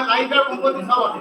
লাইভটা প্রগতি সভাতে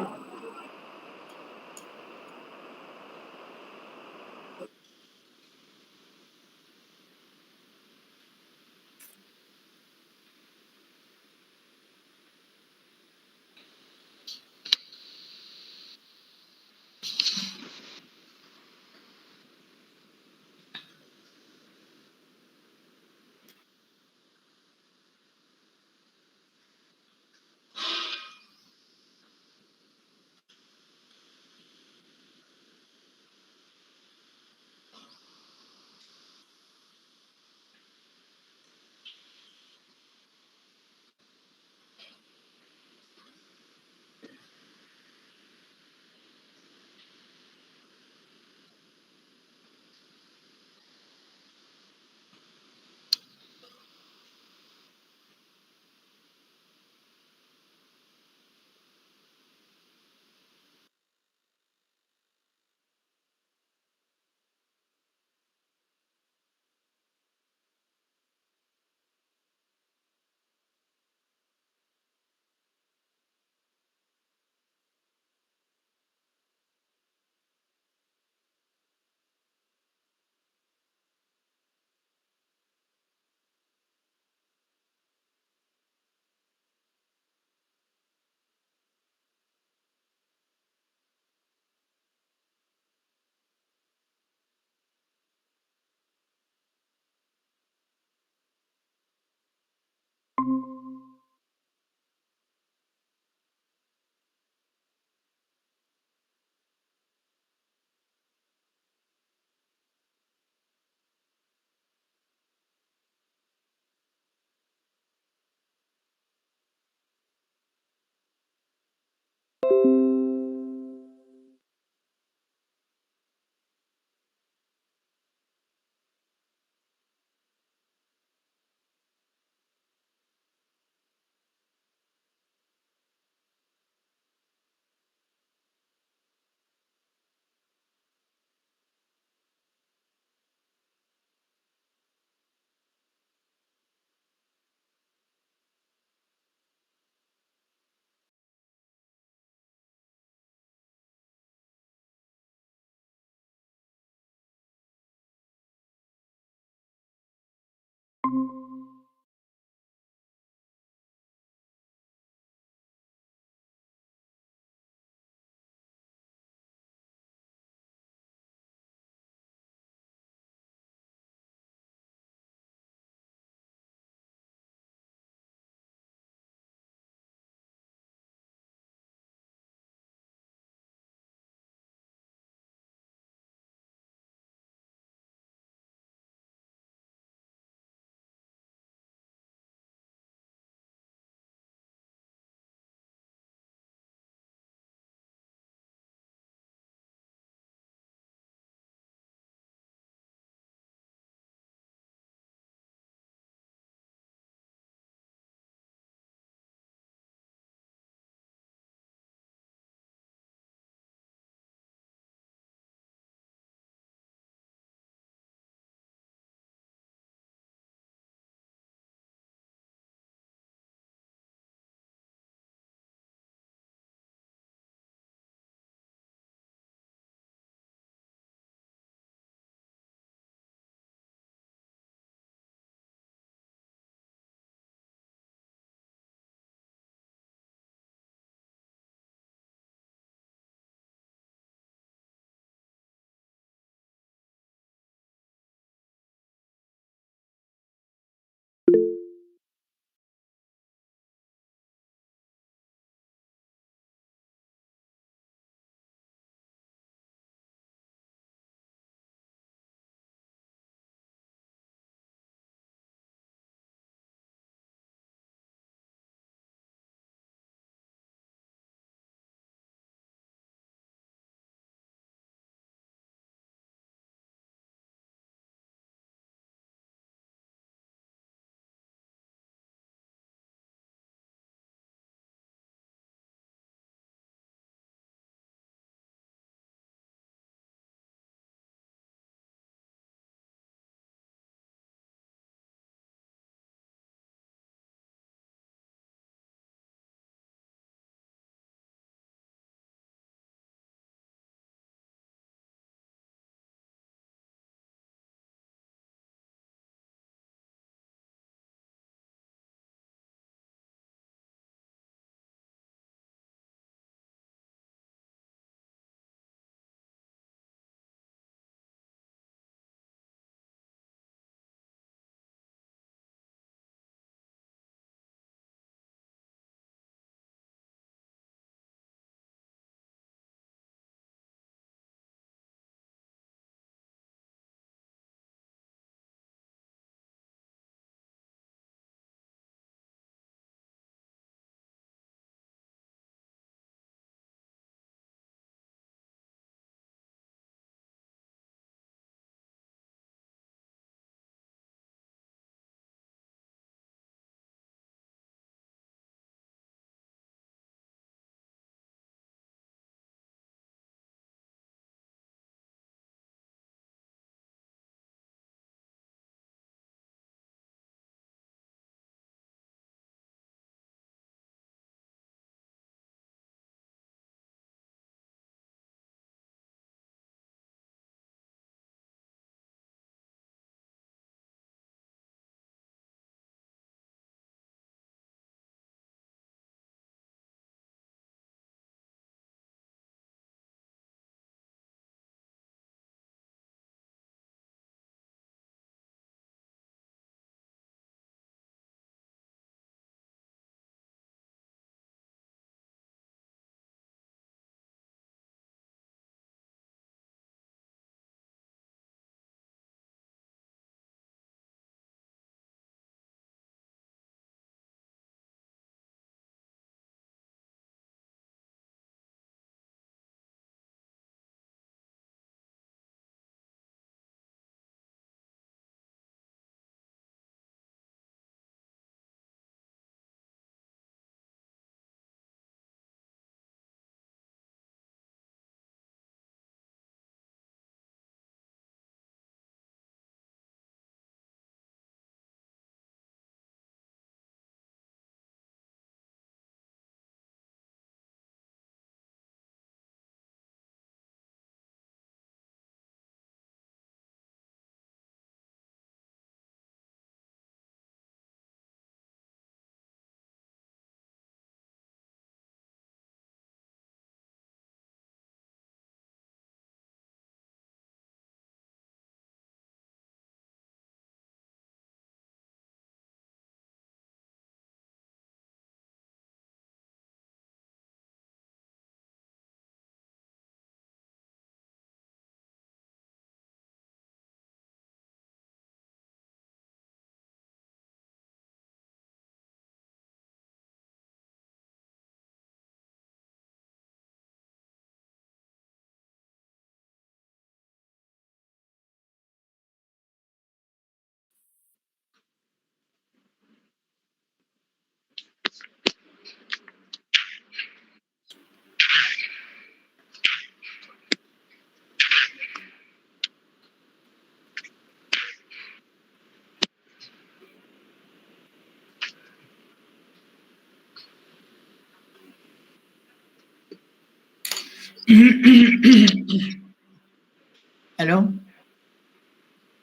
Hello?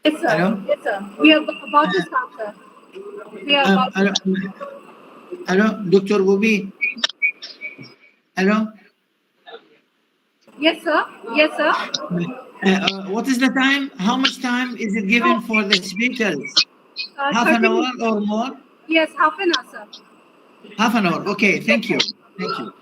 Yes, sir. Hello? Yes, sir. We are about to start, sir. We are about to Hello? start. Hello? Dr. Bubi? Hello? Yes, sir. Yes, sir. What is the time? How much time is it given Oh, for the speakers? Half an 30 hour minutes. or more? Yes, half an hour, sir. Half an hour. Okay, Yes, thank you. sir. Thank you.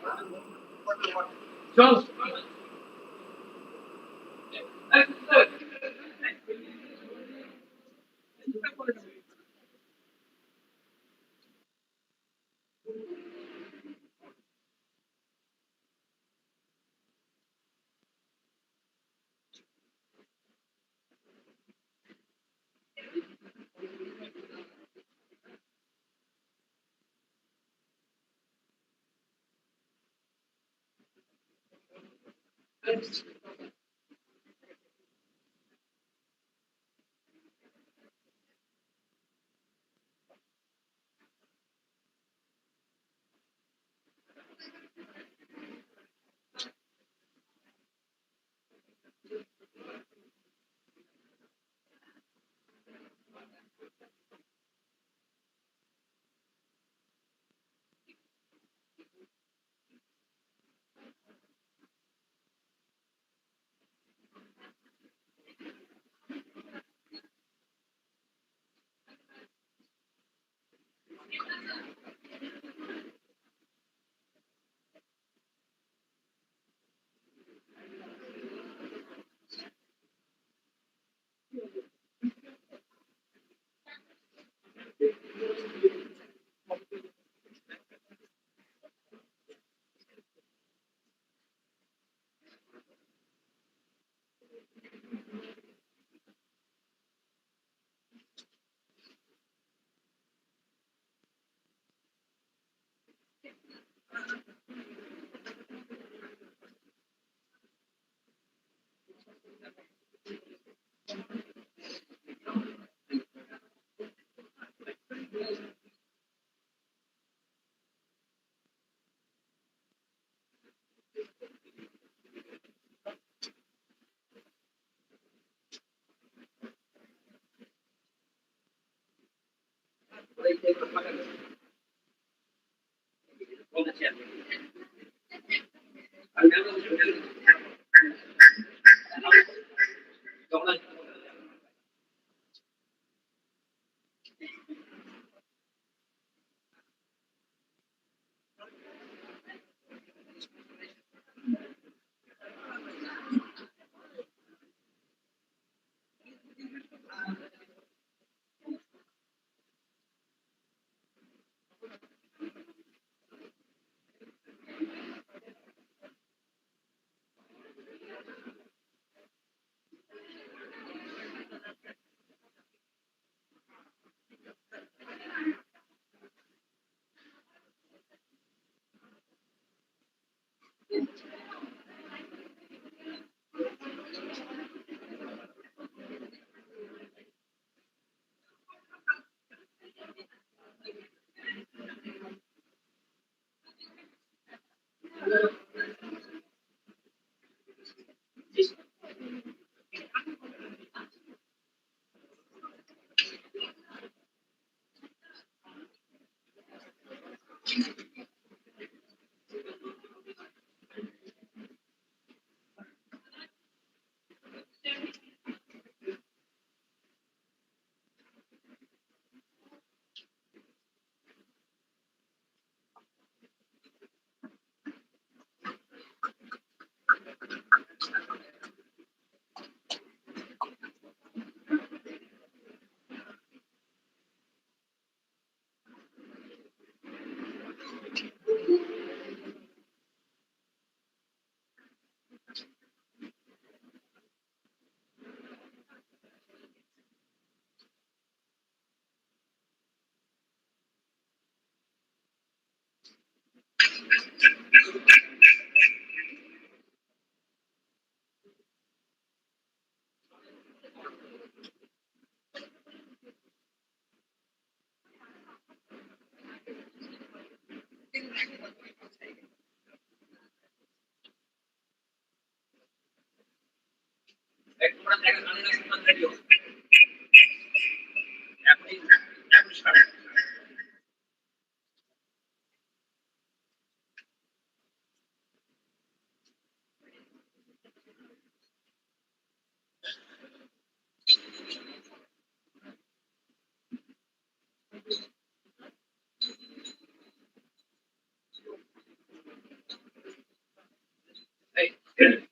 The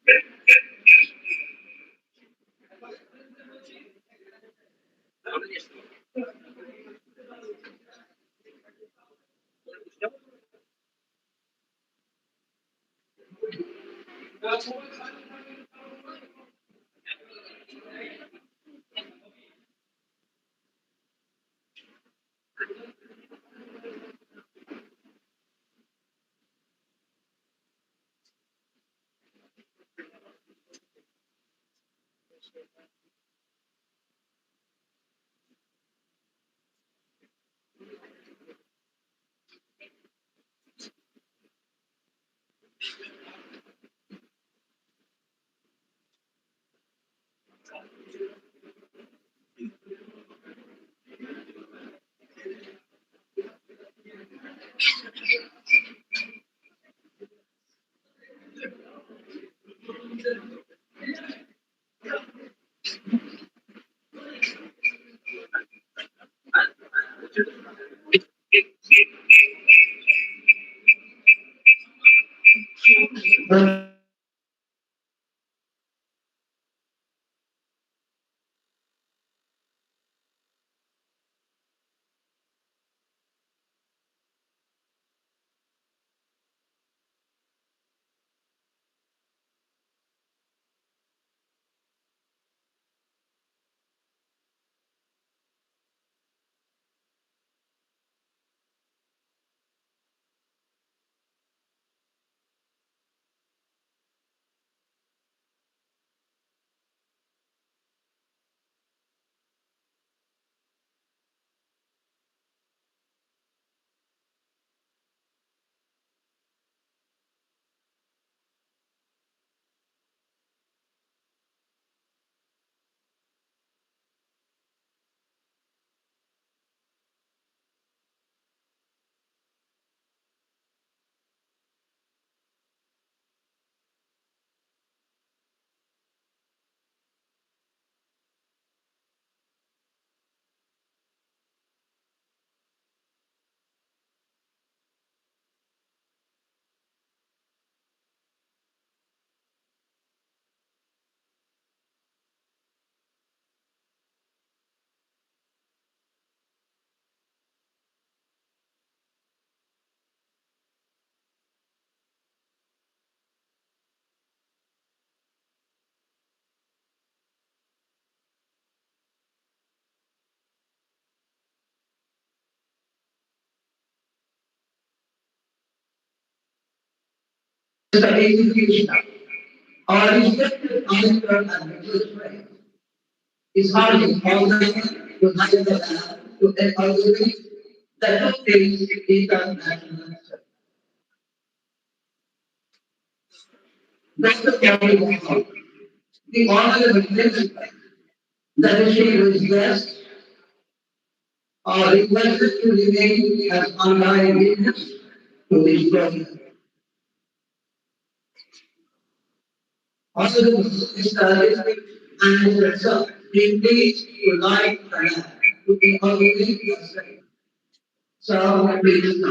execution or respected answer and replacement is harming all the to hide the land to evaluate the took place international. That's the county of the honorable principal. The regime was blessed or requested to remain as online witness to this program. Also, the established and result in peace to life and to evaluate yourself. So, please.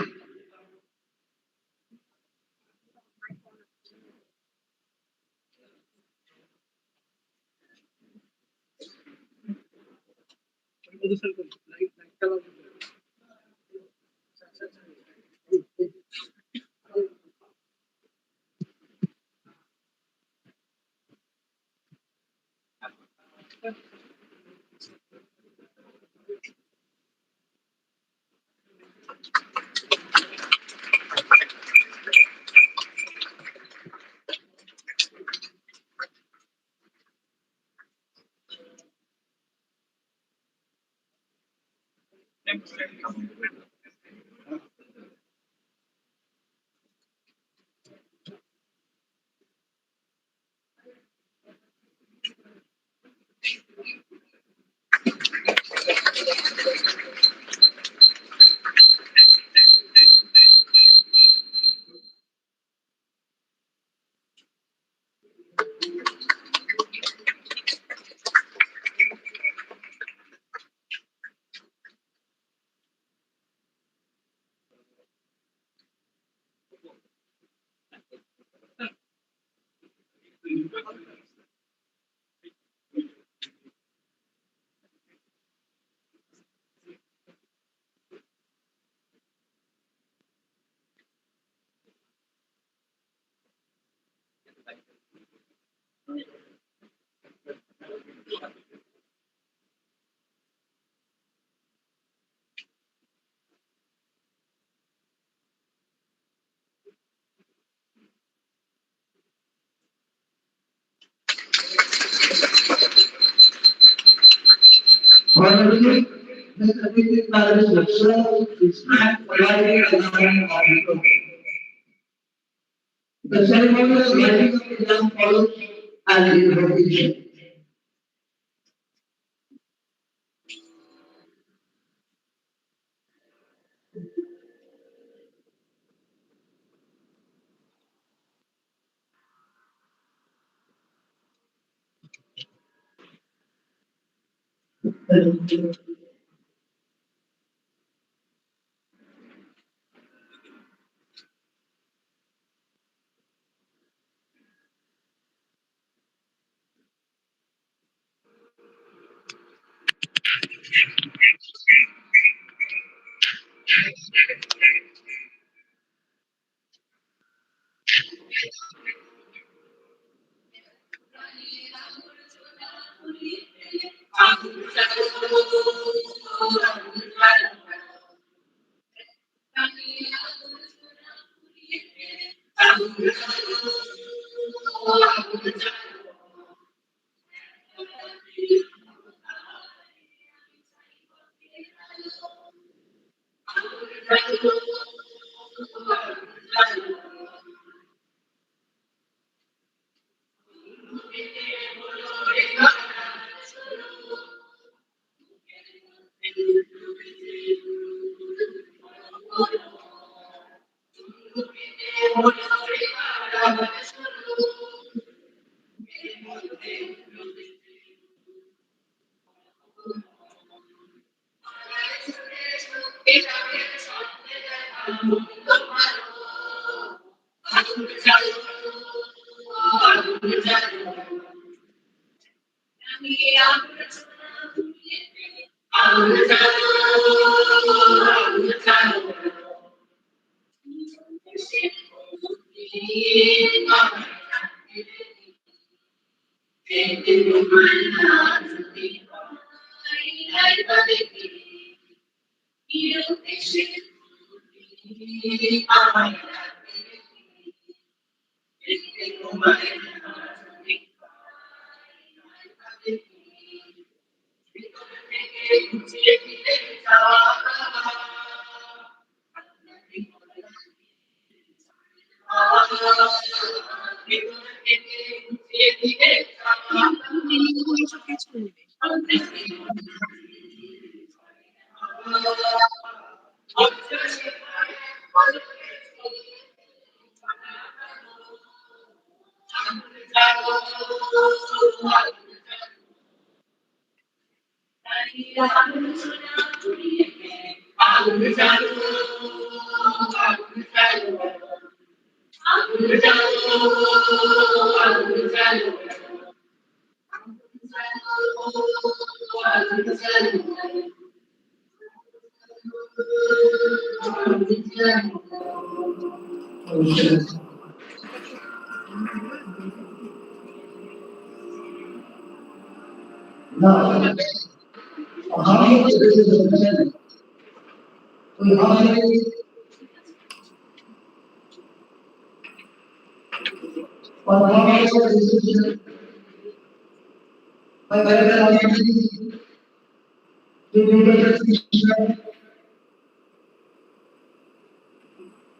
Finally, the community knowledge lecture is not provided as an auditor. The ceremonial lighting of the lamp follows an invocation. Now, how many places of the Senate? How many? How many places? By the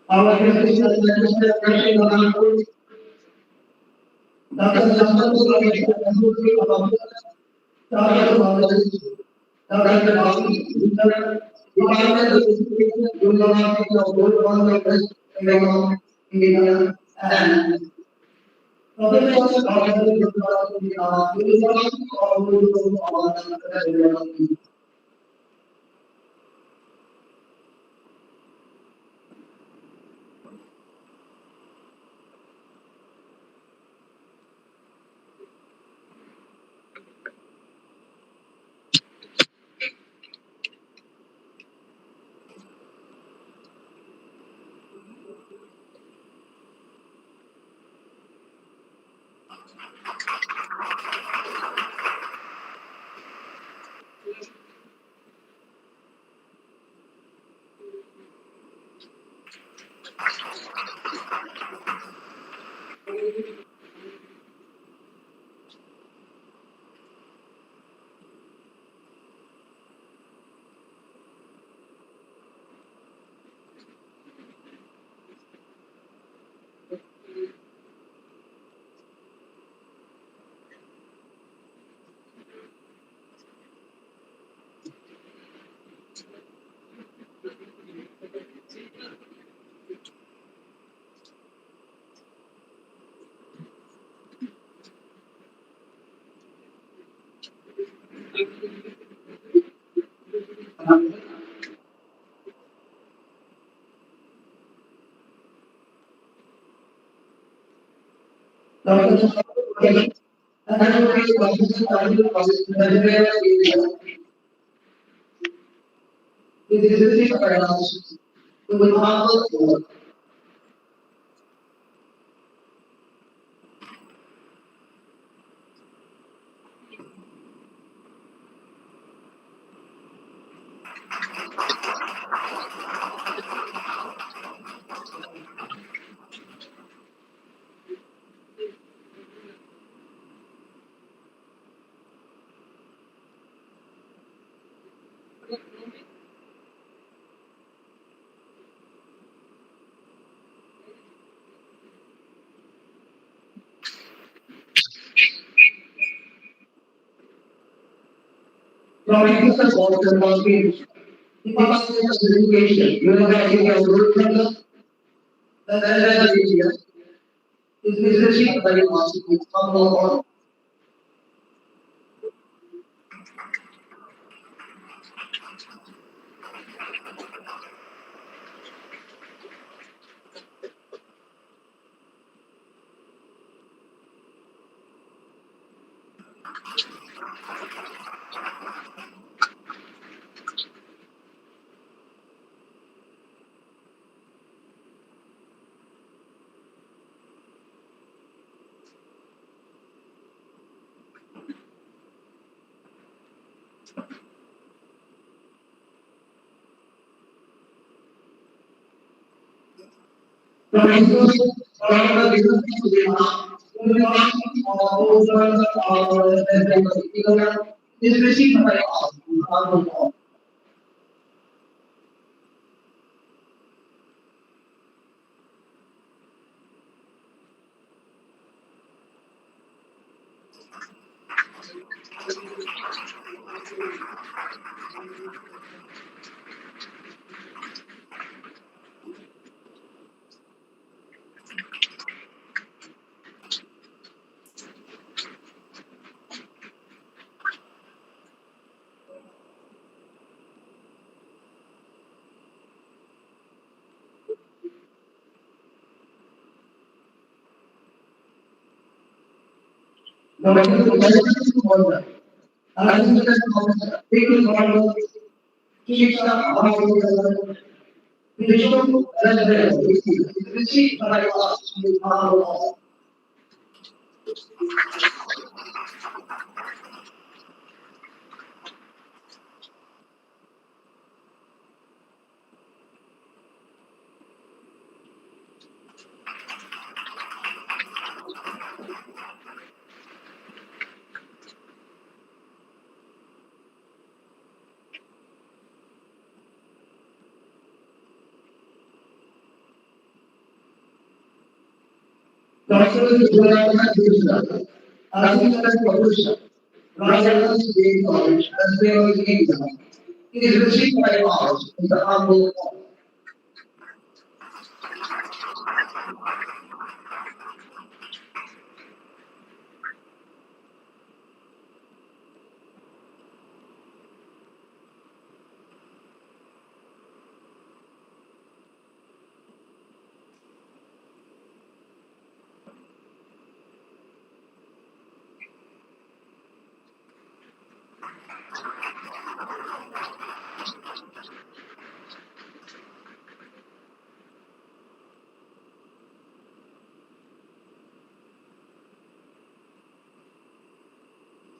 our and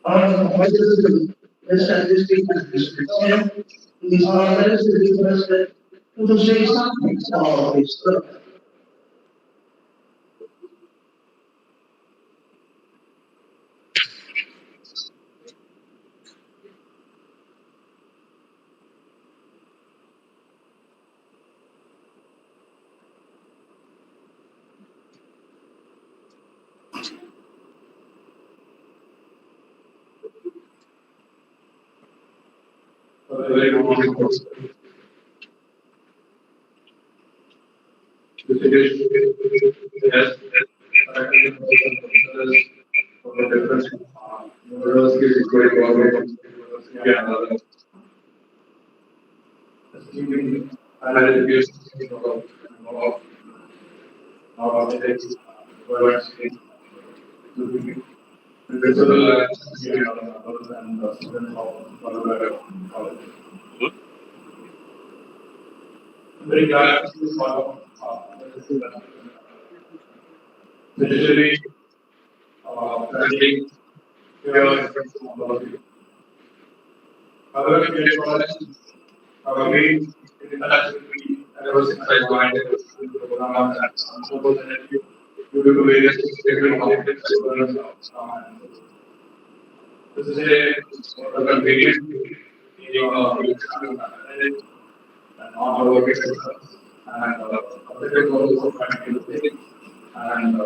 What is the statistic and this these are relatively interested to say something about this. Very good. Yes, university is very government university and other giving higher education of nowadays words principal and students of Balurghat college. Very glad to see follow especially studying here in technology. However, we probably in touch with me ever since I joined the program and unfortunately due to various different conflicts I learned this is a convenient being and on work exercise and objective also practically and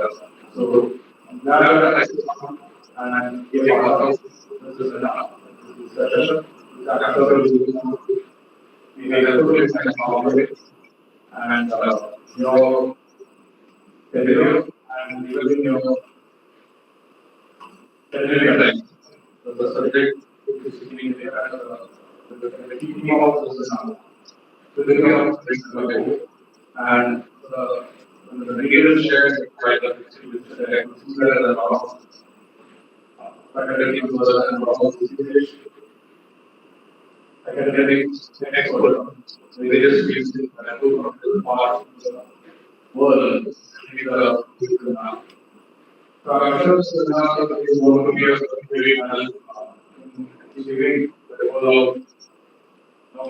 so I'm glad that I could come and be a part of this discussion. This actor will be helpful in my knowledge and your career and even your career time. The subject is sitting there as the keeping of this building of this and the material shared by the there are a lot of faculty members and a lot of distinguished academics and experts in various fields and from the part of the world in the so I'm sure this is going to be a very in achieving the goal of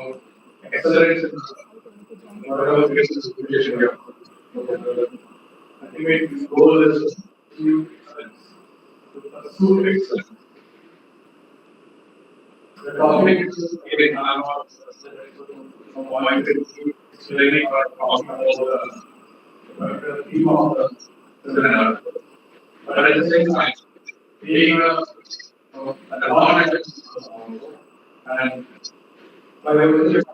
excellence in whatever field is education here. Ultimate goal is to achieve excellence, to pursue excellence. The topic is again I'm not wanting to explaining or talking about the theme of the seminar, but at the same time, being a non-academic and by virtue of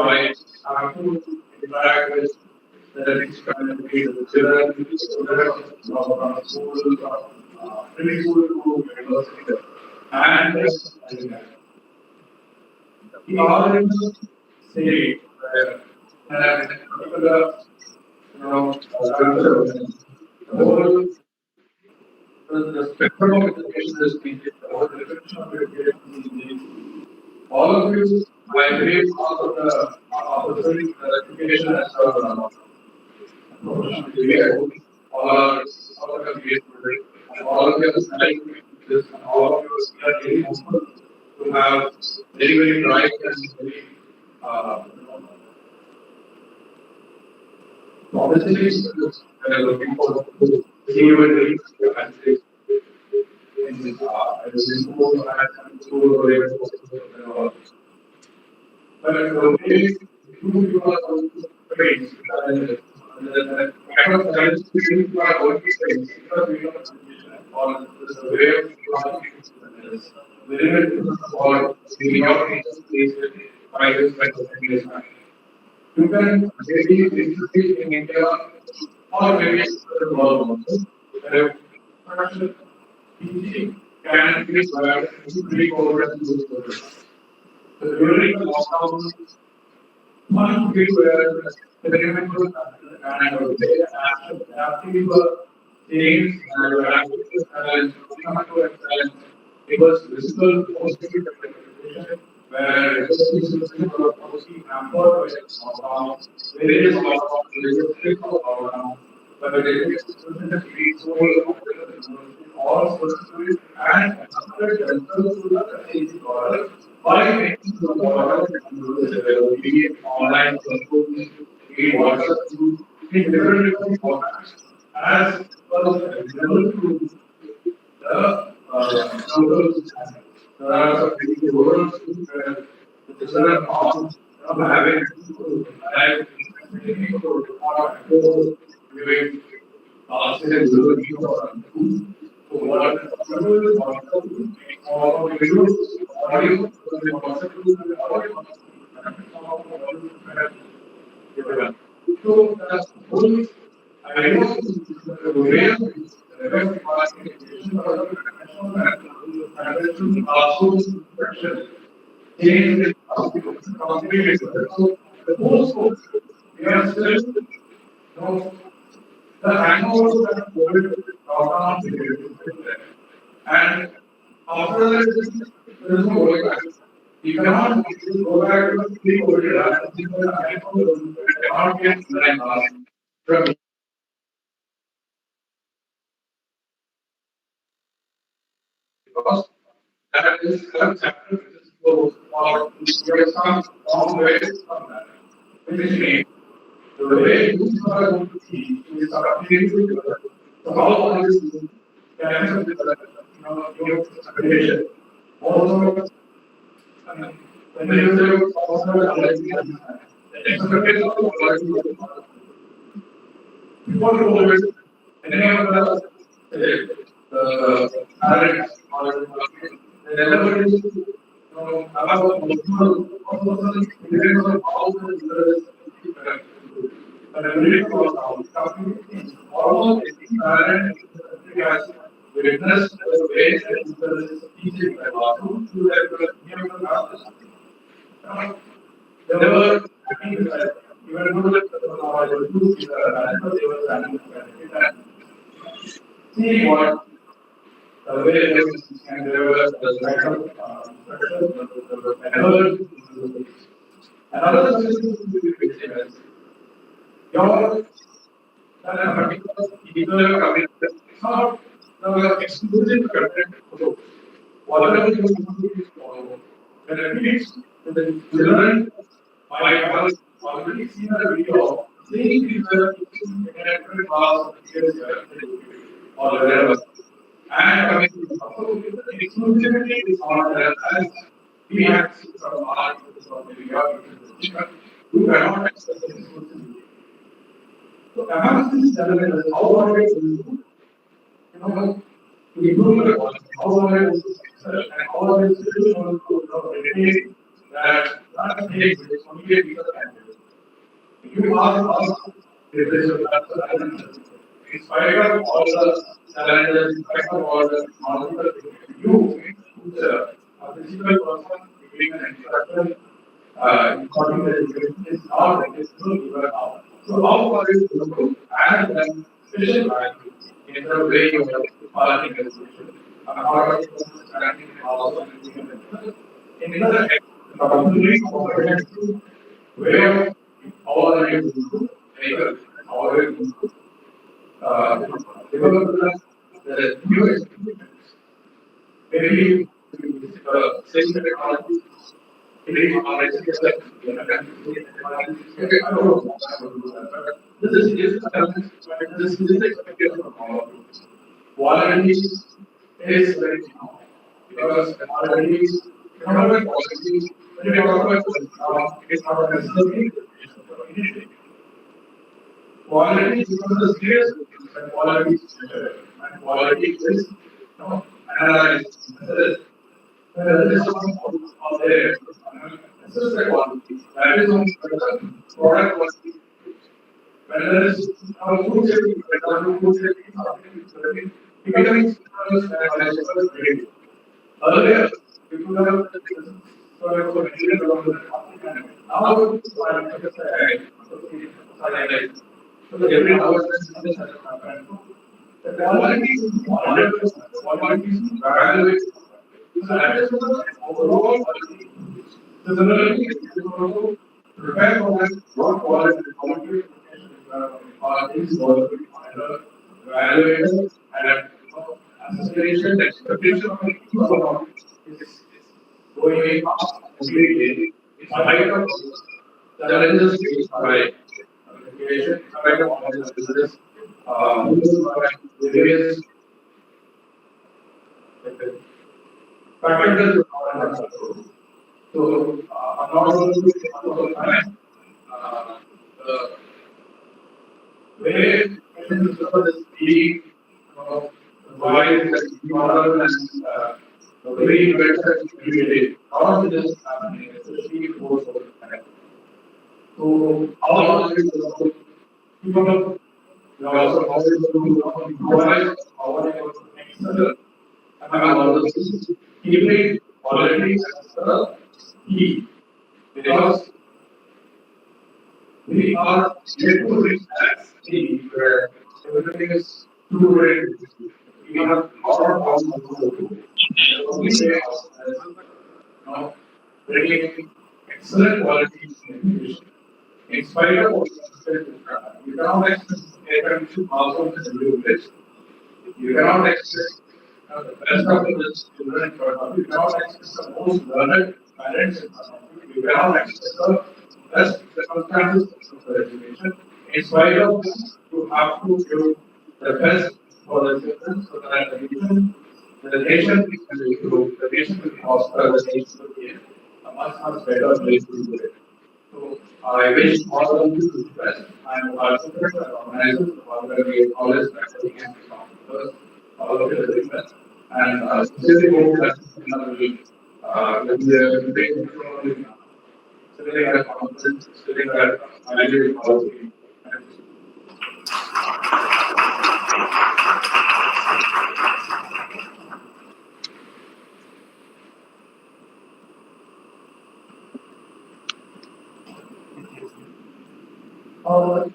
I have to interact with the next community, the children from school, from preschool to university, and we are in the state where particular, culture, the whole the spectrum of education is changing, the whole definition of education is changing. All of you, I believe, out of the opportunity, the education as all are created, and all of you are studying this, and all of you are really hopeful to have very bright and very opportunities that are looking forward to see you in the country. In school, but only you are going to face the kind of challenge you are going to face because we don't or the way of very different or your face by this kind. You can maybe visit in India or maybe the world also. Teaching can be provided to pre-COVID and post-COVID. So during the lockdown, one big experimental and adaptive change and adaptive and it was visible mostly where education was mostly hampered by lockdown, various lockdowns, but the education system has been so all social and connected themselves to the AC product by making the product available, be it online, be it WhatsApp, be it different formats, as well as available to the local channels. There are some big rural schools where the children are having live giving classes so what or videos, audio, so that's whole idea of the way of classroom structure change the completely. So the whole scope, we are still, the hangovers that COVID lockdown period is still there. And after that, there is no going back. You cannot go back to the pre-COVID era and think that hangovers cannot get like from because that is a chapter which is closed or there is some long way from that. Which means the way you are going to see is completely different. So how are you can with your accreditation? Also, when you say also the expectation of quality before COVID, any of the parents or the celebrities about also experience of how the celebrity was almost every parent has witnessed the way that the teaching the classroom to that they were happy with that. Even though they were able to see the answer, they were standing and see what the way they were and there was the kind of another system to be facing as your particular either coming it's not the exclusive content so whatever you do is follow. When at least the children might have already seen a video seeing people in a different class of years or wherever. And coming to the so exclusivity is not there as we have seen from our or maybe our you cannot access the exclusivity. So among these elements, how are we to improve the quality? How are we to excel? And how are we still going to retain that thing which only a teacher can do? If you ask us, it is in spite of all the challenges, in spite of all the multiple things, you, a physical person, giving an instruction, according to education, is not accessible even now. So, how are you going to add an special value in the way you are defining education? How are you going to understanding and also in the completely comprehensive way of how are you going to make a how are you going to develop the new experiments. Maybe same technology, maybe our education, I don't know. This is a challenge, but this is the expectation of all of you. Quality is very strong because quality is not a quality. When we talk about quality, it's not necessarily anything. Quality is one of the serious things, and quality is measured, and quality is analyzed. There is something out there. This is the quality. That is only the product quality. When there is food safety, for example, food safety is something which is becoming very earlier, people have so material around the now so every hour the quality is 100%, quality is evaluated. So that is the overall quality. Similarly, it is also prepare for that what quality is quality evaluated and acceleration, the expectation of economy is going up every day in spite of challenges faced by education, in spite of all the challenges posed by various factors that are not under control. So, I'm not going to take much of time. Uh, the way education system is being, you know, why it is remodeled and reinvented every day. A lot of this is happening, especially post COVID time. So, how are you going to keep up? You know, also how are you going to improvise? How are you going to excel? Among all those things, keeping quality as the key, because we are yet to reach that stage where everything is too ready to receive. We have a lot of ground to go. And the only way out is, you know, bringing excellent quality in education. In spite of what you said, you cannot expect air conditioned households in every village. You cannot expect the best of the best children in front of you. You cannot expect the most learned parents in front of you. You cannot expect the best circumstances for education. In spite of this, you have to give the best for the children so that the nation will improve, the nation will prosper, the nation will be a much, much better place to live. So I wish all of you the best and the participants and organizers of all the college, faculty, and counselors, all of you the very best. And sincerely hope that will be a great improvement. Considering that confidence, considering that value policy. Thank you. Our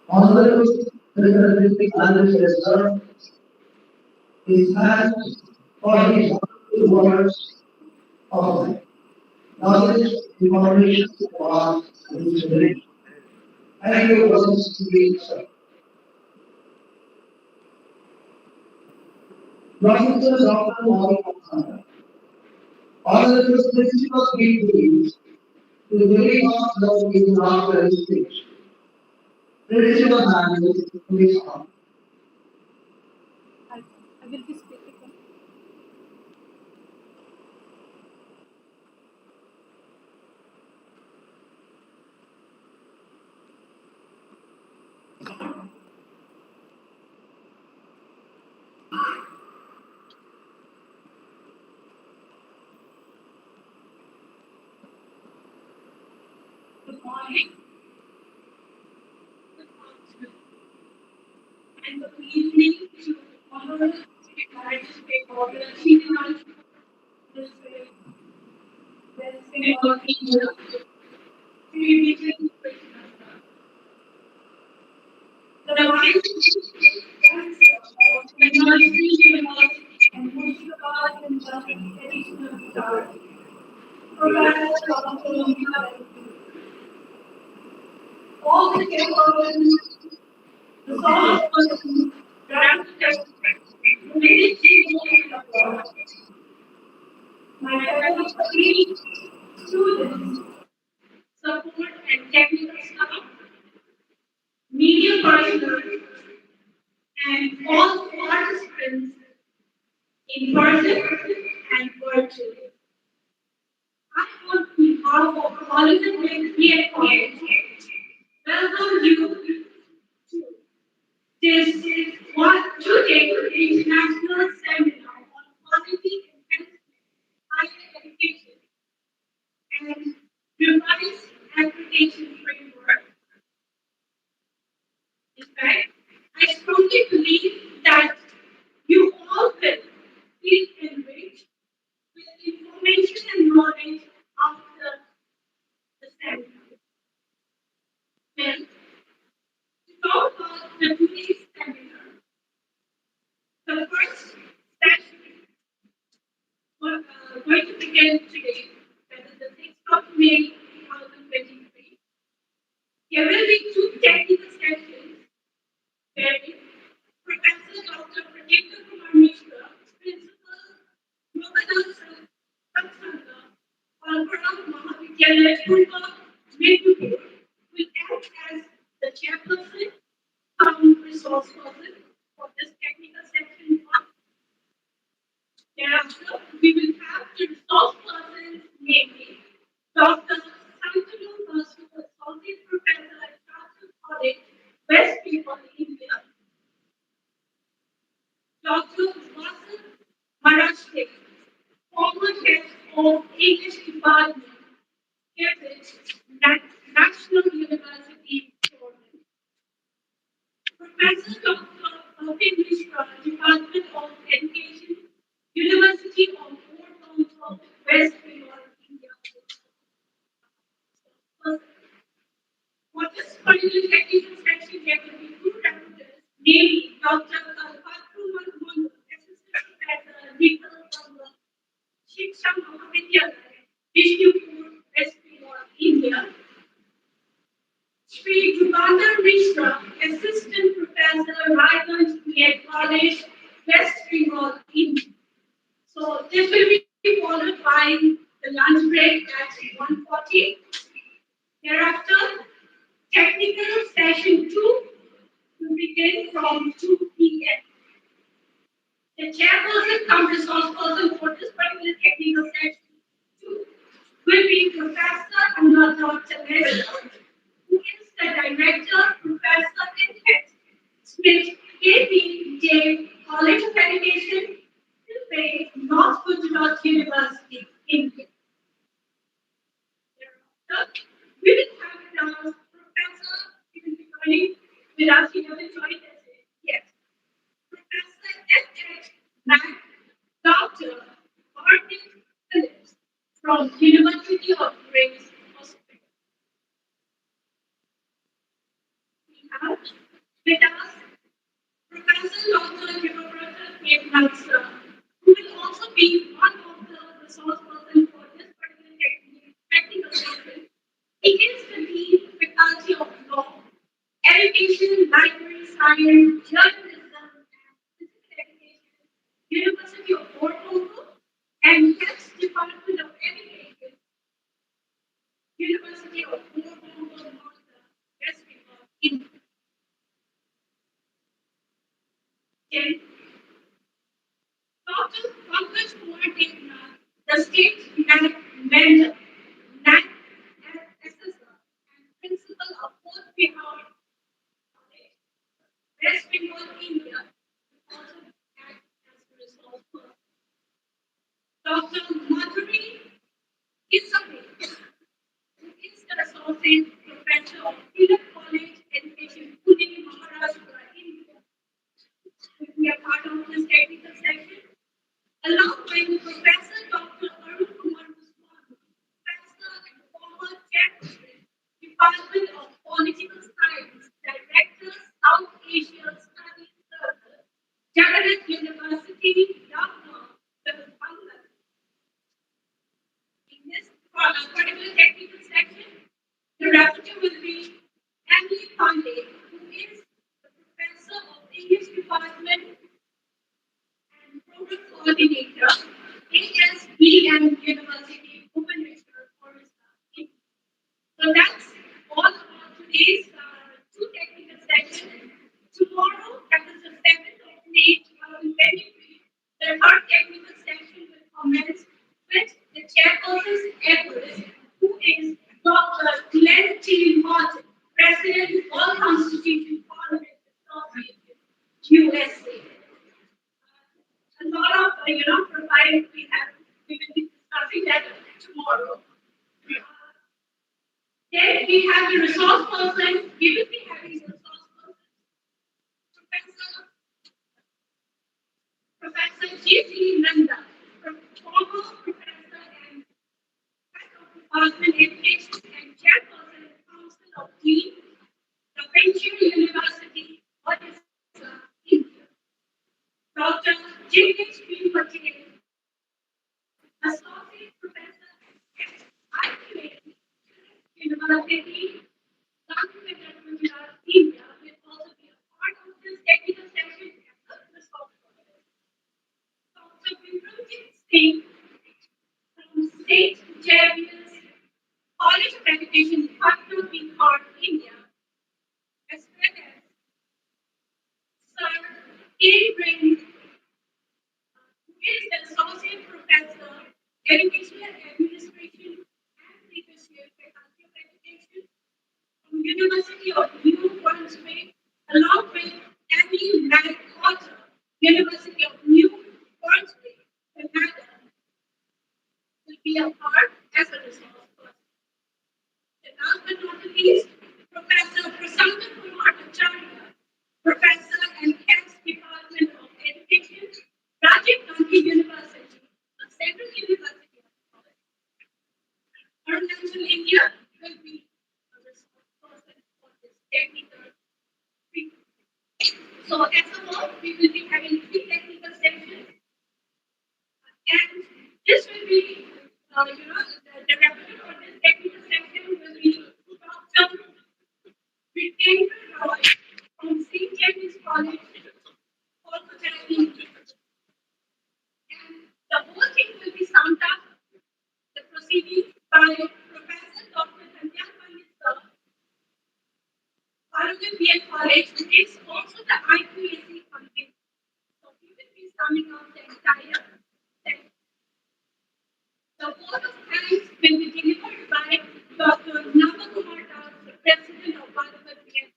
honorable President Ancestor is thanked for his wonderful words of knowledge, information, and inspiration. Thank you once again, sir. Professor Dr. Mohammed, honorable principal deans, to the very of the inaugural speech. Principal Manuel, please come. I will be speaking. Good morning. Good afternoon. And good evening to honorable parents, stakeholders, senior management, this way, this Bengal India, region, the vice of Technology University and Murshidabad University Additional Star, Professor Dr. all the stakeholders, the source persons, grantors, related people in the world, my fellow colleagues, students, support and technical staff, media personnel, and all participants in person and virtually. I, on behalf of Hollywood Media College, welcome you to this one today international seminar on quality enhancement, higher education, and revised accreditation framework. In fact, I strongly believe that you all will feel enriched with information and knowledge after the seminar. Well, to talk about the today's seminar, the first session was going to begin today, that is the 6th of May 2023. There will be two technical sessions wherein Professor Dr. Pradeep Kumar Mishra Purva Medpur will act as the chairperson, resource person for this technical section one. Thereafter, we will have the resource persons, namely Dr. Santanu Basu, Associate Professor at Chartered College, West Bengal, India, Dr. Vasan Marashke, former head of English Department, Cambridge National University, Jordan. Professor Dr. English Department of Education, University of Kolkata, West Bengal, India. For this particular technical section, there will be two references, namely Dr. Kalpatru, Assistant Professor, Legal from the Shiksha Mahavidyalaya, Vishnupur, West Bengal, India. Sri Jugandhar Mishra, Assistant Professor, Raiganj B.Ed College, West Bengal, India. So this will be followed by the lunch break at 1:40. Thereafter, technical session 2 will begin from 2 p.m. The chairperson cum resource person for this particular technical session 2 will be Professor Anuradha Chandra, who is the Director, Professor and Head, Smith KPJ College of Education, Tilbe, North Gujarat University, India. Thereafter, we will have now Professor, he will be joining with us, he hasn't joined us yet. Professor F.H. Mac, Dr. Martin Phillips from University of Grace, Australia. We have with us Professor Dr. Himabrata K. who will also be one of the resource persons for this particular technical session. He is the Dean, Faculty of Law, Education, Library Science, Journalism, and Physical Education, University of Kolkata, and heads Department of Education, University of Kolkata, West Bengal, India. Then, Dr. Pankaj Kumar Devnath, the state mentor, NAC assessor, and principal of Fort Bihar College, West Bengal, India, will also act as a resource person. Dr. Madhuri Isabel, who is the associate professor of Tilak College Education, Pune, Maharashtra, India, will be a part of this technical session, along with Professor Dr. Arun Kumar Goswami, Professor and former Chairperson, Department of Political Science, Director, South Asia Studies Circle, Jagannath University, Lucknow, Bangladesh. In this particular technical section, the rapporteur will be Emily Pandey, who is the Professor of English Department and Program Coordinator, ASBM University, Bhubaneswar, Orissa. So that's all about today's two technical sessions. Tomorrow, that is the 7th of May 2023, the third technical session will commence with the chairperson's address, who is Dr. Glenn T. Martin, President of All Constitution Parliament Association, USA. A lot of profiles we will be discussing that tomorrow. Then we have the resource person. We will be having the resource person, Professor G.C. Nanda, former professor and head of Department Education and chairperson and council of Dean, the Venture University, Odisha, India. Dr. J.H.P. Patel, Associate Professor at IQA University, Gandhinagar, Gujarat, India, will also be a part of this technical session as a resource person. Dr. Vipuljeet Singh from State Javius educational administration, and leadership faculty of education from University of New Brunswick, along with Emily Potter, University of New Brunswick, Canada, will be a part as a resource person. And last but not the least, Professor Prasanta Kumar Acharya, Professor and Head Department of Education, Rajiv Gandhi University, a central university of Arunachal, India, will be a resource person for this technical field. So as a whole, we will be having three technical sessions, and this will be, the reference for this technical section will be Dr. Britannia Roy from St. James College, Kolkata, India. And the whole thing will be summed up, the proceedings by Professor Dr. Danyal Pandit Sir, Balurghat College, which is also the IPAC funding. So we will be summing up the entire section. The vote of thanks will be delivered by Dr. Navakumar Das, the President of Balurghat College.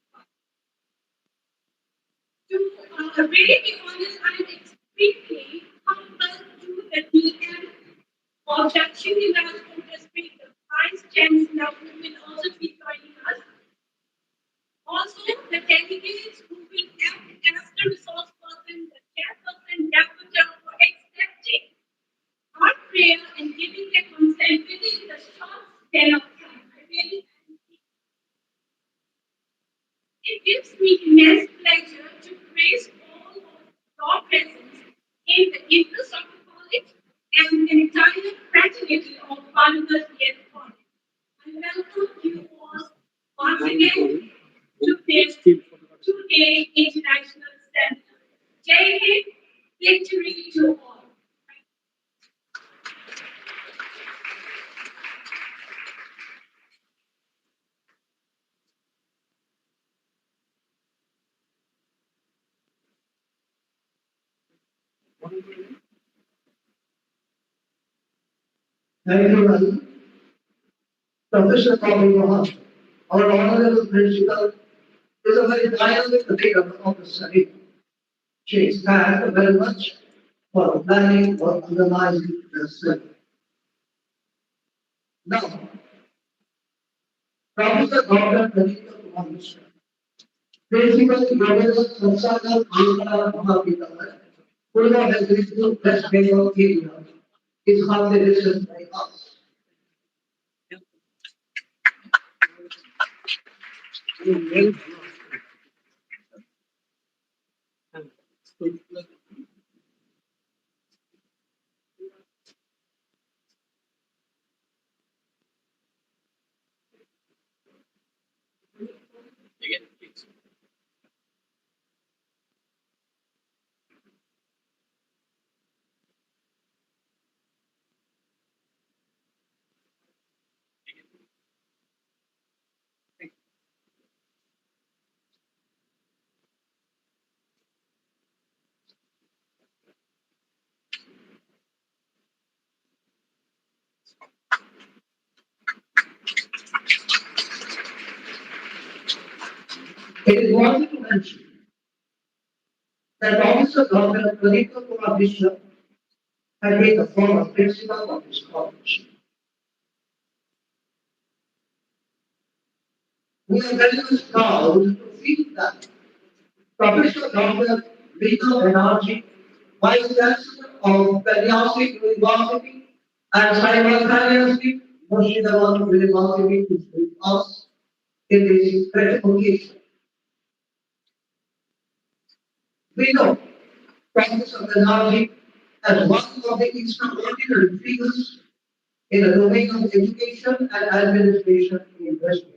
To really be honest, I'm extremely humble to the DM of the Shindigaraj Congress Speaker, Vice Chancellor, who will also be joining us. Also, the delegates who will act as the resource person, the chairperson, rapporteur for accepting our prayer and giving their consent within the short span of time. I really appreciate it. It gives me immense pleasure to praise all of your presence in the interest of the college and the entire fraternity of Balurghat College. I welcome you all once again to this two-day international seminar. Jai Hind, victory to all. Thank you, Ravi. Professor Balurghat, our honorable principal, is a very dynamic leader of the study. She is thanked very much for planning or organizing the study. Now, Professor Dr. Pranita Kumar Mishra, principal Yoga Sansana Andhra Mahavidyalaya, Pune has received West Bengal area, is hardly listened by us. It is worthy to mention that Professor Dr. Pranita Kumar Mishra had been the former principal of this college. We are very much proud to feel that Professor Dr. Rita Banerjee, Vice Chancellor of Pennyastic University, and simultaneously Murshidabad University is with us in this great occasion. We know Professor Banerjee as one of the extraordinary figures in the domain of education and administration in West Bengal.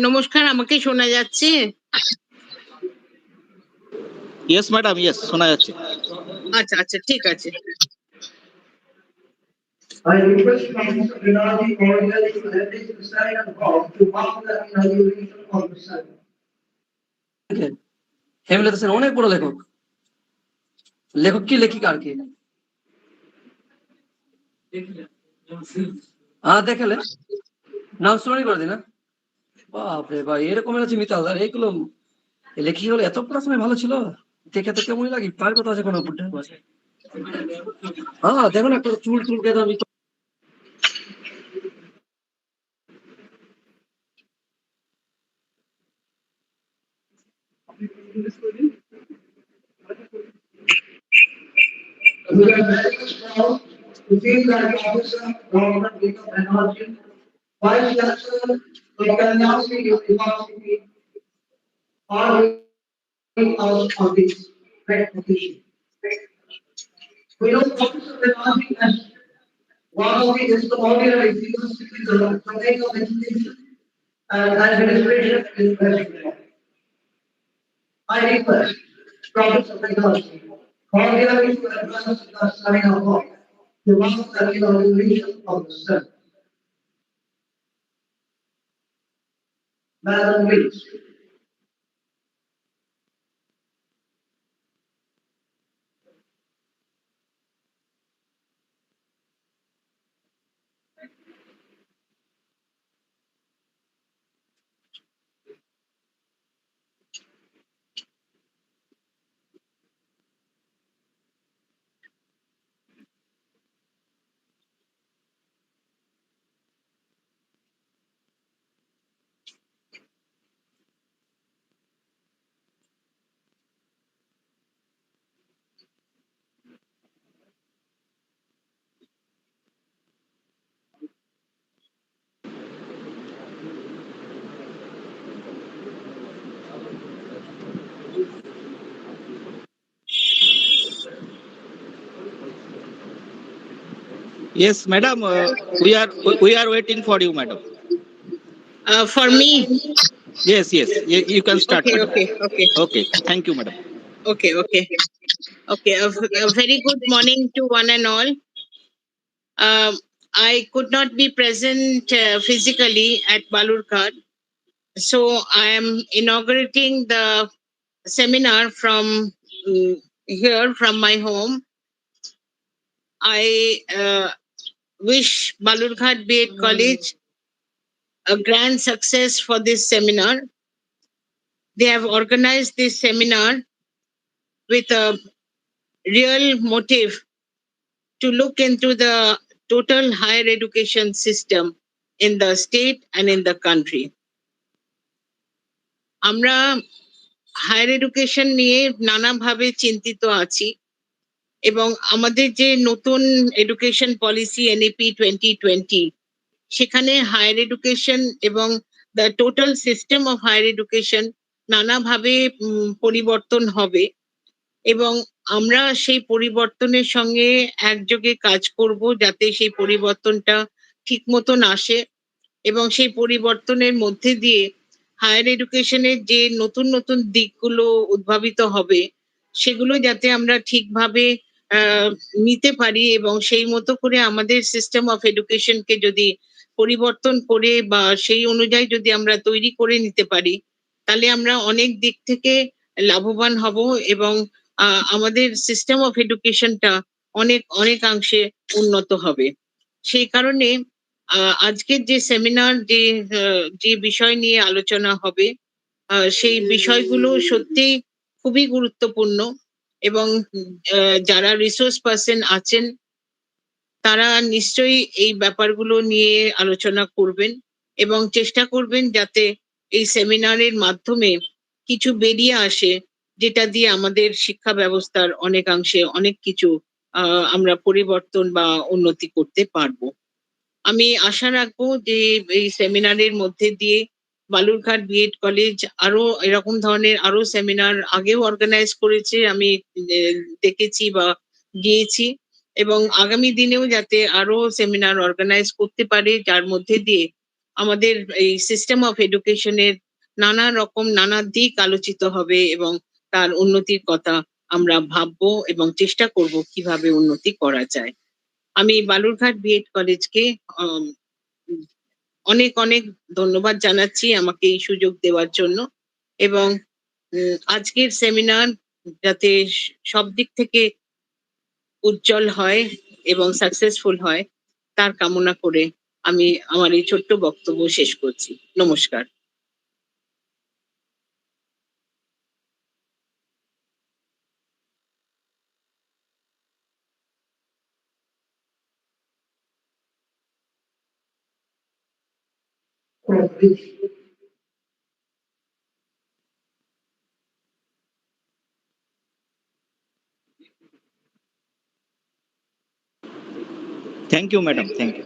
নমস্কার, আমাকে শোনা যাচ্ছে? Yes madam, yes, শোনা যাচ্ছে। আচ্ছা আচ্ছা, ঠিক আছে। I request Professor Bengali Cordial to help us decide on how to mark the inauguration of the sun. Hemlata Sen অনেক বড় লেখক। লেখক কি লেখিকা আর কি? হ্যাঁ দেখালে নাম স্মরণ করে দিনা। বাপরে ভাই, এরকম আছে মিতাল আর এগুলো লেখিকা হলো এত পড়াশোনায় ভালো ছিল, দেখে তো কেমন লাগে। তার কথা আছে কোনো বুদ্ধি আছে? হ্যাঁ দেখো না, একটা চুল চুল কেটে আমি We are very much proud to feel that Professor Dr. Deepak Banerjee, Vice Chancellor of Kalyansi University, are with us on this great occasion. We know Professor Banerjee as one of the extraordinary figures in the domain of education and administration in West Bengal. I request Professor Banerjee cordially to advance the sign of law to mark the inauguration of the sun. Madam, please. Yes, madam, we are waiting for you, madam. For me? Yes, yes, you can start, Okay, madam. okay. Okay, thank you, madam. Okay. A very good morning to one and all. I could not be present physically at Balurghat, so I am inaugurating the seminar from here, from my home. I wish Balurghat B.Ed College a grand success for this seminar. They have organized this seminar with a real motive to look into the total higher education system in the state and in the country. আমরা higher education নিয়ে নানাভাবে চিন্তিত আছি এবং আমাদের যে নতুন education policy NEP 2020, সেখানে হায়ার এডুকেশন এবং the total system of higher education নানাভাবে পরিবর্তন হবে এবং আমরা সেই পরিবর্তনের সঙ্গে একযোগে কাজ করব যাতে সেই পরিবর্তনটা ঠিক মতন আসে এবং সেই পরিবর্তনের মধ্যে দিয়ে হায়ার এডুকেশনের যে নতুন নতুন দিকগুলো উদ্ভাবিত হবে সেগুলো যাতে আমরা ঠিকভাবে নিতে পারি এবং সেই মতো করে আমাদের সিস্টেম অফ এডুকেশনকে যদি পরিবর্তন করে বা সেই অনুযায়ী যদি আমরা তৈরি করে নিতে পারি, তাহলে আমরা অনেক দিক থেকে লাভবান হব এবং আমাদের সিস্টেম অফ এডুকেশনটা অনেকাংশে উন্নত হবে। সেই কারণে আজকের যে সেমিনার, যে বিষয় নিয়ে আলোচনা হবে, সেই বিষয়গুলো সত্যি খুবই গুরুত্বপূর্ণ এবং যারা রিসোর্স পার্সন আছেন তারা নিশ্চয়ই এই ব্যাপারগুলো নিয়ে আলোচনা করবেন এবং চেষ্টা করবেন যাতে এই সেমিনারের মাধ্যমে কিছু বেরিয়ে আসে যেটা দিয়ে আমাদের শিক্ষা ব্যবস্থার অনেকাংশে অনেক কিছু আমরা পরিবর্তন বা উন্নতি করতে পারবো। আমি আশা রাখবো যে এই সেমিনারের মধ্যে দিয়ে বালুরঘাট বিএড কলেজ আরো এরকম ধরনের আরো সেমিনার আগেও অর্গানাইজ করেছে, আমি দেখেছি বা গিয়েছি, এবং আগামী দিনেও যাতে আরো সেমিনার অর্গানাইজ করতে পারে, যার মধ্যে দিয়ে আমাদের এই সিস্টেম অফ এডুকেশনের নানা দিক আলোচিত হবে এবং তার উন্নতির কথা আমরা ভাববো এবং চেষ্টা করব কিভাবে উন্নতি করা যায়। আমি বালুরঘাট বিএড কলেজকে অনেক অনেক ধন্যবাদ জানাচ্ছি আমাকে এই সুযোগ দেওয়ার জন্য, এবং আজকের সেমিনার যাতে সব দিক থেকে উজ্জ্বল হয় এবং সাকসেসফুল হয় তার কামনা করে আমি আমার এই ছোট্ট বক্তব্য শেষ করছি। নমস্কার। Thank you, madam. Thank you.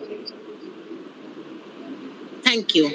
Thank you.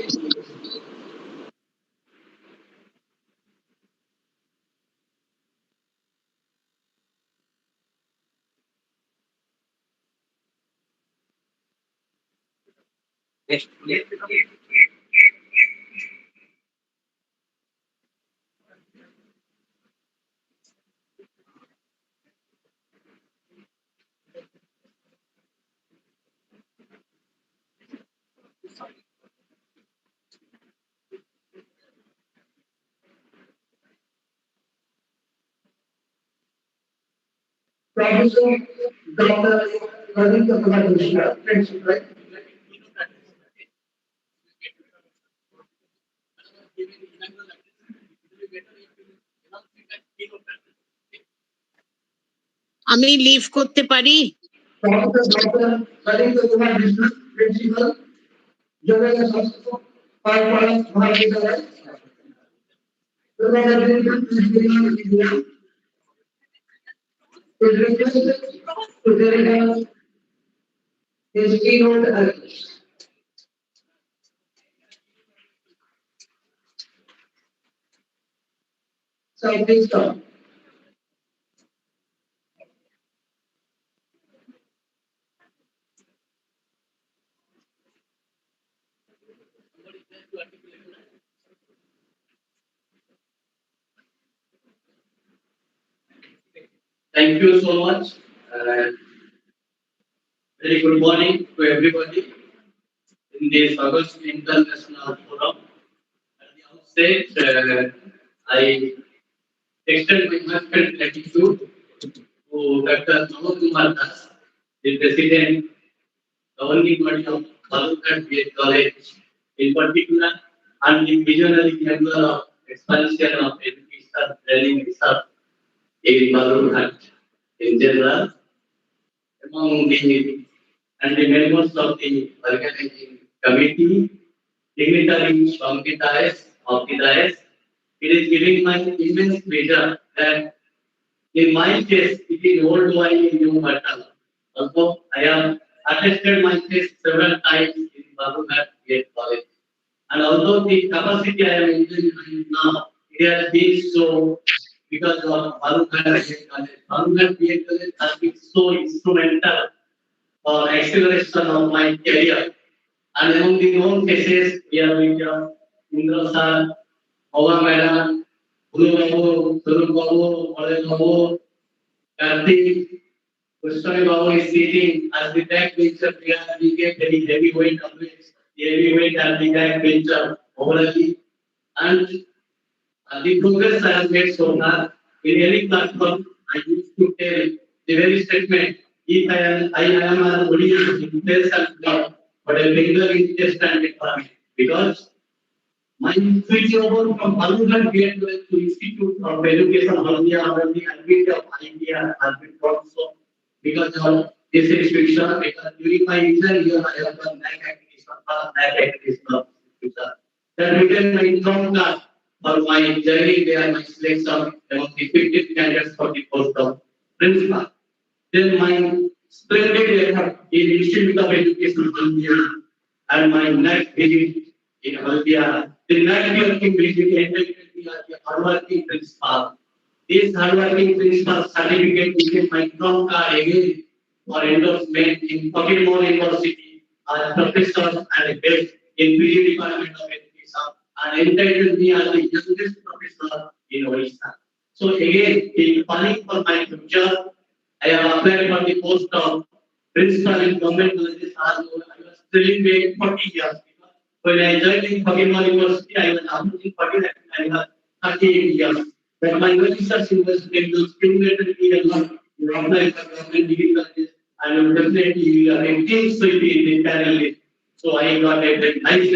Professor Dr. Radhika Kumar, friendship, right? আমি লিভ করতে পারি? Professor Dr. Radhika Kumar, principal, Yoga Sanskrit, Parpara, Mahavidyalaya. Is requested to deliver his keynote address. So please come. Thank you so much. Very good morning to everybody in this August International Forum. At the outset, I extend my heartfelt gratitude to Dr. Kumar Das, the President, Governing Body of Balurghat BEd College, in particular, and the visionary member of expansion of education training research in Balurghat in general, among the members of the organizing committee, dignitaries from the dais. It is giving my immense pleasure that in my case, it is old wine in new bottle. Although I have attested my case several times in Balurghat BEd College. And although the capacity I am enjoying right now, it has been so because of Balurghat BEd College. Balurghat BEd College has been so instrumental for acceleration of my career. And among the known cases, we are with Indra sir, Owa madam, Guru Babu, Suru Babu, Ole Babu, Karthik, Goswami Babu is sitting as the backbencher. We get very heavyweight upgrades. The heavyweight and the backbencher overally. And the progress I have made so far in any platform, I used to tell the very statement. If I am an audience in place and God, but a finger in test and economy. Because my switch over from Balurghat BEd to Institute of Education, Haldia, and the Advocate of India has been also because of this institution. Because during my initial year, I have done NAC activity. That became my income class for my journey there, my selection among the 50 candidates for the post of principal. Then my splendid effort in Institute of Education Haldia and my next visit in Haldia. The next working visit ended as the hardworking principal. This hardworking principal certificate became my trump card again for endorsement in Pokemon University as professor and a best in PG Department of Education and entitled me as the youngest professor in Odisha. So again, in planning for my future, I have applied for the post of principal in government colleges. I was still in 40 years. When I joined in Pokemon University, I was approaching 40 and I was 38 years. But my research investment will stimulate me a lot to apply for government degree colleges and will definitely engage with the panel. So I got a very nice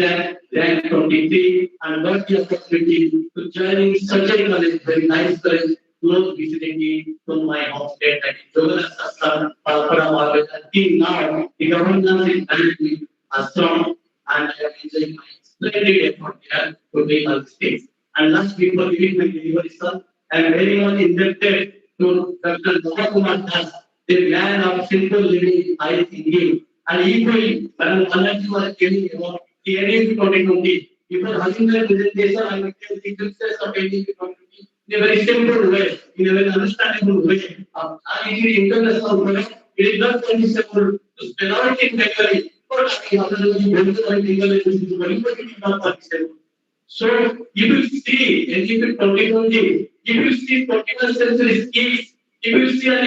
rank 23, and got the opportunity to join in such a college, very nice college, close vicinity to my home state, that is Jogana Sastra, Palpara, until now, the governance is currently strong, and I am enjoying my splendid effort here to be on stage. And last before giving my delivery, sir, I am very much indebted to Dr. Kumar Das, the man of simple living, high thinking, and equally, Madam Banerjee was telling about the NAP 2020. Before having the presentation, I will tell the success of NAP 2020 in a very simple way, in a very understandable way. It is international product. It is not permissible to spell out in Bengali. So you will see, and you will continue, you will see 21st century skills, you will see an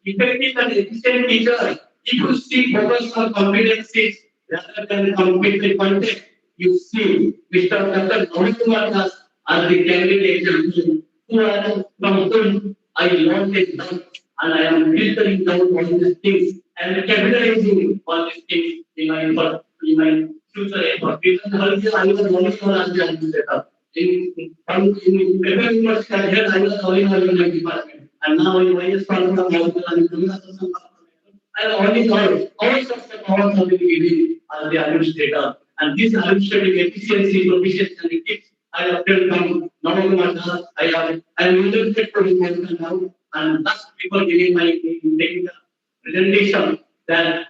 effective and efficient teacher, you will see focus on competencies rather than competitive content. You see Mr. Dr. Kumar Das as the candidate example who are from whom I learned a lot, and I am filtering down all these things and capitalizing all these things in my future effort. Because earlier I was only for administrator. In Bengal University, I was only in my department, and now in my department, I only got all sorts of powers of the degree as the administrator. And this administrative efficiency, proficiency, and ethics I have built from Navakumar. I am interested for his now, and thus people giving my taking the presentation that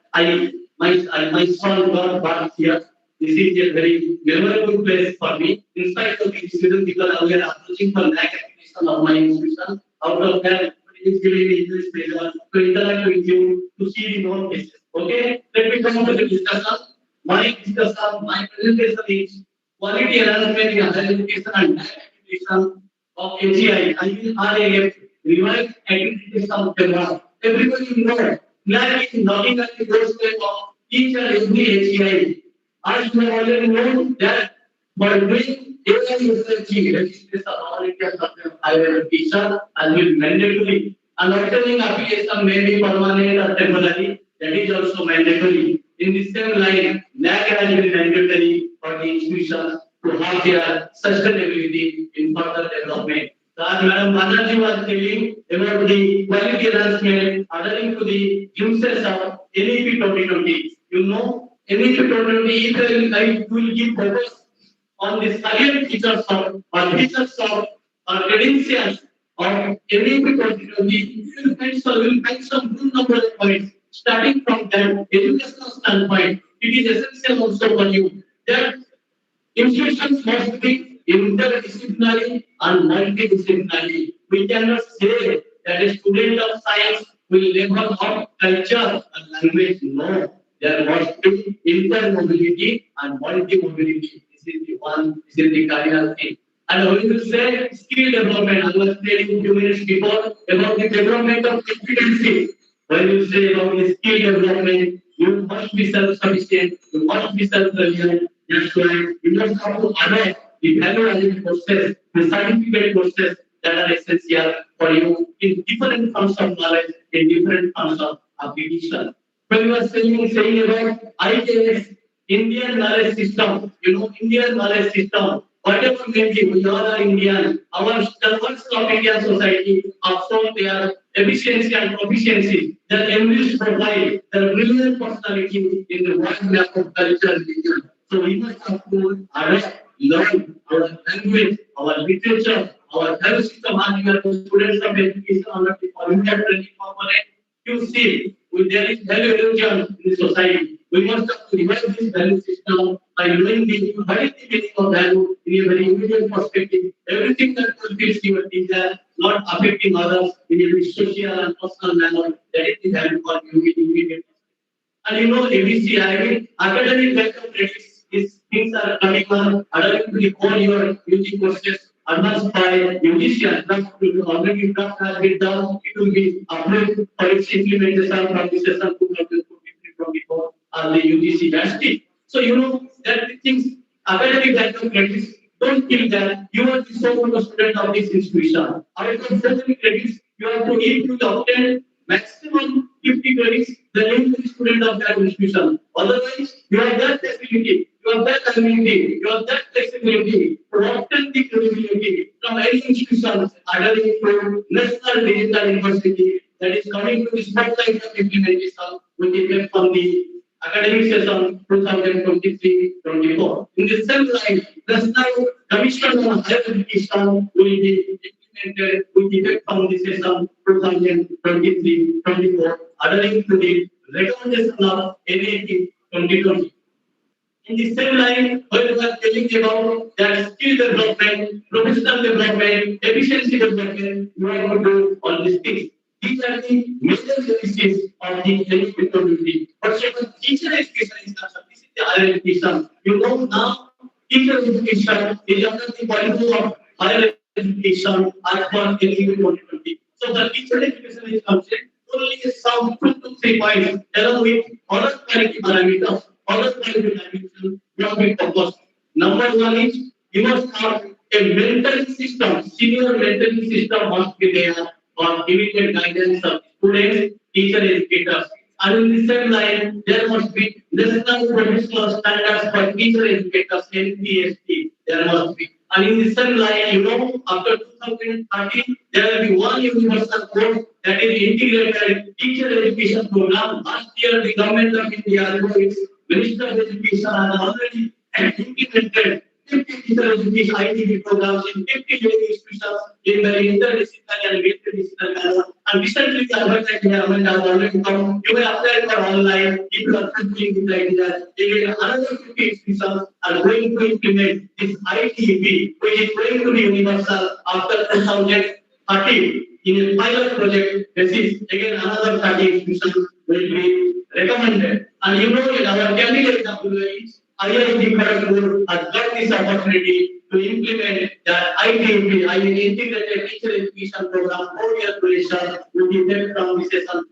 my son got back here. This is a very memorable place for me. In spite of the institution, because we are approaching for NAC application of my institution, out of that, it is giving me this pleasure to interact with you, to see the more cases. Okay, let me come to the discussion. My presentation is quality enhancement in higher education and NAC application of HEI, RAF, revised accreditation of Bengal. Everybody knows NAC is knocking at the doorstep of each and every HEI. As you have already known that by doing AI research, registration of higher education and will mandatory. And obtaining application may be permanent or temporary. That is also mandatory. In the same line, NAC has been mandatory for the institutions to have their sustainability in further development. So as Madam Banerjee was telling about the quality enhancement adhering to the uses of NEP 2020, you know, NEP 2020 will give focus on the salient features of or features of or credentials of NEP 2020. We will find some good number of points. Starting from that educational standpoint, it is essential also for you that institutions must be interdisciplinary and multidisciplinary. We cannot say that a student of science will never have culture and language. No, there must be intermobility and multi-mobility. This is the one, this is the cardinal thing. And when you say skill development, I was telling few minutes before about the development of competency. When you say about the skill development, you must be self-sufficient, you must be self-reliant. That's why you must have to honor the value-added courses, the certificate courses that are essential for you in different forms of knowledge, in different forms of application. When you are saying about IKS, Indian knowledge system, you know, Indian knowledge system, whatever may be, we all are Indian. Our servants of Indian society have shown their efficiency and proficiency, their enriched profile, their brilliant personality in the wide map of culture and religion. So we must have to adapt learn our language, our literature, our value system, and we are the students of education under the Olympiad training component. You see, there is value erosion in the society. We must have to revive this value system by knowing what is the meaning of value in a very immediate perspective. Everything that fulfills your desire, not affecting others in a very social and personal manner, that is the value for you in immediate. And you know, ABC, I mean, academic backup credits, these things are coming on, allowing to recall your UG courses advanced by UGC and draft will already draft has been done. It will be approved for its implementation from the session 2023-24 and the UGC justice. So, you know, that the things, academic backup credits, don't feel that you are the sole student of this institution. Out of so many credits, you have to need to obtain maximum 50 credits, the name of the student of that institution. Otherwise, you have that facility, you have that amenity, you have that flexibility to obtain the credibility from any institution adhering to National Digital University that is coming to the spotlight of implementation with effect from the academic session 2023-24. In the same line, National Commission on Higher Education will be implemented with effect from the session 2023-24, adhering to the recommendation of NAT 2020. In the same line, when we are telling about that skill development, professional development, efficiency development, we are going to do all these things. These are the major services of the education community. But second, teacher education is concerned. This is the higher education. You know now, teacher education is under the policy of higher education as per NEP 2020. So the teacher education is concerned only some 2 to 3 points along with other quality parameters. Other quality dimensions you have been focused. Number one is you must have a mentoring system, senior mentoring system must be there for immediate guidance of students, teacher, educators. And in the same line, there must be national professional standards for teacher educators, NPST. There must be. And in the same line, you know, after 2030, there will be one universal course that is integrated teacher education program. Last year, the government of India, through its Minister of Education, has already implemented 50 teacher education ITV programs in 50 training institutions in the interdisciplinary and multidisciplinary manner. And recently, the advertised government has already come. You may apply for online if you are fulfilling the criteria. Again, another 50 institutions are going to implement this ITV, which is going to be universal after 2030 in a pilot project basis. Again, another 30 institutions will be recommended. And you know, our candidate employees, IIT Kharagpur has got this opportunity to implement the ITP, Integrated Teacher Education Program, 4-year duration, with effect from the session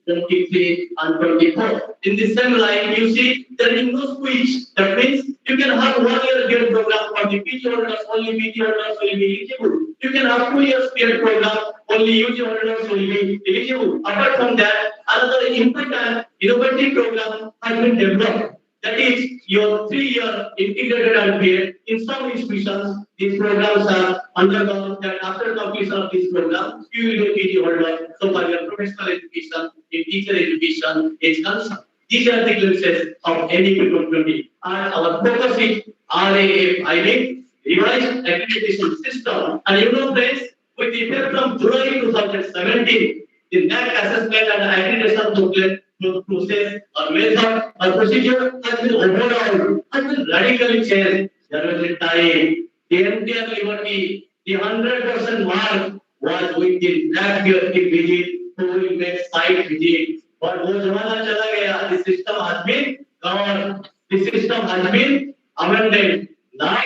2023 and 24. In the same line, you see there is no switch. That means you can have 1-year GATE program for the PG holders, only PG holders will be eligible. You can have 2 years GATE program, only UG holders will be eligible. Apart from that, another important innovative program has been developed. That is your 3-year integrated MBA. In some institutions, these programs are undergone that after completion of this program, you will be PG holder. So for your professional education, in teacher education is concerned. These are the glimpses of NEP 2020. And our focus is RAF, I mean, revised accreditation system. And you know, friends, with effect from July 2017, the NAC assessment and accreditation booklet process or method or procedure has been overall has been radically changed. There was a time the entire liberty, the 100% mark was with the NAC visit, who will make site visit. But wo zamana chala gaya, the system has been covered, the system has been amended. Now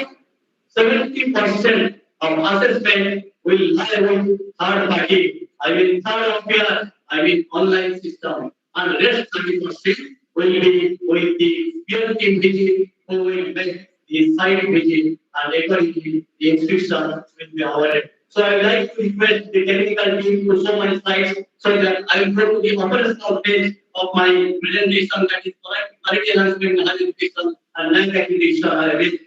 70% of assessment will lie with third party, I mean third appear, I mean online system. And rest 30% will be with the peer team visit who will make the site visit and accordingly the institution will be awarded. So I would like to request the technical team to show my slides so that I will go to the operational phase of my presentation, that is quality enhancement, higher education and land accreditation.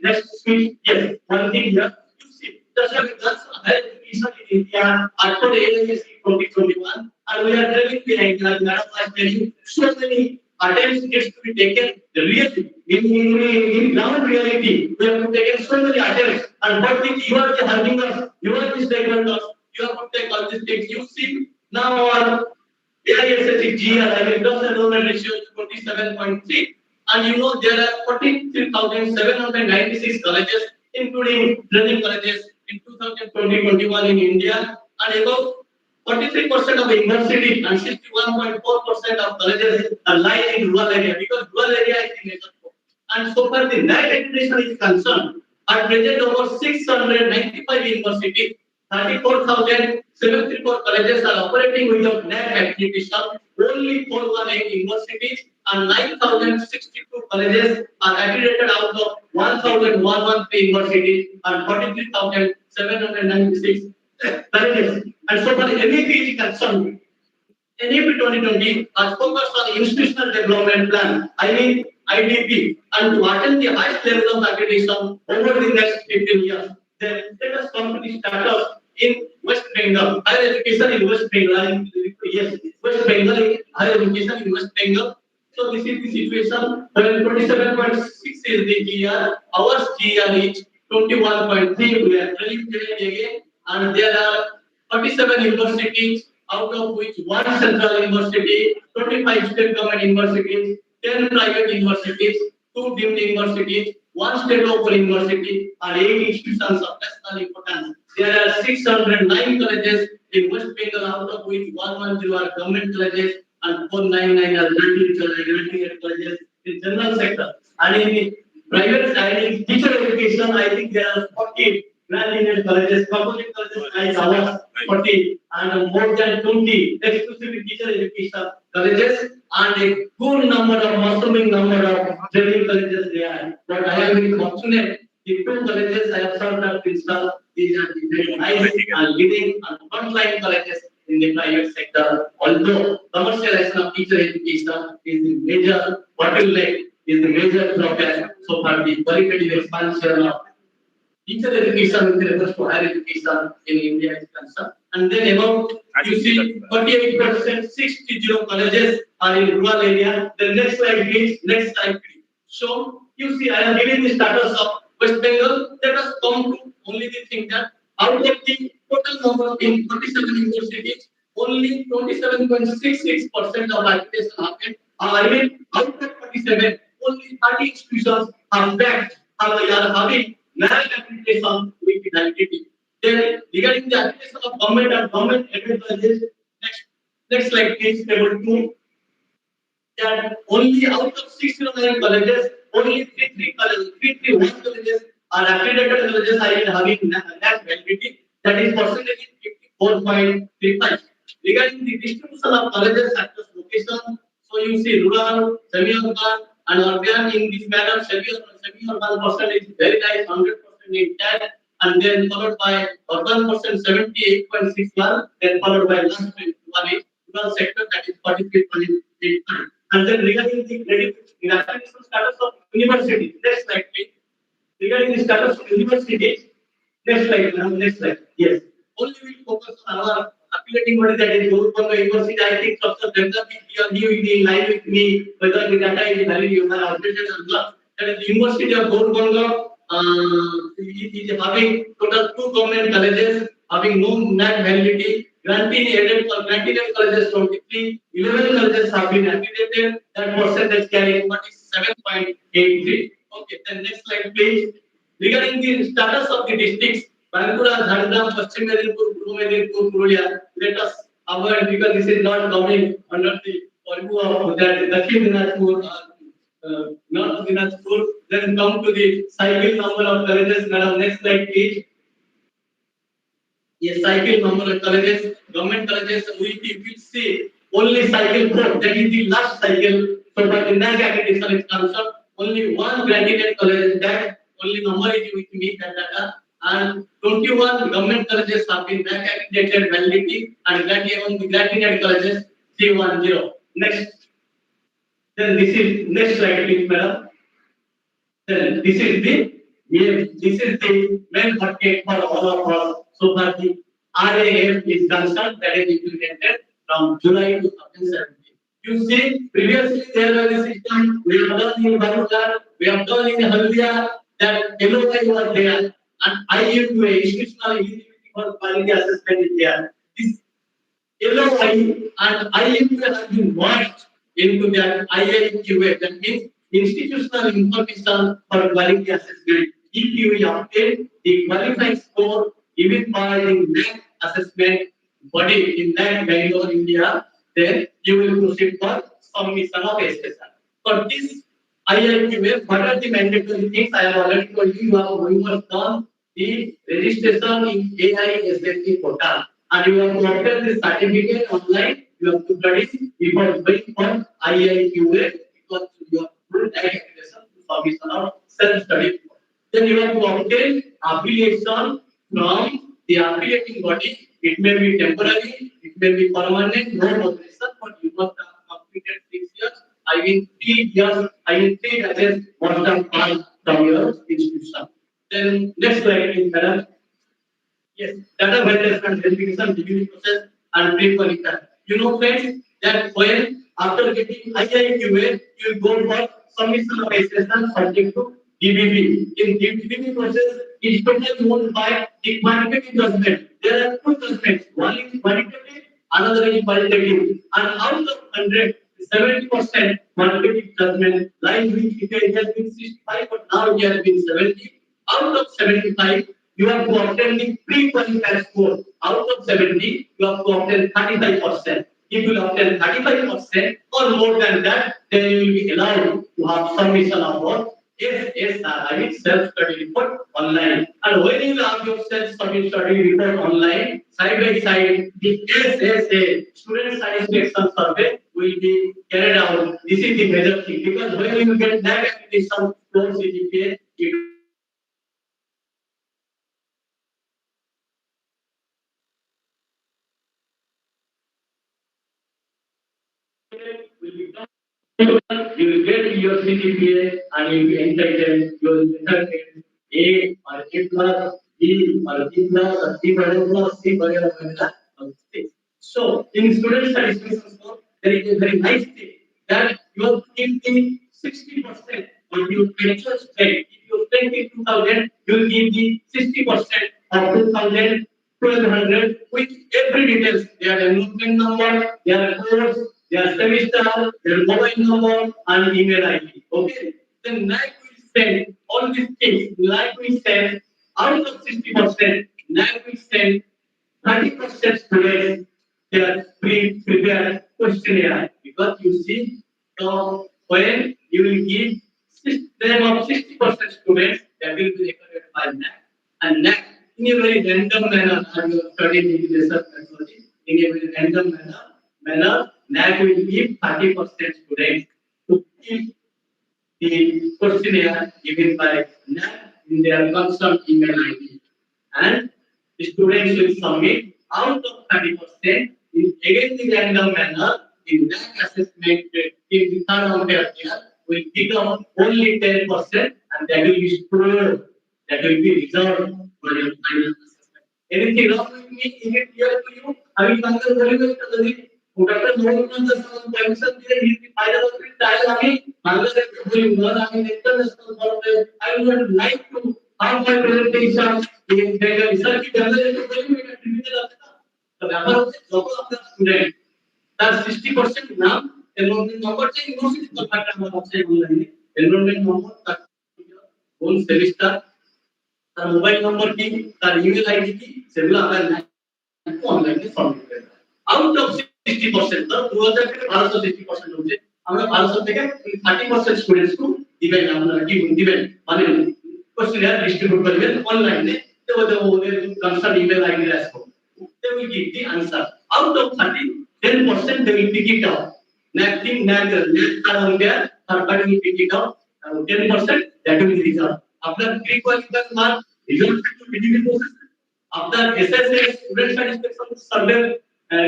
Next switch, yes, one thing here, you see, just like that's higher education in India after the ANHANCEMENT 2021. And we are telling the Madam was telling so many attempts needs to be taken really in ground reality. We have to take so many attempts, and what thing you are helping us, you are the stakeholders, you have to take all these things. You see now our AISSC GR, I mean, gross enrollment ratio is 47.3, and you know there are 43,796 colleges, including training colleges in 2020-21 in India, and about 43% of the university and 61.4% of colleges are lying in rural area, because rural area is the major focus. And so far the NAC accreditation is concerned, at present over 695 universities, 34,734 colleges are operating without NAC accreditation. Only 418 universities and 9,062 colleges are accredited out of 1,113 universities and 43,796 colleges. And so far NAP is concerned, NAP 2020 has focused on institutional development plan, I mean IDP, and to attain the highest level of accreditation over the next 15 years. The status company status in West Bengal, higher education in West Bengal, yes, West Bengal, higher education in West Bengal. So this is the situation. 27.6 is the GR, ours GR is 21.3. We are training again, and there are 47 universities, out of which one central university, 25 state government universities, 10 private universities, 2 deemed universities, 1 state open university, and 8 institutions of national importance. There are 609 colleges in West Bengal, out of which 110 are government colleges and 499 are graduate colleges in general sector. And in the private side, in teacher education, I think there are 40 graduate colleges, public colleges like ours, 40, and more than 20 exclusive teacher education colleges, and a good number of assuming number of training colleges there. But I have been fortunate, the 2 colleges I have served as principal, these are the very nice and leading and frontline colleges in the private sector. Although commercialization of teacher education is the major bottleneck, is the major drawback so far the qualitative expansion of teacher education with reference to higher education in India is concerned. And then about, you see, 48%, 60 colleges are in rural area. The next slide please, next slide please. So, you see, I am giving the status of West Bengal. Let us come to only the thing that out of the total number in 47 universities, only 27.66% of applications happened. I mean, out of 47, only 30 institutions are backed, are having NAC accreditation with validity. Then, regarding the application of government and government-aided colleges, next slide please, table 2. That only out of 609 colleges, only 331 colleges are accredited colleges are having NAC validity. That is percentage is 54.35. Regarding the distribution of colleges across location, so you see rural, semi-urban, and urban in this manner. Semi-urban percent is very nice, 100% in that, and then followed by urban percent 78.61, then followed by last 21 is rural sector, that is 43.85. And then regarding the credit in accreditation status of university, next slide please. Regarding the status of universities, next slide. Yes. Only we focus on our accrediting body, that is Kolkata University. I think Dr. Bengali, you are new in line with me, whether the data is valid, you have updated or not. That is the University of Balurghat is having total 2 government colleges having no NAC validity. Granted colleges 23, 11 colleges have been accredited. That percentage carrying 47.83. Okay, then next slide please. Regarding the status of the districts, Bankura, Jharkhand, Paschim Medinipur, Purbo Medinipur, Purulia, let us avoid, because this is not coming under the purview of that Dakhin Dinajpur, North Dinajpur. Then come to the cycle number of colleges. Madam, next slide please. Yes, cycle number of colleges, government colleges, we will see only cycle 4, that is the last cycle. So for the NAC accreditation is concerned, only 1 granted college, that only number is with me, that data, and 21 government colleges have been NAC accredited validity, and among the granted colleges 310. Next. Then this is next slide please, madam. Then this is the main market for all of us. So far the RAF is concerned, that is implemented from July 2017. You see, previously there was a system, we have done in Balurghat, we have done in Haldia, that LOI was there, and IMQA, institutional eligibility for quality assessment is there. This LOI and IMQA has been merged into that IIQA, that means institutional information for quality assessment. If you obtain the qualifying score given by the NAC assessment body in that Bangalore, India, then you will proceed for submission of SSR. For this IIQA, what are the mandatory things? I have already told you, you have done the registration in AISSC portal, and you have to obtain the certificate online. You have to study before going for IIQA because you have full accreditation to submission of self-study. Then you have to obtain affiliation from the affiliating body. It may be temporary, it may be permanent, no obligation, but you must have completed 6 years. I mean 3 years, I mean 3 decades must have passed from your institution. Then next slide, please, madam. Yes, data validation, verification, review process, and pre-qualification. You know, friends, that when after getting IIQA, you go for submission of assessment subject to DBB. In DBB process, is totally owned by the quantitative judgment. There are two judgments. One is quantitative, another is qualitative. And out of 100, 70% quantitative judgment lies with it has been 65, but now it has been 70. Out of 75, you have to obtain the pre-qualified score. Out of 70, you have to obtain 35%. If you obtain 35% or more than that, then you will be allowed to have submission of what? SSR, I mean self-study report online. And when you have your self-study report online, side by side, the SSA, student satisfaction survey, will be carried out. This is the major thing because when you get that application score CGPA, it will be done. You will get your CGPA and you will be entitled your result A or A plus, B or B plus, or C plus, C whatever. So in student satisfaction score, there is a very nice thing that you are giving 60% of your actual spend. If you spend 2,000, you will give the 60% of 2,000, 1,200 with every details. Their enrollment number, their course, their semester, their mobile number, and email ID. Okay. Then NAC will send all these things. NAC will send out of 60%, NAC will send 30% students their prepared questionnaire because you see when you will give them of 60% students that will be recorded by NAC and NAC in a very random manner and you studied in research methodology in a very random manner NAC will give 30% students to keep the questionnaire given by NAC in their concerned email ID and the students will submit out of 30% in again the random manner the NAC assessment in the third round year will pick up only 10% and that will be stored, that will be reserved for your final assessment. Anything wrong with me? Is it clear to you? I will consider very well. Dr. Mohan permission দিয়ে final trial আমি বাংলাদেশে বলি না আমি international forum I would like to have my presentation in Bengal research journalism তো ব্যাপার হচ্ছে যত আপনার স্টুডেন্ট তার 60% নাম এনরোলমেন্ট নম্বর চেয়ে ইউনিভার্সিটি কন্ট্যাক্ট নাম্বার আছে অনলাইনে এনরোলমেন্ট নম্বর তার কোন সেমিস্টার তার মোবাইল নম্বর কি তার ইমেল আইডি কি সেগুলো আমরা অনলাইনে সাবমিট করে আউট অফ 60% তো 2000 থেকে 1260% হচ্ছে আমরা 1200 থেকে 30% স্টুডেন্টস को দিবেন আপনারা কি দিবেন মানে কোশ্চেন ডিস্ট্রিবিউট করবেন অনলাইনে তো ওদের কনসার্ন ইমেল আইডি আসবে they will give the answer out of 30 10% they will pick it up nothing net around there third will pick it up 10% that will be result after pre-qualified mark result to BDB process after SSA student satisfaction survey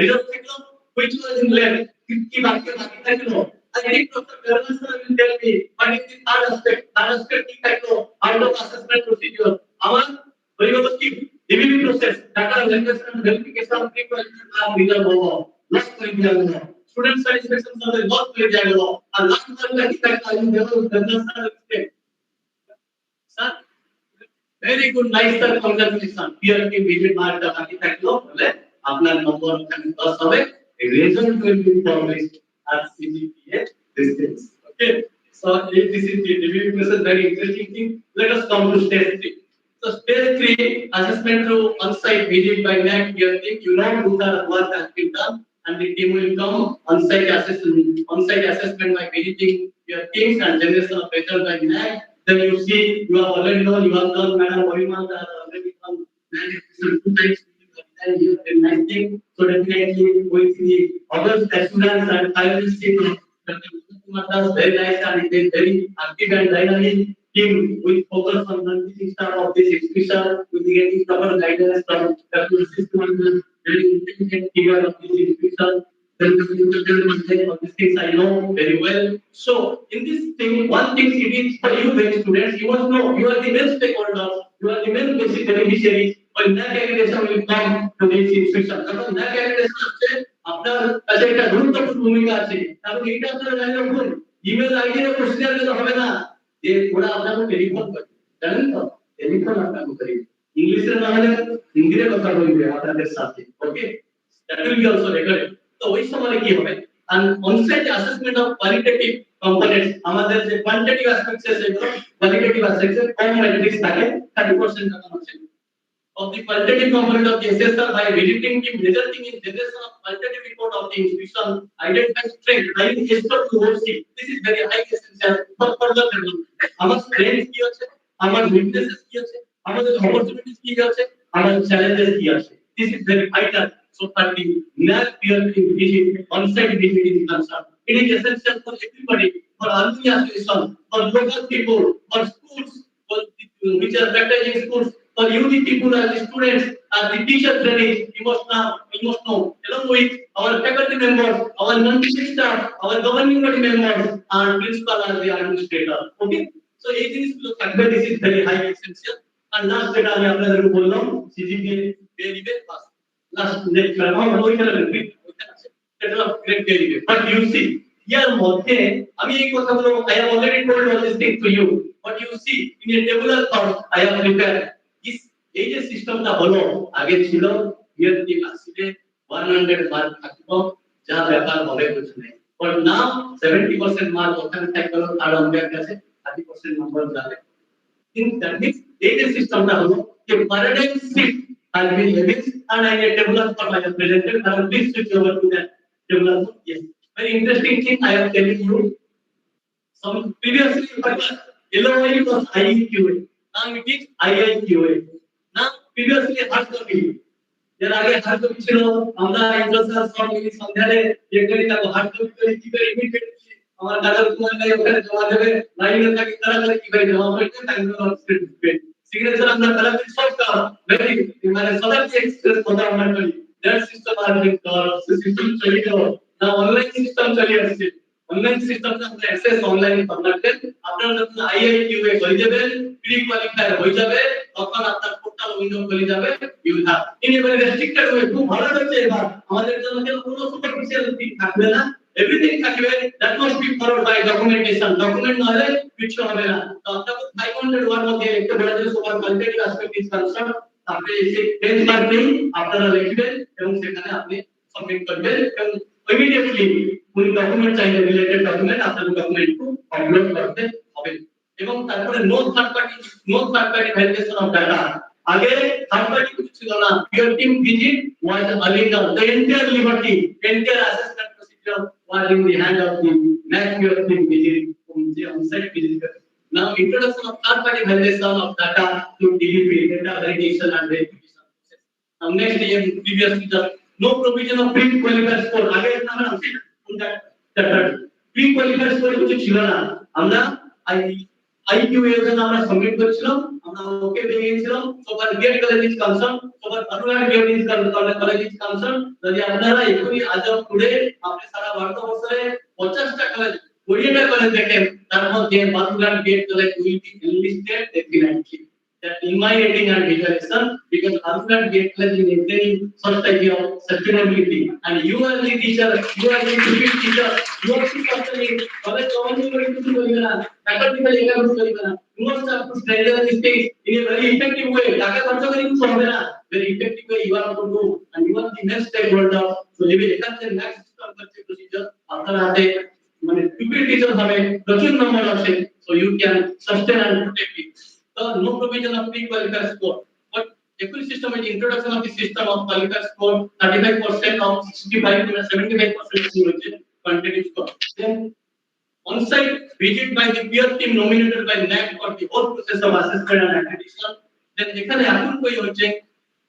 result which was in left 50 বাকি থাকলো I think Dr. Garland sir will tell me but in the third aspect কি থাকলো out of assessment procedure আমার পরিবর্তন DBB process data validation verification pre-qualification result হলো last পরীক্ষা হলো student satisfaction survey बहुत पहले जाएगा वो और लास्ट वाला की तक I level business certificate sir very good nice sir congratulations peer team visit मार का बाकी तक लो बोले अपना नंबर पास হবে result will be published at CGPA distance okay so this is the review process very interesting thing let us come to stage 3 so stage 3 assessment through on-site visit by NAC peer team you know who the work has been done and the team will come on-site assessment by visiting your teams and generation of results by NAC. Then you see you have already known you have done Madam Oriman has already done 2 times and you have nice thing. So definitely with the other students and finalists does very nice and it is very active and dynamic team with focus on the teaching staff of this institution with getting proper guidance from the system very intelligent figure of this institution. Then the future of these things I know very well. So in this thing, one thing it is for you very students, you must know you are the main stakeholders, you are the main basic beneficiaries. When that accreditation will come to this institution, because that accreditation আছে আপনার কাছে একটা গুরুত্বপূর্ণ ভূমিকা আছে এবং এটা আপনারা জানেন রাখুন ইমেল আইডি এর প্রসিজার দিলে হবে না যে ওরা আপনাকে টেলিফোন করে জানেন তো টেলিফোন আপনাকে করে ইংলিশে না হলে হিন্দিতে কথা বলবে আপনাদের সাথে ওকে that will be also recorded তো ওই সময় কি হবে and on-site assessment of qualitative components আমাদের যে quantitative aspects আছে সেগুলো qualitative aspects এর কম ম্যাট্রিক্স থাকে 30% টাকা আছে of the qualitative component of the assessor by visiting team resulting in generation of qualitative report of the institution identify strength highly expert to oversee this is very high essential for further development আমার strength কি আছে আমার weaknesses কি আছে আমাদের opportunities কি আছে আমার challenges কি আছে this is very vital so that the NAC peer team visit on-site visit is concerned it is essential for everybody for alumni association for local people for schools for which are practicing schools for youth people as students as the teacher training you must know along with our faculty members our non-teaching staff our governing body members and principal as the administrator okay so এই জিনিসগুলো থাকবে this is very high essential and last যেটা আমি আপনাদের বললাম CGPA বেরিয়ে pass last next আমরা ওইখানে আছে সেটা গ্রেড বেরিয়ে but you see ইয়ার মধ্যে আমি এই কথাগুলো I have already told all these things to you but you see in a tabular form I have prepared এই যে সিস্টেমটা হলো আগে ছিল বিএসসি ক্লাসে 100 মার্ক থাকতো যা ব্যাপার হবে কিছু নেই বাট নাও 70% মার্ক ওখানে থাকলো আর আমাদের কাছে 30% নাম্বার যাবে in that means এই যে সিস্টেমটা হলো যে paradigm shift has been evinced and I a tabular form I have presented and please switch over to that tabular form yes very interesting thing I am telling you some previously LOI was IQA now it is IIQA now previously hard copy এর আগে hard copy ছিল আমরা international software সন্ধানে যেখানে তাকে hard copy করে কি করে ইমিডিয়েটলি আমার কাগজ তোমার লাগে ওখানে জমা দেবে লাইনে থাকে তারা করে কি করে জমা করতে তাকে সিগনেচার আমরা তাড়াতাড়ি সব কাজ ভেরি মানে সদার্থ এক্সপ্রেস কথা আমরা করি দ্যাট সিস্টেম আর বিং কর সিস্টেম চলে গেল না অনলাইন সিস্টেম চলে আসছে অনলাইন সিস্টেমটা আমরা অ্যাক্সেস অনলাইন কন্ডাক্টেড আপনারা যখন আইআইকিউএ হয়ে যাবেন প্রি কোয়ালিফায়ার হয়ে যাবে তখন আপনার পোর্টাল উইন্ডো খুলে যাবে you have in a very restricted way খুব ভালো হচ্ছে এবার আমাদের জন্য কোনো সুপারফিশিয়াল থিং থাকবে না এভরিথিং থাকবে that must be followed by documentation document না হলে কিছু হবে না তো আপনাকে 500 ওয়ার্ড মধ্যে লিখতে বলা যায় super qualitative aspect is concern আপনি এই বেঞ্চমার্ক নেই আপনারা লিখবেন এবং সেখানে আপনি সাবমিট করবেন এবং immediately কোন ডকুমেন্ট চাইলে রিলেটেড ডকুমেন্ট আপনার ডকুমেন্টকে আপলোড করতে হবে এবং তারপরে no third party validation of data আগে থার্ড পার্টি কিছু ছিল না peer team visit was illegal the entire liberty entire assessment procedure was in the hand of the mac peer team visit from the on-site visitor now introduction of third party validation of data to delivery data validation and verification process now next year previously the no provision of pre-qualifier score আগে আমরা আছে that pre-qualifier score কিছু ছিল না আমরা IQA এর জন্য আমরা সাবমিট করেছিলাম আমরা ওকে পেয়ে গিয়েছিলাম সবার গেট কলেজ ইজ কনসার্ন সবার Balurghat gate is college is concern যদি আপনারা এখনই আজ অফ টুডে আপনি সারা ভারতবর্ষে 50টা কলেজ 20টা কলেজ দেখেন তার মধ্যে Balurghat gate college will be enlisted definitely that in my rating and visualization, because Balurghat get like in maintaining such idea of sustainability. And you are the teacher, you are the teacher, you are the company, college government going to do it, academically you must have to strengthen this thing in a very effective way. Very effective way you have to do, and you are the next stakeholder. So you will accept next procedure after that. মানে pupil teacher হবে প্রচুর নম্বর আছে, so you can sustain and protect it. So no provision of pre-qualified score, but every system is introduction of the system of qualified score 35% of 65 to 75% quantitative score. Then on-site visit by the peer team nominated by NAC for the whole process of assessment and accreditation. Then এখানে এখন কই হচ্ছে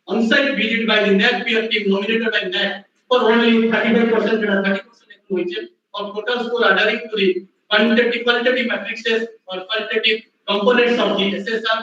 on-site visit by the NAC peer team nominated by NAC for only 35% and 30% এখন হচ্ছে of total score adhering to the qualitative matrices or qualitative components of the SSR.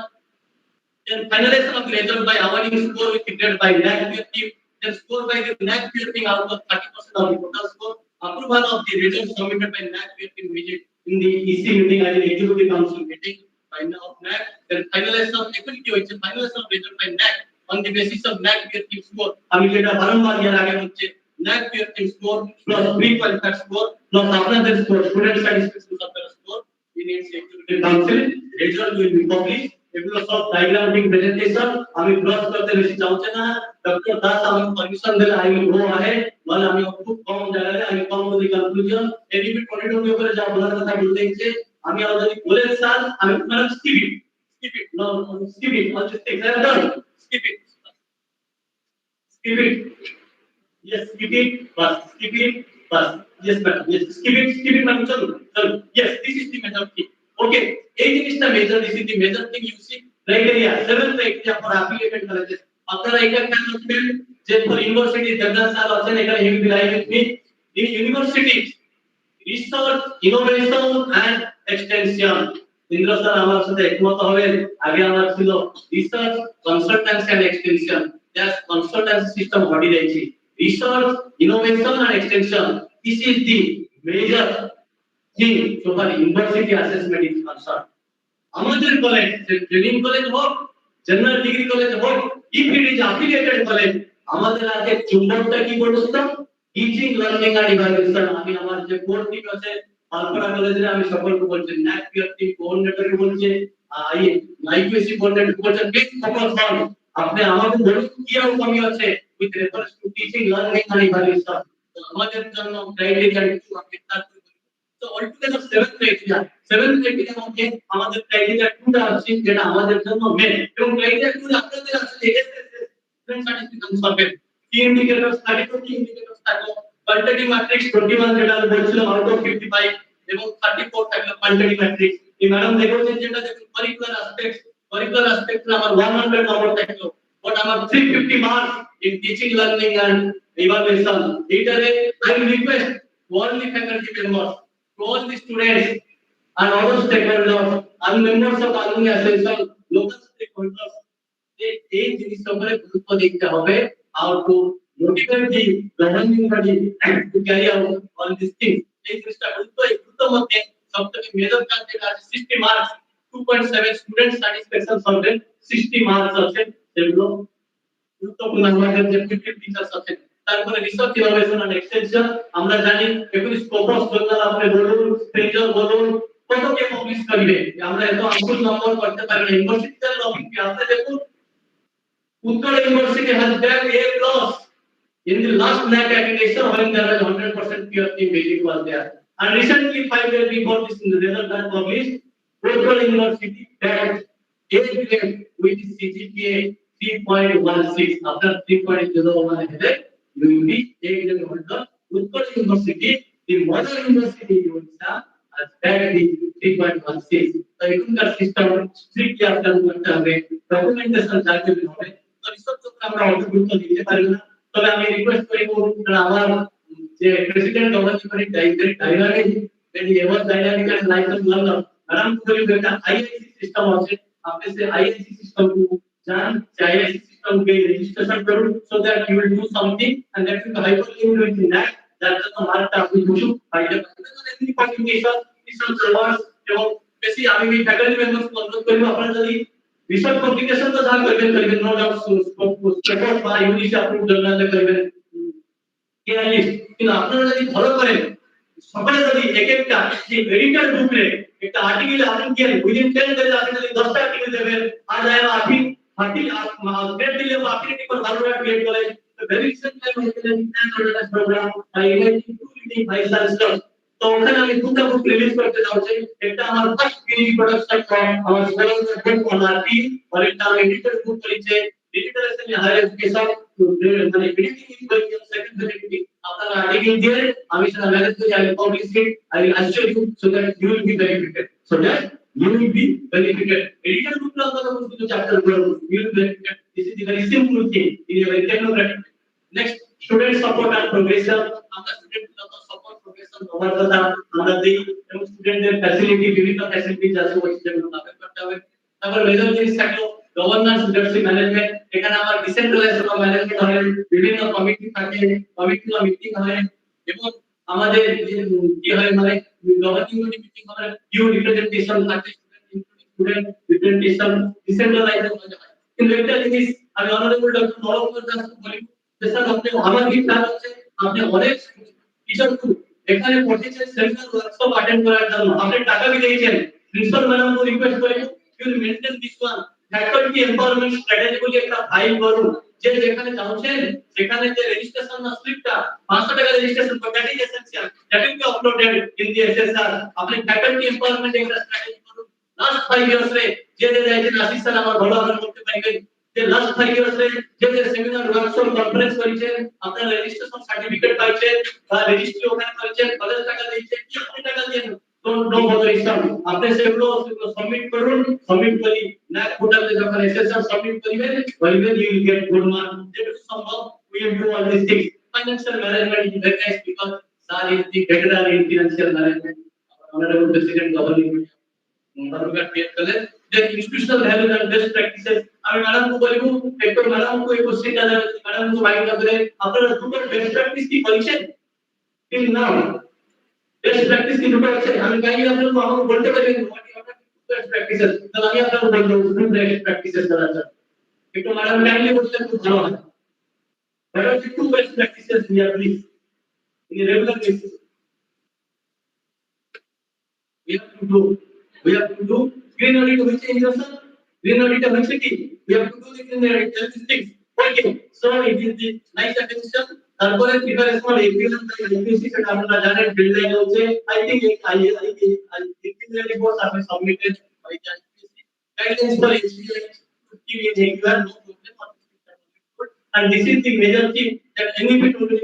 Then finalization of the result by awarding score with the grade by NAC peer team. Then score by the NAC peer team out of 30% of the total score. Approval of the results submitted by NAC peer team visit in the EC meeting and the executive council meeting by NAC. Then finalization of equity which is finalization of result by NAC on the basis of NAC peer team score. আমি যেটা বারংবার ইয়ার আগে হচ্ছে NAC peer team score plus pre-qualified score plus আপনাদের score student satisfaction score in its executive council. Result will be published. এগুলো সব ডায়াগ্রামিক presentation আমি close করতে বেশি চাইছে না। ডক্টর দাস আমাকে পারমিশন দিলে আই উইল গো আহেড, মানে আমি খুব কম জায়গায় আমি কম বলি কনক্লুশন এডিপি পলিটিক্যাল উপরে যা বলার কথা বলতে ইচ্ছে আমি অলরেডি বলে স্যার আমি মানে skip it no skip it also take that done skip it yes skip it bus yes madam yes skip it madam chalo yes this is the major thing okay এই জিনিসটা major this is the major thing you see criteria 7 criteria for application colleges আপনারা এটা কেন করবেন যে for university Devdas sir আছেন এখানে he will be live with me in university research innovation and extension Indra sir আমার সাথে একমত হবেন আগে আমার ছিল research consultancy and extension that's consultancy system হটি যাইছি research innovation and extension this is the major thing so far university assessment is concerned. আমাদের কলেজ ট্রেনিং কলেজ হোক জেনারেল ডিগ্রি কলেজ হোক if it is affiliated college আমাদের আগে চুম্বকটা কি করতাম teaching learning and evaluation. আমি আমার যে কোর টিম আছে পালপাড়া কলেজে আমি সকলকে বলছি ন্যাক পিয়ার টিম কোঅর্ডিনেটরকে বলছি আইকিউএসি কোঅর্ডিনেটর বলছেন বিগ ফোকাস অন আপনি আমাদের বলুন কি আর কমি আছে with reference to teaching learning and evaluation. তো আমাদের জন্য ক্রাইটেরিয়া একটু আপনি তার So altogether 7 criteria মধ্যে আমাদের criteria 2 টা আছে যেটা আমাদের জন্য মেন এবং criteria 2 আপনাদের আছে student satisfaction survey কি ইন্ডিকেটরস থাকে তো কি ইন্ডিকেটরস থাকে qualitative matrix 21 যেটা আমি বলছিলাম আউট অফ 55 এবং 34 থাকলো quantitative matrix। এই ম্যাডাম দেখেছেন যেটা দেখুন curricular aspects আমার 100 নম্বর থাকলো but আমার 350 marks in teaching learning and evaluation। এইটারে I request all the faculty members, all the students and other stakeholders and members of alumni association, local stakeholders, এই জিনিসটা উপরে গুরুত্ব দিতে হবে how to motivate the governing body to carry out all these things। এই জিনিসটা গুরুত্ব মধ্যে সবথেকে মেজর কাজ যেটা আছে 60 marks 2.7 student satisfaction survey 60 marks আছে সেগুলো গুরুত্বপূর্ণ। আমাদের যে 50 টিচার্স আছে তারপরে রিসার্চ ইনোভেশন এন্ড এক্সটেনশন আমরা জানি এগুলি স্কোপাস জর্নাল আপনি বলুন স্পেঞ্জার বলুন কত কে পাবলিশ করবে আমরা এত আঙ্গুল নম্বর করতে পারি না। ইউনিভার্সিটির লবিং কি আছে দেখুন উত্তর university has bagged A+ in the last NAC accreditation when there was 100% peer team visit was there, and recently 5 years before this result got published Bengal University bagged A grade with CGPA 3.16 after 3.01 headed you will be A grade holder. Uttar University, the model university in Odisha, has bagged the 3.16. So এখনকার system strictly আপনার করতে হবে documentation জানতে হবে। তো research উপর আমরা অত গুরুত্ব দিতে পারি না, তবে আমি রিকোয়েস্ট করব আমার যে প্রেসিডেন্ট গভর্নমেন্ট ডাইনামিক যদি ever dynamic and license learner আরাম করে একটা আইআইসি সিস্টেম আছে আপনি সে আইআইসি সিস্টেম को जान आईआईसी सिस्टम के रजिस्ट्रेशन करो so that you will do something and that will hyperlink with that that's the mark আপনি কিছু ফাইল করতে কমিউনিকেশন ইসব সার্ভার এবং বেশি আমি ফ্যাকাল্টি মেম্বারস অনুরোধ করব আপনারা যদি Research publication तो जहाँ करबे no doubt support by UGC approved journal ले करबे কেয়ারলেস কিন্তু আপনারা যদি ফলো করেন সকালে যদি এক একটা যে এডিটর গ্রুপে একটা আর্টিকেল আপনি কি উইদিন 10 ডেজ আপনি যদি 10টা আর্টিকেল দেবেন আর যায় আপনি আপডেট দিলে আপনি কি করে ভালো ক্রিয়েট করে ভেরি সিম্পল মেইনটেনেন্স প্রোগ্রাম আর ইমেজিং টুলিং ভাই স্টার তো ওখানে আমি দুটো বুক রিলিজ করতে যাচ্ছি একটা আমার ফার্স্ট পিএইচডি প্রোডাকশন আমার স্কলার বুক অনআরটি আর একটা আমি এডিটর বুক করেছে ডিজিটাল এসএমই হায়ার এডুকেশন মানে editing is going on second secondary আপনারা আর্টিকেল দিয়ে আমি সেটা ম্যানেজ করে আমি publish it I will assure you so that you will be benefited so that you will be benefited. Editor group la apna kuch chapter you will be benefited. This is the very simple thing in a very technocratic. Next, student support and progression. Amra student support progression hobar kotha amra dei এবং স্টুডেন্টদের facility বিভিন্ন facilities আছে ওই যেগুলো তাদের করতে হবে তারপর মেজর জিনিস থাকলো গভর্নেন্স লিডারশিপ ম্যানেজমেন্ট এখানে আমার ডিসেন্ট্রালাইজেশন অফ ম্যানেজমেন্ট হয় বিভিন্ন কমিটি থাকে কমিটিগুলো মিটিং হয় এবং আমাদের কি হয় মানে গভর্নিং বডি মিটিং হয় ইউ রিপ্রেজেন্টেশন থাকে স্টুডেন্ট রিপ্রেজেন্টেশন ডিসেন্ট্রালাইজেশন হয় কিন্তু একটা জিনিস আমি অনারেবল ডক্টর নরকুমার দাস বলি যে স্যার আপনি আমার কি প্ল্যান হচ্ছে আপনি অনেক টিচার এখানে পড়তেছেন সেমিনার ওয়ার্কশপ অ্যাটেন্ড করার জন্য আপনি টাকা भी দিয়েছেন প্রিন্সিপাল ম্যাডাম को রিকোয়েস্ট করি you maintain this one faculty empowerment strategy বলে একটা ফাইল করুন যে যেখানে চাচ্ছেন সেখানে যে রেজিস্ট্রেশন না স্লিপটা 500 টাকা registration for that is essential that will be uploaded in the SSR আপনি ফ্যাকাল্টি এমপাওয়ারমেন্ট একটা স্ট্র্যাটেজি করুন লাস্ট 5 ইয়ার্স রে যে যাইছেন আশিস স্যার আমার ভালো আমরা করতে পারবেন যে লাস্ট 5 ইয়ার্স রে যে সেমিনার ওয়ার্কশপ কনফারেন্স করেছেন আপনারা রেজিস্ট্রেশন সার্টিফিকেট পাইছেন বা রেজিস্ট্রি ওখানে করেছেন কলেজ টাকা দিয়েছেন কি আপনি টাকা দিয়েন নো বদার ইসলাম আপনি সেগুলো সাবমিট করুন সাবমিট করি না পোর্টালে যখন এসএসআর সাবমিট করিবেন বলবেন you will get good mark যেটুকু সম্ভব we will do all this things financial management is very nice because sir is the veteran in financial management honourable president governing Balurghat create करें then institutional values and best practices আমি madam को বলবো একটু madam को এই কোশ্চেনটা দেন madam को bike করে আপনারা দুটো বেস্ট প্র্যাকটিস কি করেছেন টিল নাও বেস্ট প্র্যাকটিস কি দুটো আছে আমি কাইন্ডলি আপনাদের আমাকে বলতে পারবেন what you are best practices তাহলে আমি আপনাদের বলবো দুটো বেস্ট প্র্যাকটিসেস করা আছে একটু ম্যাডাম কাইন্ডলি বলতে খুব ভালো হয় what are the two best practices we are please in a regular basis we have to do green audit which is also green audit of city we have to do the green audit statistics okay so it is the nice attention তারপরে preparation of APL UPSC সেটা আপনারা জানেন deadline হচ্ছে I think I report আপনি submitted by the UPSC guidelines for APL to give a regular no problem and this is the major thing that any bit will be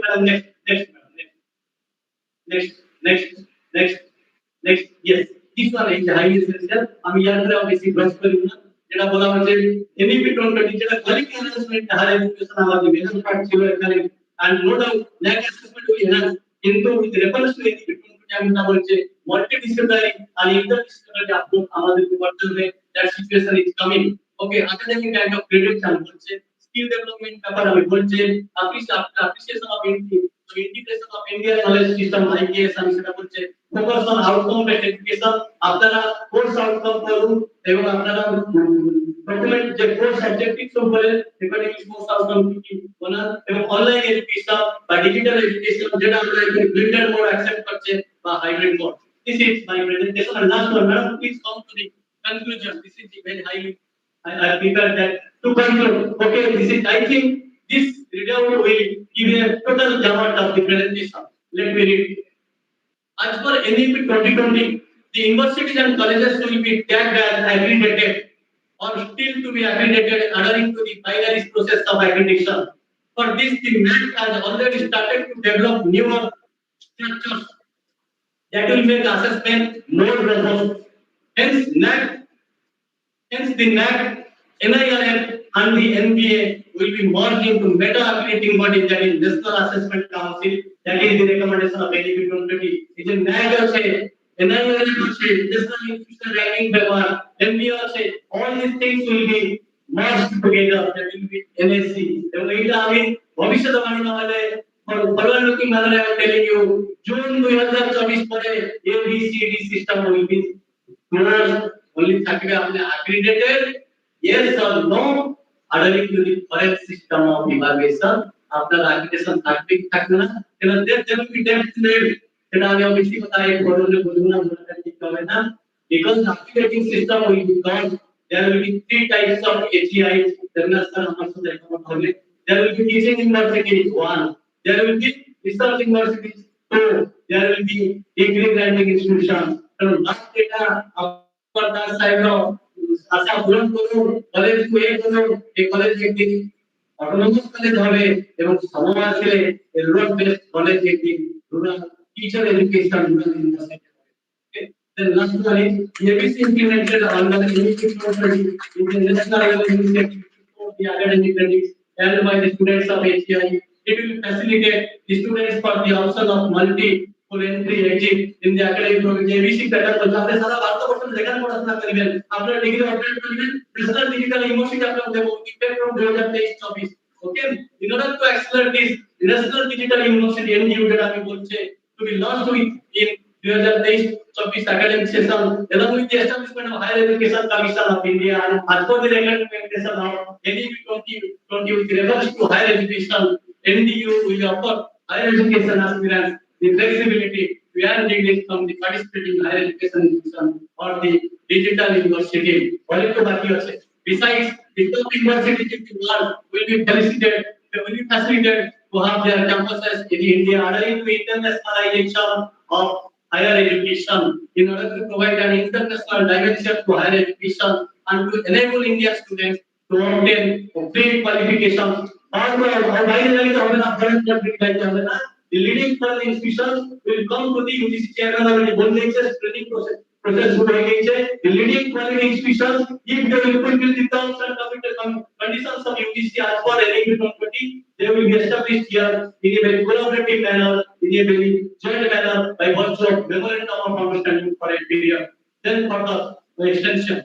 next yes this one is highly essential আমি ইয়ার করে বেশি brush করি না যেটা বলা হচ্ছে NEP 2020 যেটা quality assessment higher education আমাদের মেজর পার্ট ছিল এখানে and no doubt lack assessment will enhance কিন্তু with reference to এনইপি 2020 আমি না বলছে multidisciplinary and interdisciplinary approach আমাদের করতে হবে that situation is coming okay academic kind of credit আমি বলছে skill development ব্যাপার আমি বলছে appreciation of integration of Indian knowledge system IKS আমি সেটা বলছে focus on outcome based education আপনারা কোর্স আউটকাম করুন এবং আপনারা ডকুমেন্ট যে কোর্স অবজেক্টিভস উপরে রেকর্ডিং কোর্স আউটকাম কি বলা এবং অনলাইন এডুকেশন বা ডিজিটাল এডুকেশন যেটা আমরা এখানে ব্লেন্ডেড মোড অ্যাকসেপ্ট করছে বা hybrid mode this is my presentation and last one madam please come to the conclusion this is the very highly I prepared that to conclude okay this is I think this readout will give a total gamut of the presentation let me read as per NEP 2020 the universities and colleges will be tagged as accredited or still to be accredited adhering to the binary process of accreditation for this the NAC has already started to develop newer structures that will make assessment more robust hence the NAC NIRF and the NBA will be merged into meta accrediting body that is National Assessment Council that is the recommendation of NEP 2020 is a NAC also NIRF also National Institutional Ranking Paper NBA also all these things will be merged together that will be NSC এবং এটা আমি ভবিষ্যৎবাণী না হলে forward looking manner I am telling you June 2024 পরে ABCD system will be closed only থাকবে আপনি accredited yes or no adhering to the correct system of evaluation after application থাকবে না there will be definitely সেটা আমি বেশি কথা এই বড়লে বলবো না বলতে ঠিক হবে না because applicating system will be done there will be three types of HEIs international আমার সাথে একমত হবে there will be teaching universities one there will be research universities two there will be degree granting institutions কারণ last এটা আপনার তার side আশা পূরণ করুন কলেজ এ করুন এই কলেজ একদিন অটোনোমাস কলেজ হবে এবং সময় আসলে রুরাল বেসড কলেজ একদিন rural teacher education rural university হবে then last one is ABC implemented under the initiative in the national level initiative for the academic credits held by the students of HCI. It will facilitate the students for the option of multiple entry exit in the academic program. ABC pattern पर आपने सारा भारत वर्ष में देखा पढ़ना करेंगे आपने degree operate करेंगे नेशनल डिजिटल यूनिवर्सिटी आपने देखो effect from 2023-24 okay in order to accelerate this national digital university NDU that আমি বলছে to be launched in 2023-24 academic session along with the establishment of Higher Education Commission of India as per the recommendation of NEP 2020 with reference to higher education NDU will offer higher education aspirants the flexibility to earn degrees from the participating higher education institution or the digital university অনেক তো বাকি আছে besides the top universities in the world will be facilitated to have their campuses in India adhering to internationalization of higher education in order to provide an international dimension to higher education and to enable India students to obtain free qualifications. The leading foreign institutions will come to the UGC chairman and the training process would engage the leading foreign institutions if they will fulfill the terms and conditions of UGC as per NEP 2020 they will be established here in a very collaborative manner in a very joint manner by virtue of memorandum of understanding for a period then for the extension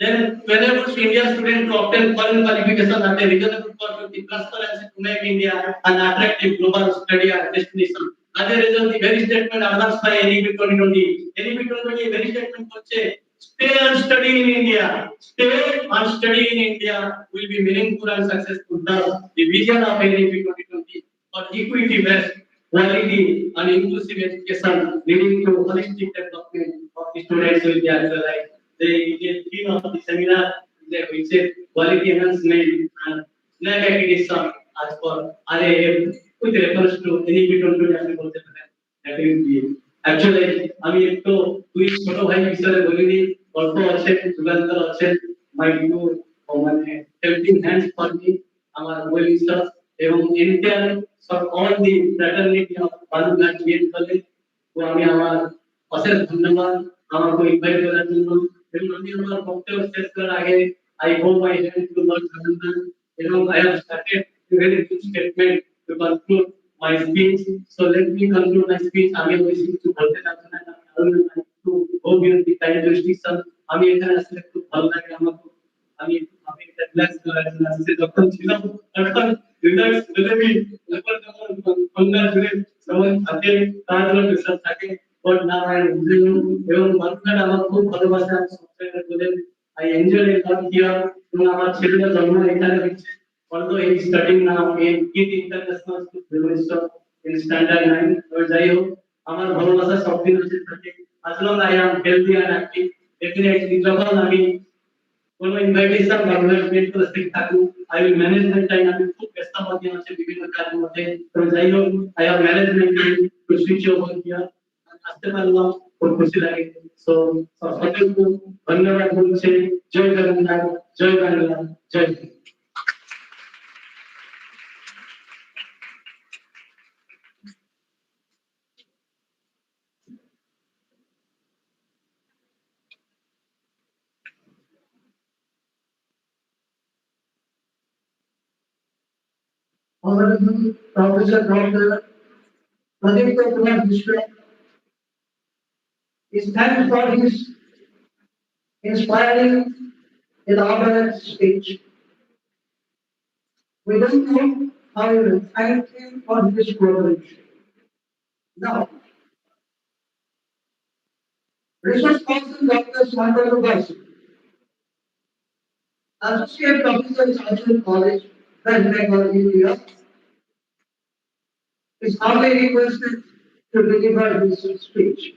then whenever Indian students to obtain foreign qualification at a reasonable cost with the transparency to make India an attractive global study destination. As a result, the very statement advanced by NEP 2020, NEP 2020 very statement হচ্ছে stay and study in India. Stay and study in India will be meaningful and successful. Thus, the vision of NEP 2020 for equity-based, quality and inclusive education leading to holistic development of the students will be actualized. The theme of the seminar is quality enhancement and NAC accreditation as per RAF with reference to NEP 2020 আপনি বলতে পারেন that will be actually আমি একটু দুই ছোট ভাই বিষয়ে বলিনি অল্প আছে যুগান্তর আছে my new মানে helping hands for me আমার ওয়েল স্টাফ এবং entire for all the fraternity of Balurghat BEd college তো আমি আমার অশেষ ধন্যবাদ আমাকে ইনভাইট করার জন্য এবং আমি আমার বক্তব্য শেষ করার আগে I bow my hand to Lord Bhagandan এবং I have started a very good statement to conclude my speech. So let me conclude my speech. আমি বেশি কিছু বলতে চাচ্ছি না আমি একটু ওভিয়ার দি টাইম রেস্ট্রিকশন আমি এখানে আসলে খুব ভালো লাগে আমাকে আমি একটা রিল্যাক্স করার জন্য আসলে যখন ছিলাম তখন রিল্যাক্স যদি যখন অন্য জুড়ে সময় থাকে তার জন্য প্রেশার থাকে but now I enjoy এবং বাংলাটা আমার খুব ভালোবাসা সবচেয়ে বলে I enjoy a lot here এবং আমার ছেলেটা জন্ম এখানে হচ্ছে although he is studying now in KIT International School University in Standard 9 তো যাই হোক আমার ভালোবাসা সব দিন হচ্ছে থাকে as long I am healthy and active definitely যখন আমি কোনো ইনভাইটেশন বা ইনভাইটমেন্ট করে ঠিক থাকু I will manage my time আমি খুব ব্যস্ত মধ্যে আছে বিভিন্ন কাজের মধ্যে তো যাই হোক I have managed my time to switch over here আসতে পারলাম খুব খুশি লাগে সো সকলকে ধন্যবাদ বলছি জয় জগন্নাথ জয় বাংলা জয় Hind. Honorable Professor Dr. Pradipta Kumar Mishra is thanked for his inspiring elaborate speech. We don't know how we will thank him for this privilege. Now, Resource Council Dr. Sandra Lubasi Associate Professor in Cultural College, Bengal, India, is humbly requested to deliver his speech.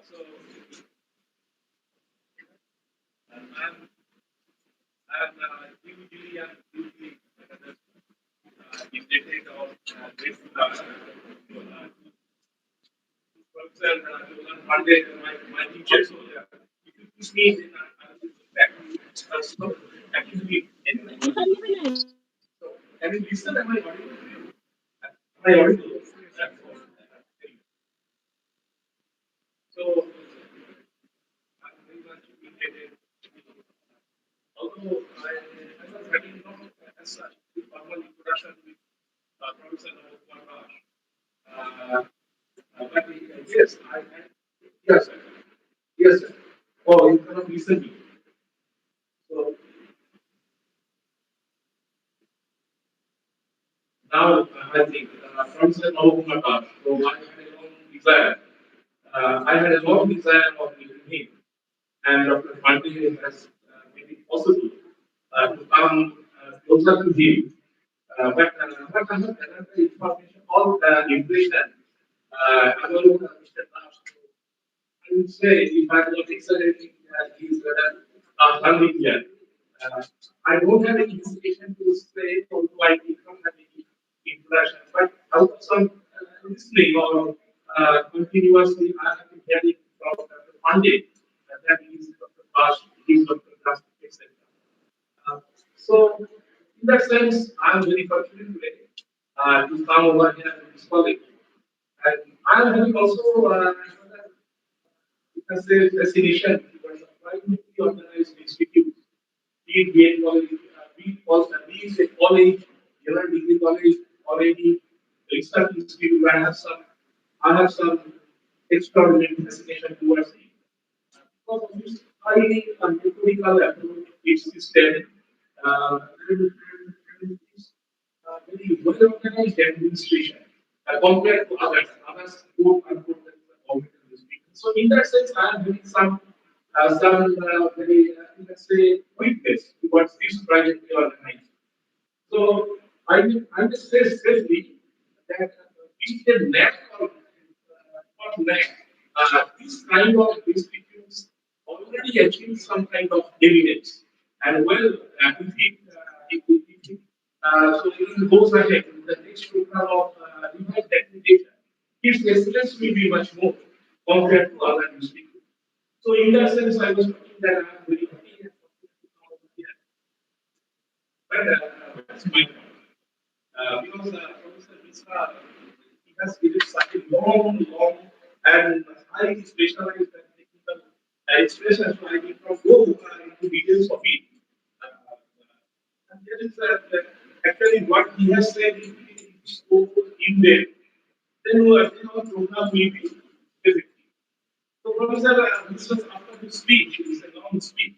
So, usually if they take out this Monday, my teachers over there. If you push me, then I will back. So actually, anyway. So, I mean, listen, am I audible to you? Am I audible? So, I'm very much appreciated. Although I was having not as such formal introduction with Professor Prakash. But yes, yes, sir. Yes, sir. Oh, you cannot listen me. So now I think Professor Prakash. So I had a long desire. I had a long desire of meeting him, and Dr. Pandey has made it possible to come closer to him. But I have another information, all impression about Mr. Dash. I would say if I was accelerating his learning here, uh, I don't have any hesitation to say, although I did not have any introduction, but out of some listening or continuously, I have been hearing from Dr. Pandey that he is Dr. Dash, he is Dr. Dash, etc. So, in that sense, I am very fortunate today to come over here to this college. And I am having also another, you can say, fascination towards a privately organized institute, be it BA college, be it a college, general degree college, or any research institute. I have some extraordinary fascination towards it because of this highly methodical approach, its system, and its very well organized administration compared to others. Others quote unquote competitive administration. So in that sense, I am having some very let's say weakness towards this privately organized. So I will say safely that we can lack or not lack this kind of institutes already achieve some kind of evidence. And well, so if it goes ahead in the next program of revised accreditation, its excellence will be much more compared to other institutes. So in that sense, I was thinking that I am very happy and fortunate to come over here. But that's my point. Because Professor Misra, he has given such a long and highly specialized and technical explanation, so I will not go into details of it. And there is actually what he has said is so in there. Then our program will be effective. So, Professor, this was after his speech, it is a long speech.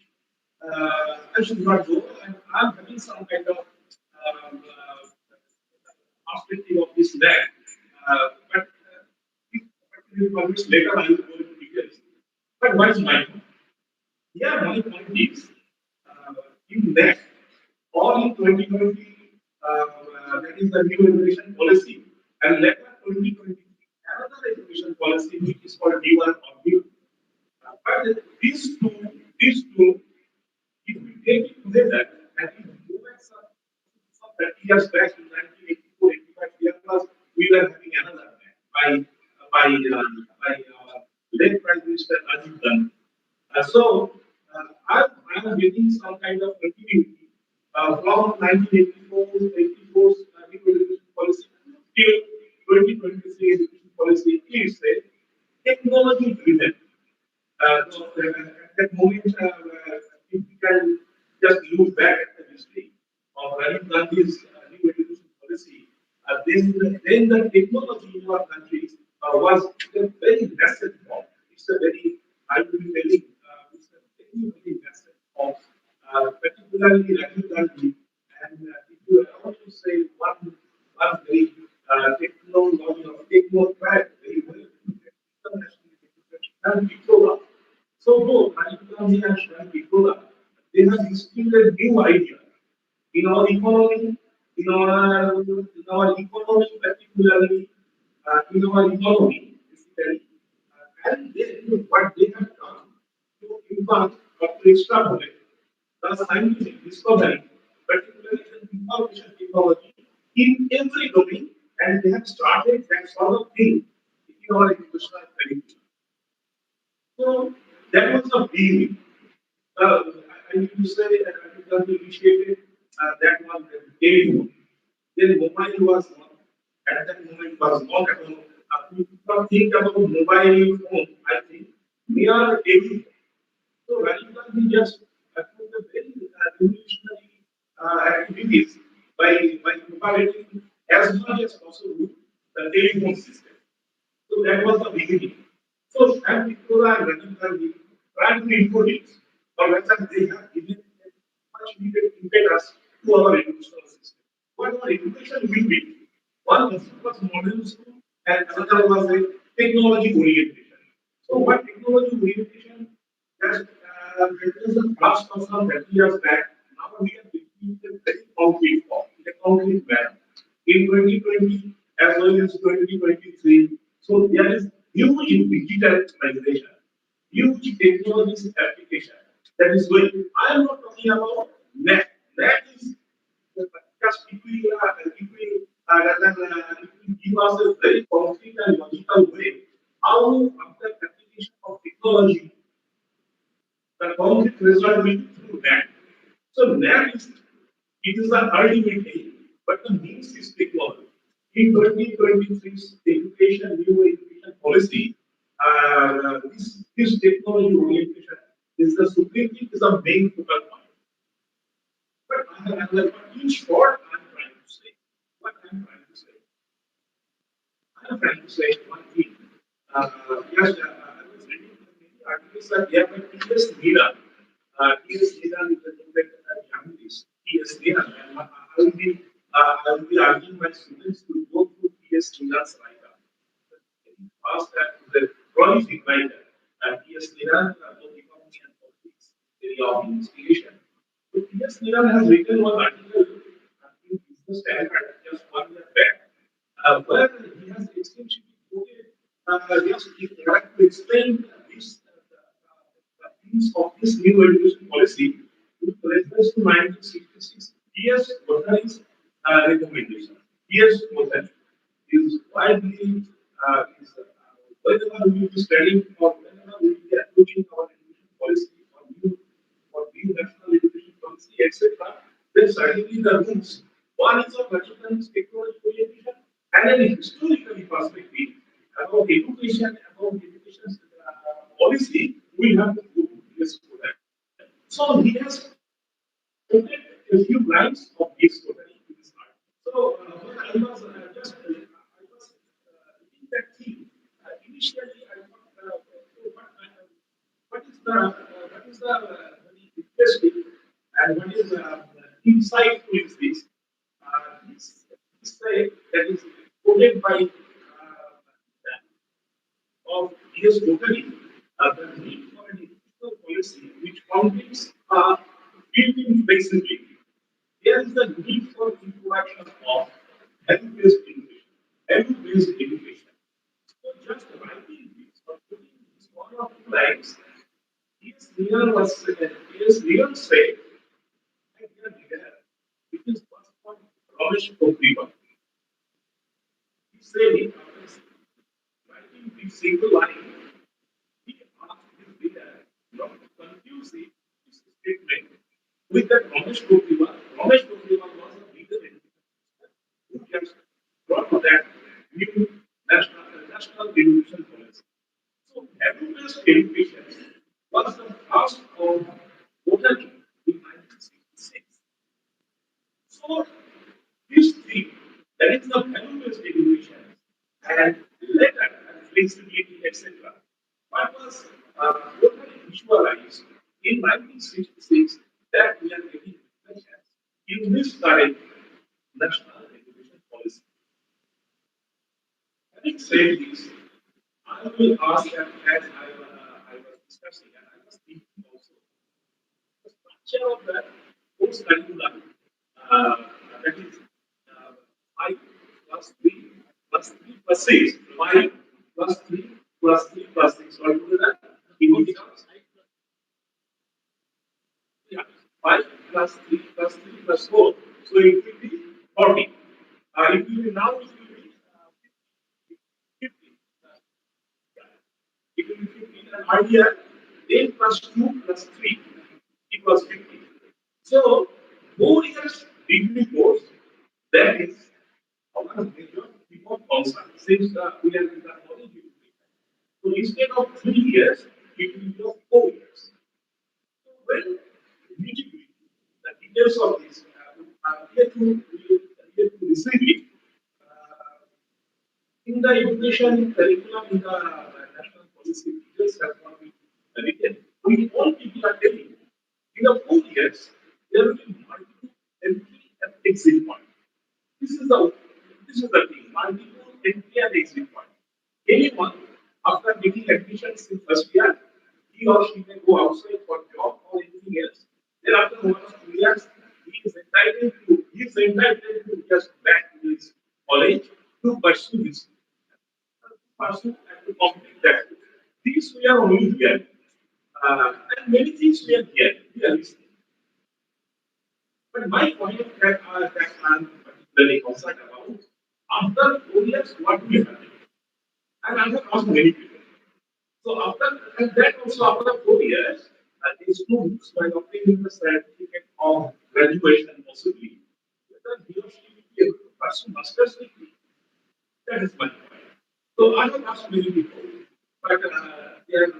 I should not go. I'm having some kind of perspective of this land. But if we publish later, I will go into details. But what is my point? Yeah, my point is in that all in 2020, that is the new education policy, and later 2020, another education policy which is called D1 or D2. But these two, if we take it together, and if we go back some 30 years back in 1984, 85, we were having another plan by late Prime Minister Rajiv Gandhi. I'm getting some kind of continuity from 1984, 84 new education policy till 2023 education policy is a technology driven. moment, if we can just look back at the history of Rajiv Gandhi's new education policy, then the technology in our countries was a very massive form. It's a very, I will be telling, it's a very massive form, particularly Rajiv Gandhi. And if you allow to say one very technology or technocrat, very well, and Victoria. So both Rajiv Gandhi and Shri Victoria, they have instilled a new idea in our economy, in our economy, particularly in our economy, basically, and then what they have done to impact or to extrapolate the scientific discovery, particularly the information technology, in every domain, and they have started that sort of thing in our educational curriculum. So that was the beginning. I need to say that Rajiv initiated that one telephone. Then mobile was not at that moment was not at all. People think about mobile phone. I think we are able. So Rajiv Gandhi just took a very revolutionary activities by propagating as much as possible the telephone system. So that was the beginning. So Sam Victoria and Rajiv Gandhi tried to introduce, or rather they have given a much needed impetus to our educational system. What our education will be. One was modern school and another was a technology orientation. So what technology orientation that that is the past of some 30 years back. Now we are taking a very concrete form, in a concrete manner. In 2020 as well as 2023, so there is huge digitalization, huge technologies application that is going. I am not talking about net. Net is just if we give us a very concrete and logical way, how after application of technology, the concrete result will be through NAT. So NAT is it is the ultimate aim, but the means is technology. In 2023's new education policy, this technology orientation is the supreme thing, is the main focal point. But in short, I'm trying to say, what I'm trying to say, I'm trying to say one thing. Yes, I was reading many articles that yeah, but T.S. Neelan, T.S. Neelan is the journalist, T.S. Neelan, and I will be urging my students to go through T.S. Neelan's writer. Very fast and the prolific writer. T.S. Neelan, both economy and politics, area of investigation. So T.S. Neelan has written one article in Business Standard just 1 year back, where he has extensively quoted just he tried to explain the themes of this new education policy with reference to 1966 T.S. Bothary's recommendation. T.S. Bothary is widely whenever we will be studying or whenever we will be approaching our education policy or new national education policy, etc., then certainly the rules. One is of Rajasthan's technology orientation and an historically perspective about education policy, we have to go to this program. So he has quoted a few lines of this program in this art. So when I was reading that theme, initially I thought, what is the very interesting and what is insightful is this? This say that is quoted by of yes, totally the need for an educational policy which contains built-in flexibility. There is the need for introduction of value-based education. Value-based education. So just writing this or putting this one or two lines, yes, Neil said, my dear reader, it is first from Ramesh Pokriwal. He said it after writing this single line, he asked his reader not to confuse his statement with that Ramesh Pokriwal. Ramesh Pokriwal was a leader in who just brought that new national education policy. So value-based education was the first say this, I will ask, and as I was discussing, and I was thinking also, the structure of the course curriculum, that is 5 plus 3 plus 3 plus 6, 5 plus 3 plus 3 plus 6, altogether, it becomes yeah, 5 plus 3 plus 3 plus 4, so it will be 40. It will be now, it will be 50. It will be 15 and earlier 10 plus 2 plus 3 it was 50. So 4 years degree course that is our major people concern since we are in the knowledge degree. So instead of 3 years it will be of 4 years. So when nitty-gritty, the details of this are here to receive it. In the education curriculum, in the national policy, details have not been written. We all people are telling in the 4 years, there will be multiple entry and exit point. This is the thing, multiple entry and exit point. Anyone after getting admissions in first year, he or she can go outside for job or anything else. Then after 1 or 2 years, he is entitled to just back to his college to pursue his person and to complete that. These we are only here. And many things we are here. We are listening. But my point that I'm particularly concerned about, after 4 years, what will happen? And I have asked many people. So after and that also after 4 years, the students by obtaining the certificate of graduation possibly, whether he or she will be able to pursue master's degree. That is my point. So I have asked many people, but there is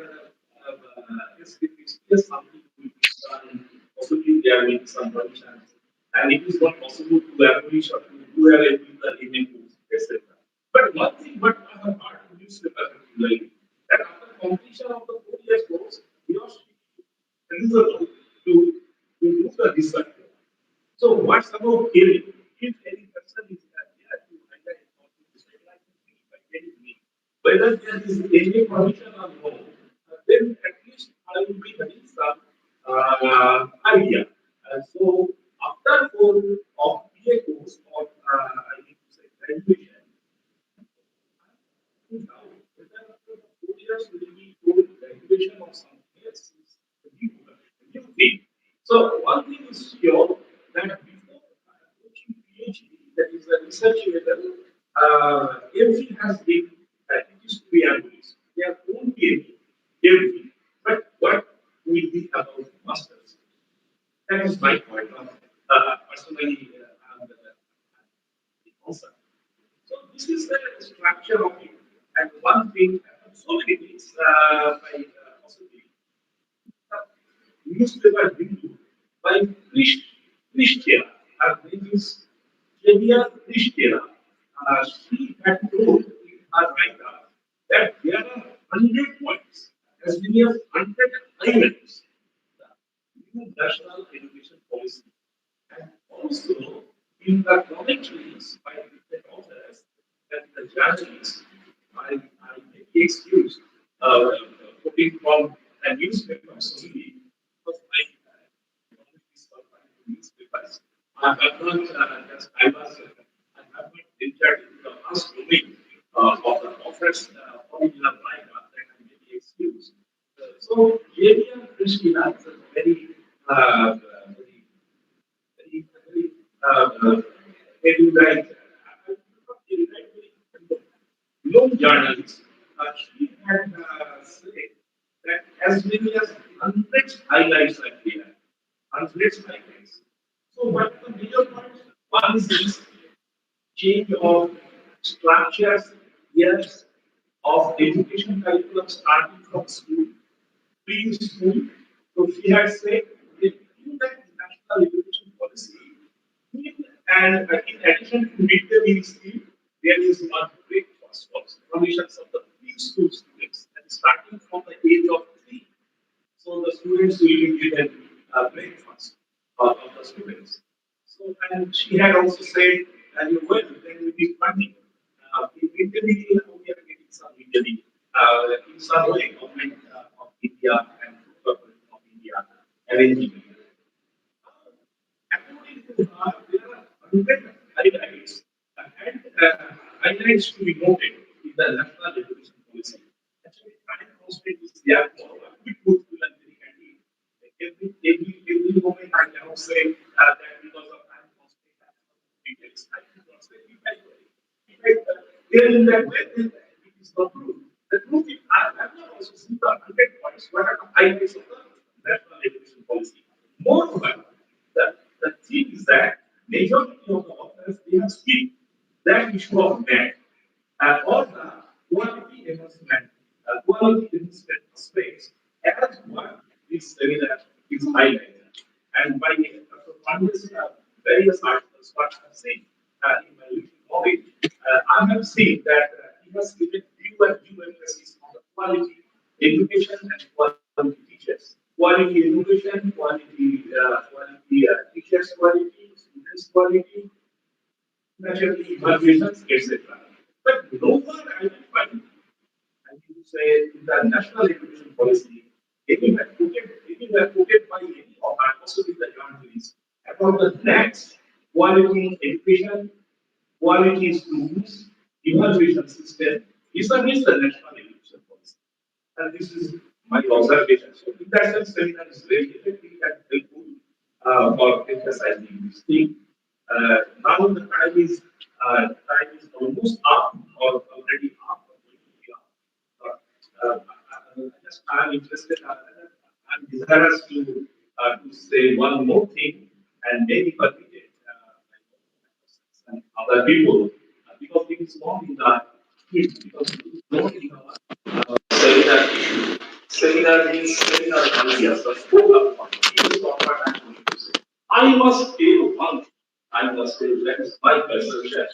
something to be done. Possibly there will be some conditions, and it is not possible to abolish or to do away with the NMOs, etc. But one thing, what I have heard in newspaper particularly, that after completion of the 4 years course, we are eligible to do the research. So what's about hearing? If any person is there to highlight or to decide like by any means, whether there is any permission or no, then at least I will be having some idea. So after 4 course of I need to say graduation, now whether after 4 years will be told graduation or something else is a new thing. So one thing is sure that before approaching PhD, that is a research level, everything has been it is to be analyzed. There won't be everything, but what will be about masters? That is my point of personally the concept. So this is the structure of it, and one thing, so many things by possibly newspaper Hindu by Christian, her name is Xavier Christian. She had told in her write-up that there are 100 points, as many as 100 items, the new national education policy. And also in the commentaries by different authors and the judges, I make the excuse putting from a newspaper only because I this newspapers. I have not just I have not entered into the last domain of the author's original writer that I make the excuse. So J.D.R. Christina is a very erudite, young journalist. She had said that as many as hundreds highlights are here, hundreds highlights. So, what the major points? One is this change of structures, years of education curriculum starting from school, preschool. So she had said that in that national education policy, and in addition to midday meal scheme, there is one breakfast also, provisions of the preschool students, and starting from the age of 3. So the students will be given breakfast of the students. So and she had also said, and well, then will be funding. In midday meal, we are survey government of India and Corporation of India arranging. According to there are 100 guidelines and guidelines to be noted in the national education policy. Actually, time constraint is there for a quick truthful and very handy. Every moment I cannot say that because of time constraint I have details. I cannot say in that way, then it is not true. The truth is, I have not also seen the 100 points what are the highlights of the national education policy. Moreover, the thing is that majority of the authors they have skipped that issue of merit or the quality enhancement, aspects as what this seminar is highlighted. And by Pandit's various articles, what I have seen in my little knowledge, I have seen that he has given due emphasis on the quality education and quality teachers. Quality education, quality teachers quality, students quality, naturally evaluations, etc. But nowhere I will find, I would say, in the national education policy, anywhere quoted by any of our possibly the journalists about the next quality education, quality students, evaluation system, is against the national education policy. And this is my observation. So, in that sense, seminar is very effective and helpful for emphasizing this thing. Now the time is almost up or already up or going to be up. I'm interested. I'm desirous to say one more thing and maybe permit it and other people because it is not in the because it is not in our seminar issue. Seminar means seminar ideas, the scope of this is what I'm going to say. I must tell you one thing. I must tell you that is my perception.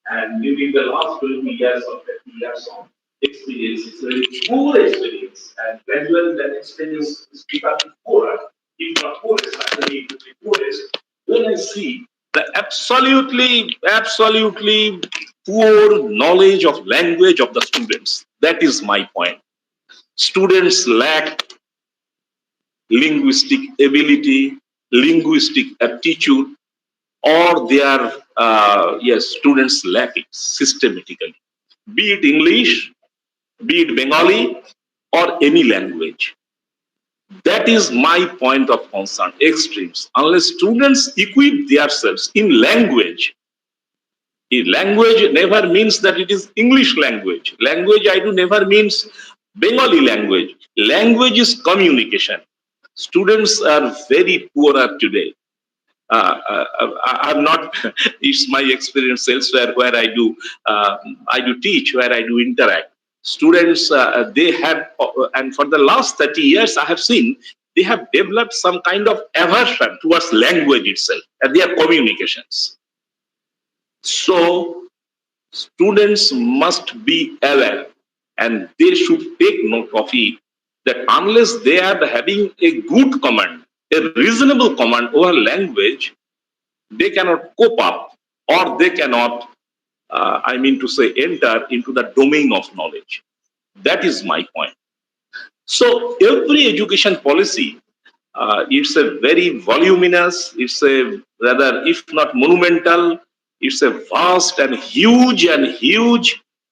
And during the last 20 years or 30 years of experience, it's a very poor experience. And gradually that experience is becoming poorer. If not poorest, actually it will be poorest. When I see the absolutely poor knowledge of language of the students, that is my point. Students lack linguistic ability, linguistic aptitude, or their students lack it systematically, be it English, be it Bengali, or any language. That is my point of concern. Extremes. Unless students equip themselves in language, language never means that it is English language. Language I do never means Bengali language. Language is communication. Students are very poor today. I'm not. It's my experience elsewhere where I do teach, where I do interact. Students they have, and for the last 30 years, I have seen they have developed some kind of aversion towards language itself and their communications. So students must be aware, and they should take note of it that unless they are having a good command, a reasonable command over language, they cannot cope up or they cannot, enter into the domain of knowledge. That is my point. So every education policy, it's a very voluminous, it's a rather, if not monumental, it's a vast and huge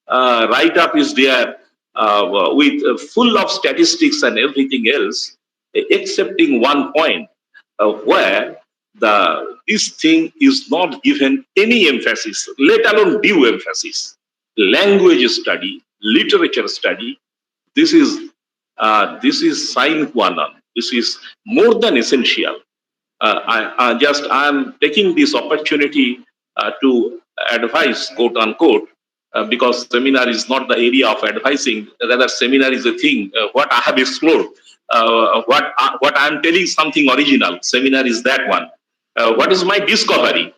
write-up is there with full of statistics and everything else, excepting one point where this thing is not given any emphasis, let alone due emphasis. Language study, literature study, this is sine qua non. This is more than essential. I am taking this opportunity to advise, quote unquote, because seminar is not the area of advising. Rather, seminar is a thing what I have explored. What I am telling something original. Seminar is that one. What is my discovery?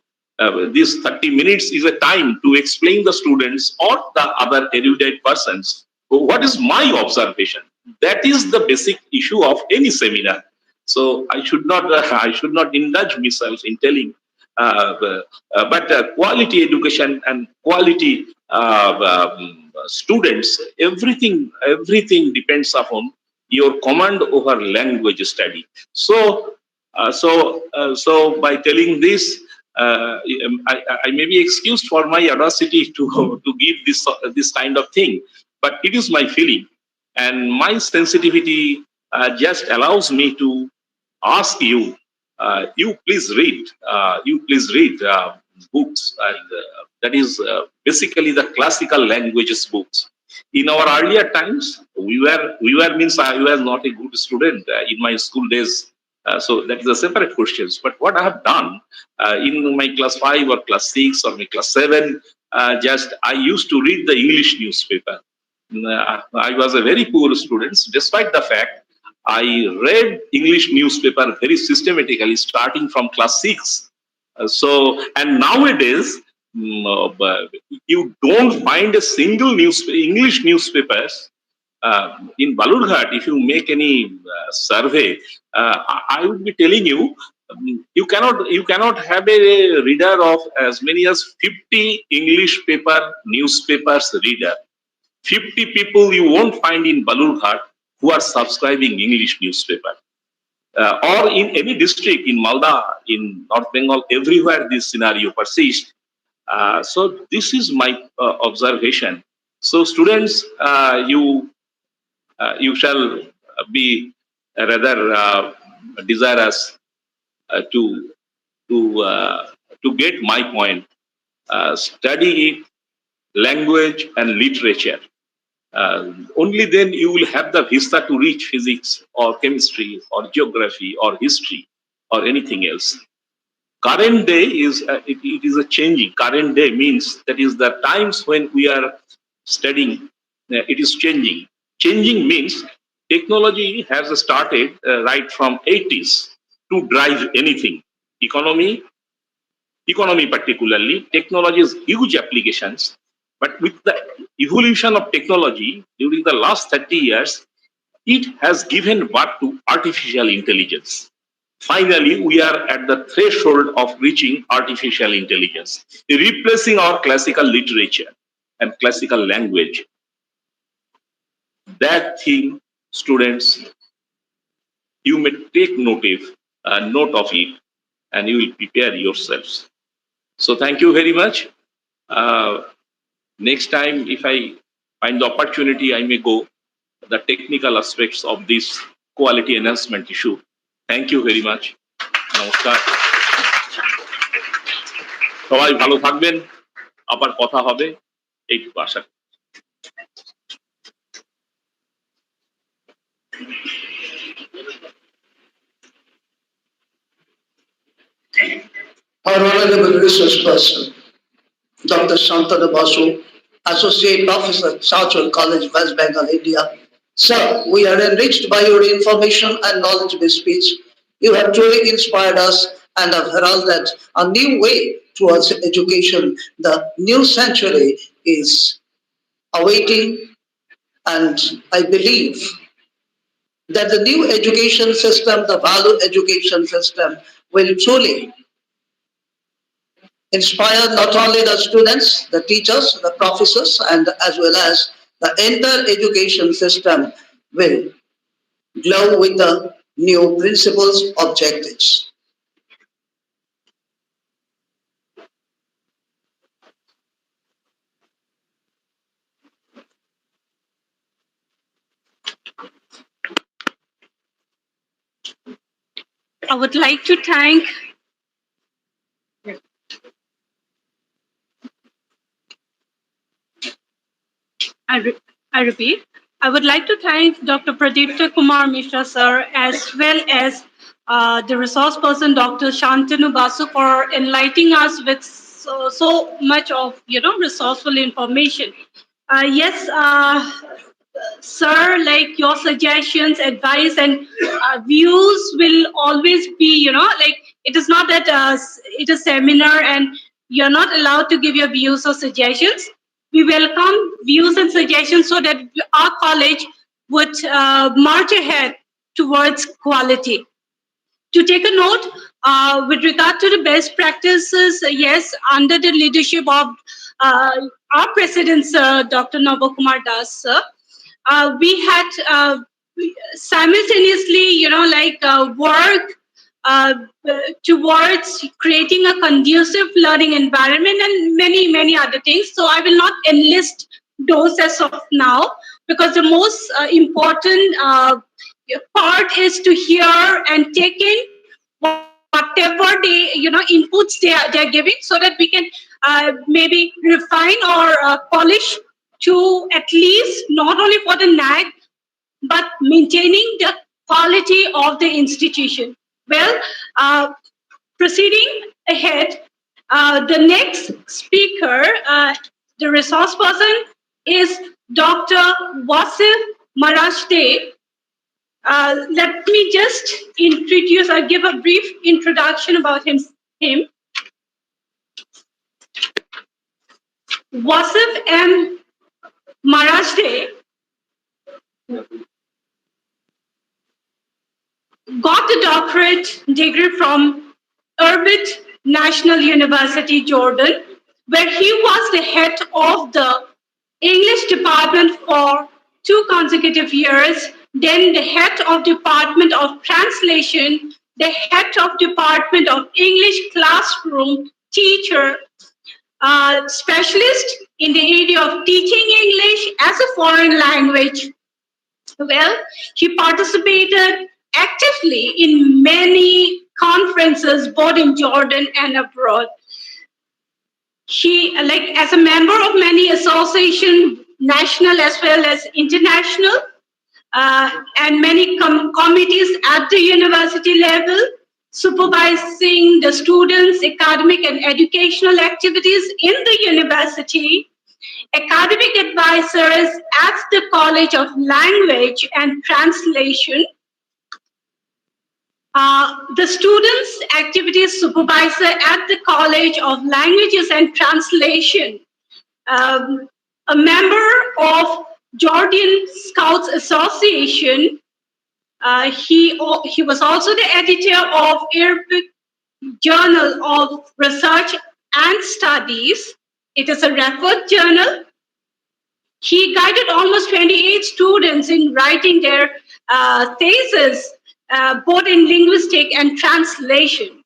This 30 minutes is a time to explain the students or the other erudite persons what is my observation. That is the basic issue of any seminar. So I should not indulge myself in telling but quality education and quality students, everything depends upon your command over language study. So by telling this, I may be excused for my audacity to give this kind of thing, but it is my feeling, and my sensitivity just allows me to ask you. You please read books, and that is basically the classical languages books. In our earlier times, we were means I was not a good student in my school days. So that is a separate question. But what I have done in my class 5 or class 6 or my class 7, just I used to read the English newspaper. I was a very poor student, despite the fact I read English newspaper very systematically, starting from class 6. And nowadays, you don't find a single English newspapers in Balurghat. If you make any survey, I would be telling you, you cannot have a reader of as many as 50 English newspapers reader. 50 people you won't find in Balurghat who are subscribing English newspaper. Or in any district in Malda, in North Bengal, everywhere this scenario persists. So this is my observation. So students, you shall be rather desirous to get my point. Study language and literature. Only then you will have the vista to reach physics or chemistry or geography or history or anything else. Current day is it is a changing. Current day means that is the times when we are studying. It is changing. Changing means technology has started right from 80s to drive anything. Economy particularly, technology has huge applications. But with the evolution of technology during the last 30 years, it has given birth to artificial intelligence. Finally, we are at the threshold of reaching artificial intelligence, replacing our classical literature and classical language. That thing, students, you may take note of it, and you will prepare yourselves. So thank you very much. Next time, if I find the opportunity, I may go the technical aspects of this quality enhancement issue. Thank you very much. নমস্কার, সবাই ভালো থাকবেন, আবার কথা হবে, এইটুকু আশা করি। Our honorable resource person, Dr. Shantanu Basu, Associate Professor, Southwell College, West Bengal, India. Sir, we are enriched by your information and knowledge-based speech. You have truly inspired us and have heralded a new way towards education. The new century is awaiting, and I believe that the new education system, the value education system, will truly inspire not only the students, the teachers, the professors, and as well as the entire education system will glow with the new principles, objectives. I would like to thank I repeat, I would like to thank Dr. Pradipta Kumar Mishra sir, as well as the resource person Dr. Shantanu Basu, for enlightening us with so much of resourceful information. Yes, sir, like your suggestions, advice, and views will always be, like it is not that it is seminar and you're not allowed to give your views or suggestions. We welcome views and suggestions so that our college would march ahead towards quality. To take a note, With regard to the best practices, yes, under the leadership of our president, sir, Dr. Navakumar Das, sir, we had simultaneously, work uh, towards creating a conducive learning environment and many, many other things. So I will not enlist those as of now, because the most important part is to hear and take in whatever inputs they're giving, so that we can maybe refine or polish to at least not only for the NAG, but maintaining the quality of the institution. Well, proceeding ahead, the next speaker, the resource person, is Dr. Wasif Marashde. Let me just introduce or give a brief introduction about him. Wasif M. Marashde got the doctorate degree from Urbit National University, Jordan, where he was the head of the English department for 2 consecutive years, then the head of Department of Translation, the head of Department of English classroom teacher, specialist in the area of teaching English as a foreign language. Well, he participated actively in many conferences, both in Jordan and abroad. He, as a member of many associations, national as well as international, and many committees at the university level, supervising the students' academic and educational activities in the university, academic advisors at the College of Language and Translation, the students' activities supervisor at the College of Languages and Translation, a member of Jordan Scouts Association. He was also the editor of Arabic Journal of Research and Studies. It is a referred journal. He guided almost 28 students in writing their thesis, both in linguistic and translation.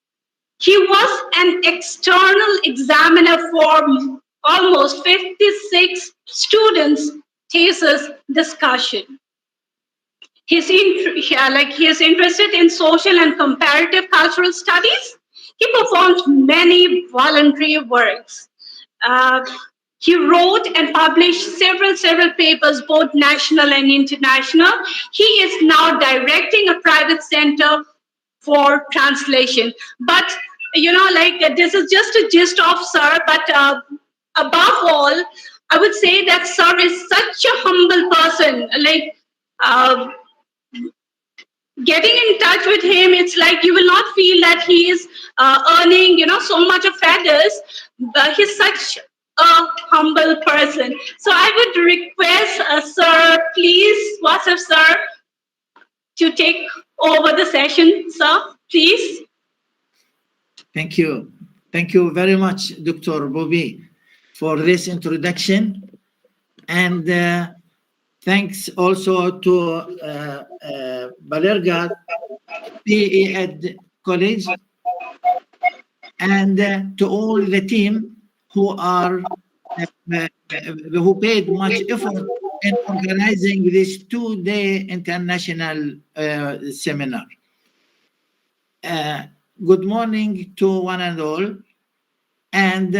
He was an external examiner for almost 56 students' thesis discussion. He is interested in social and comparative cultural studies. He performed many voluntary works. He wrote and published several papers, both national and international. He is now directing a private center for translation. But, this is just a gist of Sir, but above all, I would say that Sir is such a humble person. Getting in touch with him, it's like you will not feel that he is earning, so much of feathers, but he's such a humble person. So I would request Sir, please, Wasif Sir, to take over the session, sir, please. Thank you. Thank you very much, Dr. Bobby, for this introduction. And thanks also to Balurghat PE Ed College and to all the team who paid much effort in organizing this 2-day international seminar. Good morning to one and all. And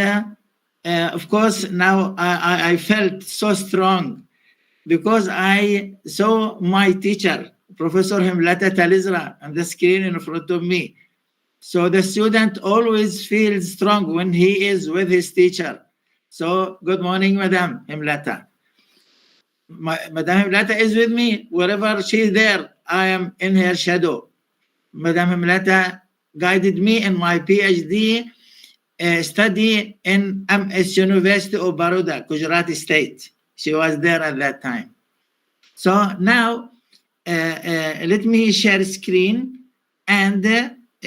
of course, now I felt so strong because I saw my teacher, Professor Himlata Talizra, on the screen in front of me. So the student always feels strong when he is with his teacher. So good morning, Madam Himlata. Madam Himlata is with me. Wherever she is there, I am in her shadow. Madam Himlata guided me in my PhD study in MS University of Baroda, Gujarat State. She was there at that time. So now, let me share screen and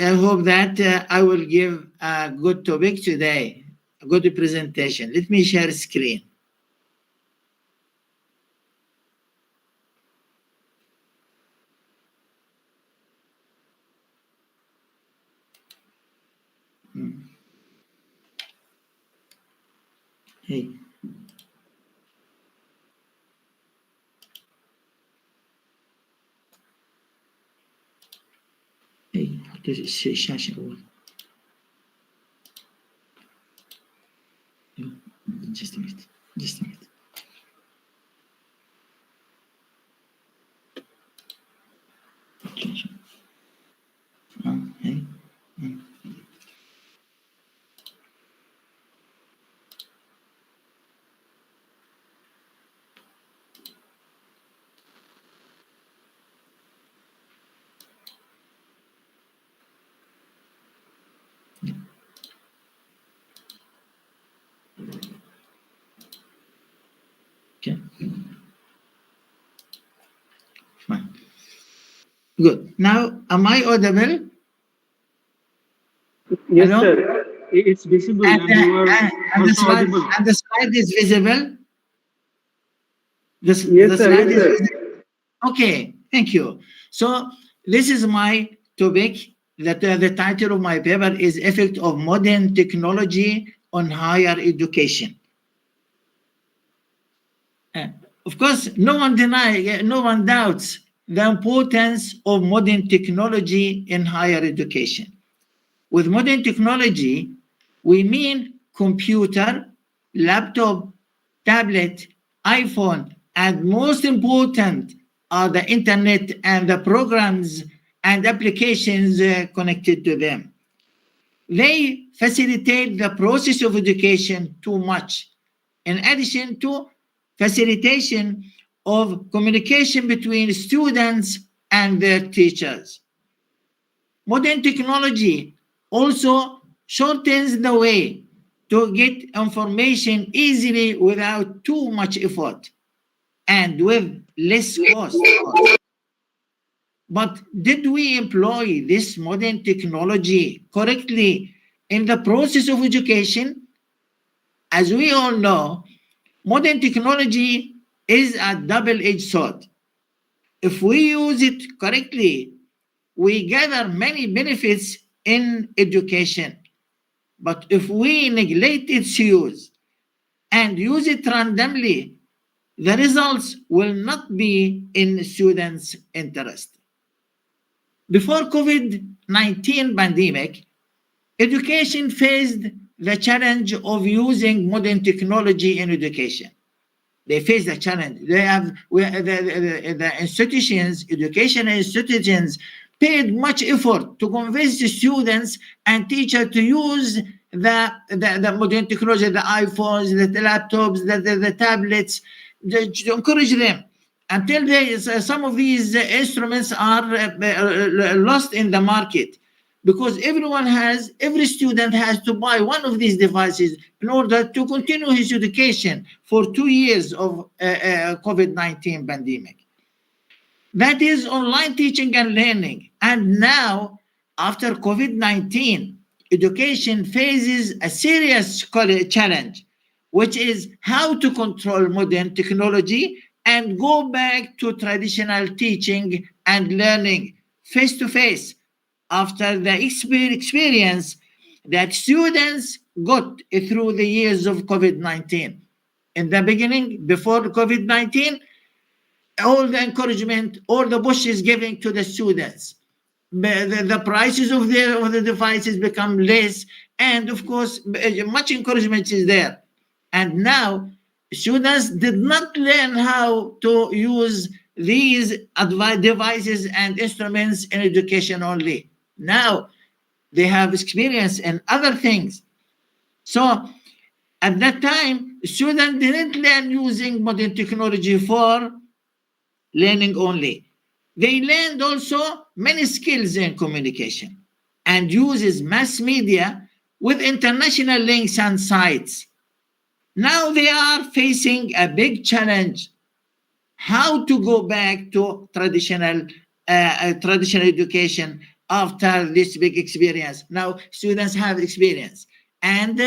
I hope that I will give a good topic today, a good presentation. Let me share screen. Hey. Hey, الشاشة أول. Just a minute. Just a minute. Hey. Okay. Fine. Good. Now, am I audible? Yes, Hello? sir. It's visible And, and you are also audible. and the slide is visible? The Yes, sir. slide Yes, is sir. visible. Okay, thank you. So this is my topic. That the title of my paper is Effect of Modern Technology on Higher Education. Of course, no one doubts the importance of modern technology in higher education. With modern technology, we mean computer, laptop, tablet, iPhone, and most important are the internet and the programs and applications connected to them. They facilitate the process of education too much, in addition to facilitation of communication between students and their teachers. Modern technology also shortens the way to get information easily without too much effort and with less cost. But did we employ this modern technology correctly in the process of education? As we all know, modern technology is a double-edged sword. If we use it correctly, we gather many benefits in education. But if we neglect its use and use it randomly, the results will not be in students' interest. Before COVID-19 pandemic, education faced the challenge of using modern technology in education. They face the challenge. They have the institutions, educational institutions, paid much effort to convince the students and teachers to use the modern technology, the iPhones, the laptops, the tablets, to encourage them until some of these instruments are lost in the market, because every student has to buy one of these devices in order to continue his education for 2 years of COVID-19 pandemic. That is online teaching and learning. And now, after COVID-19, education faces a serious challenge, which is how to control modern technology and go back to traditional teaching and learning face to face after the experience that students got through the years of COVID-19. In the beginning, before COVID-19, all the encouragement, all the push is giving to the students. The prices of the devices become less, and of course, much encouragement is there. And now, students did not learn how to use these devices and instruments in education only. Now, they have experience in other things. So, at that time, students didn't learn using modern technology for learning only. They learned also many skills in communication and uses mass media with international links and sites. Now they are facing a big challenge: how to go back to traditional education after this big experience. Now students have experience, and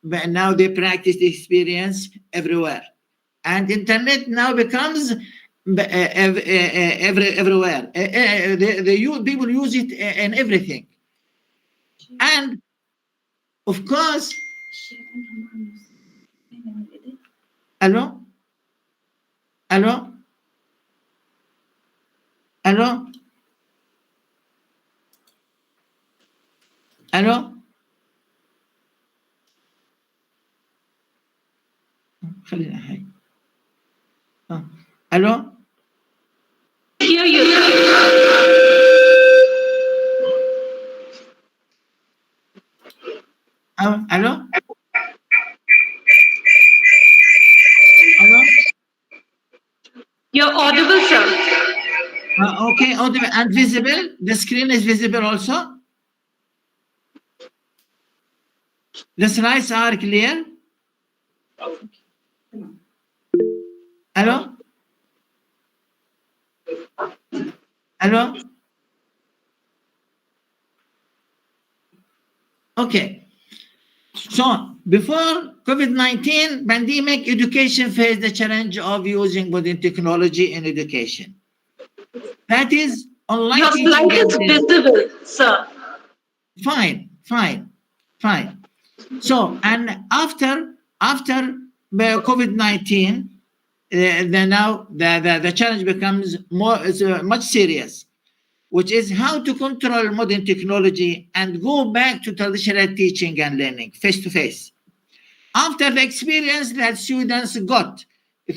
but now they practice the experience everywhere. And internet now becomes everywhere. People use it in everything. And of course, hello, hello, hello, hello. خلينا هاي. الو Hear you, sir. الو الو. You're audible, sir. Okay, audible and visible. The screen is visible also. The slides are clear. Hello? Hello? Okay. So before COVID-19 pandemic, education faced the challenge of using modern technology in education. That is online Your teaching. slide is visible, sir. Fine. So, and after COVID-19, the challenge becomes much serious, which is how to control modern technology and go back to traditional teaching and learning face to face. After the experience that students got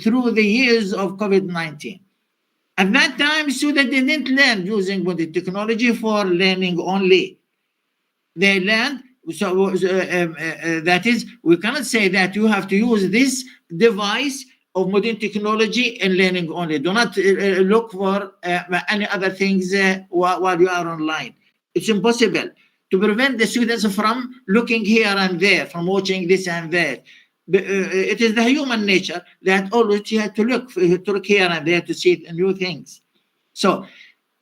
through the years of COVID-19. At that time, students didn't learn using modern technology for learning only. They learned, that is, we cannot say that you have to use this device of modern technology in learning only. Do not look for any other things while you are online. It's impossible to prevent the students from looking here and there, from watching this and that. It is the human nature that always you have to look here and there to see new things. So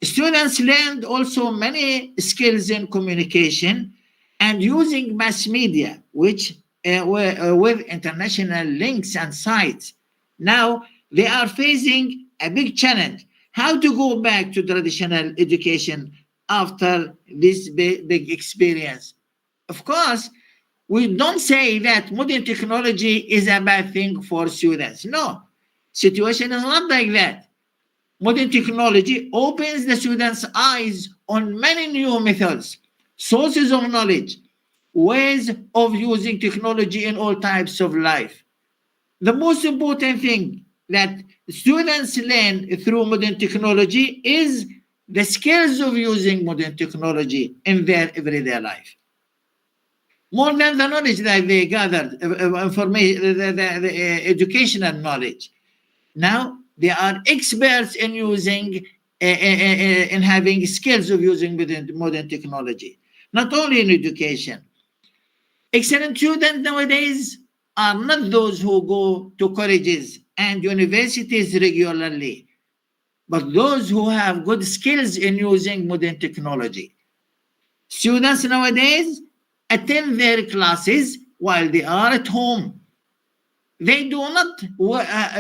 students learned also many skills in communication and using mass media, which with international links and sites. Now they are facing a big challenge: how to go back to traditional education after this big experience. Of course, we don't say that modern technology is a bad thing for students. No, situation is not like that. Modern technology opens the students' eyes on many new methods, sources of knowledge, ways of using technology in all types of life. The most important thing that students learn through modern technology is the skills of using modern technology in their everyday life. More than the knowledge that they gathered, information, the educational knowledge. Now they are experts in using, in having skills of using modern technology, not only in education. Excellent students nowadays are not those who go to colleges and universities regularly, but those who have good skills in using modern technology. Students nowadays attend their classes while they are at home. They do not.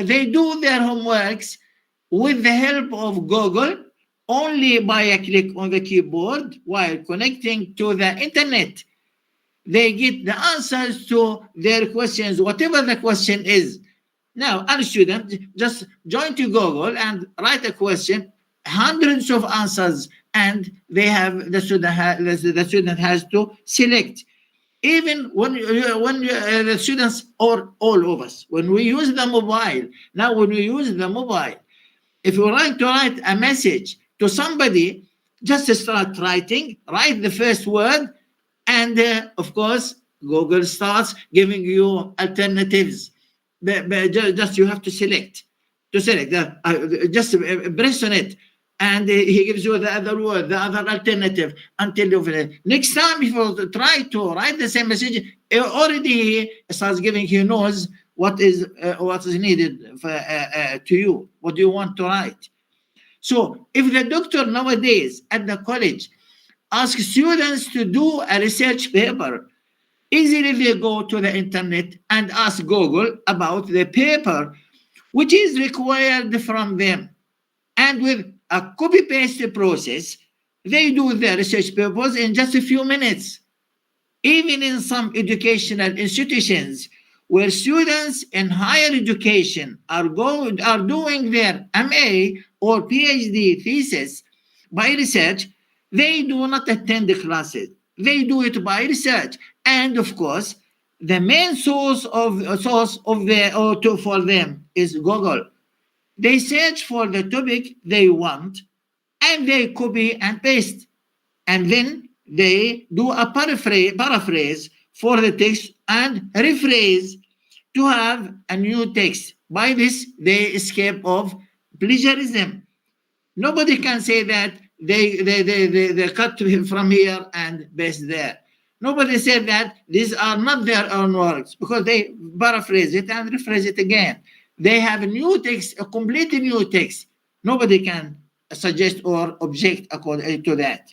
They do their homeworks with the help of Google only by a click on the keyboard while connecting to the internet. They get the answers to their questions, whatever the question is. Now, a student just join to Google and write a question, hundreds of answers, and the student has to select. Even when the students, or all of us, when we use the mobile, if you like to write a message to somebody, just start writing, write the first word, and of course, Google starts giving you alternatives. But just you have to select. Just press on it, and he gives you the other word, the other alternative, until you finish. Next time, if you try to write the same message, already he starts giving, he knows what is needed for, to you. What do you want to write? So if the doctor nowadays at the college ask students to do a research paper. Easily they go to the internet and ask Google about the paper which is required from them. And with a copy paste process, they do the research papers in just a few minutes. Even in some educational institutions where students in higher education are doing their MA or PhD thesis by research, they do not attend the classes. They do it by research. And of course, the main source of the for them is Google. They search for the topic they want and they copy and paste. And then they do a paraphrase for the text and rephrase to have a new text. By this, they escape of plagiarism. Nobody can say that they cut from here and paste there. Nobody said that these are not their own works because they paraphrase it and rephrase it again. They have a new text, a completely new text. Nobody can suggest or object according to that.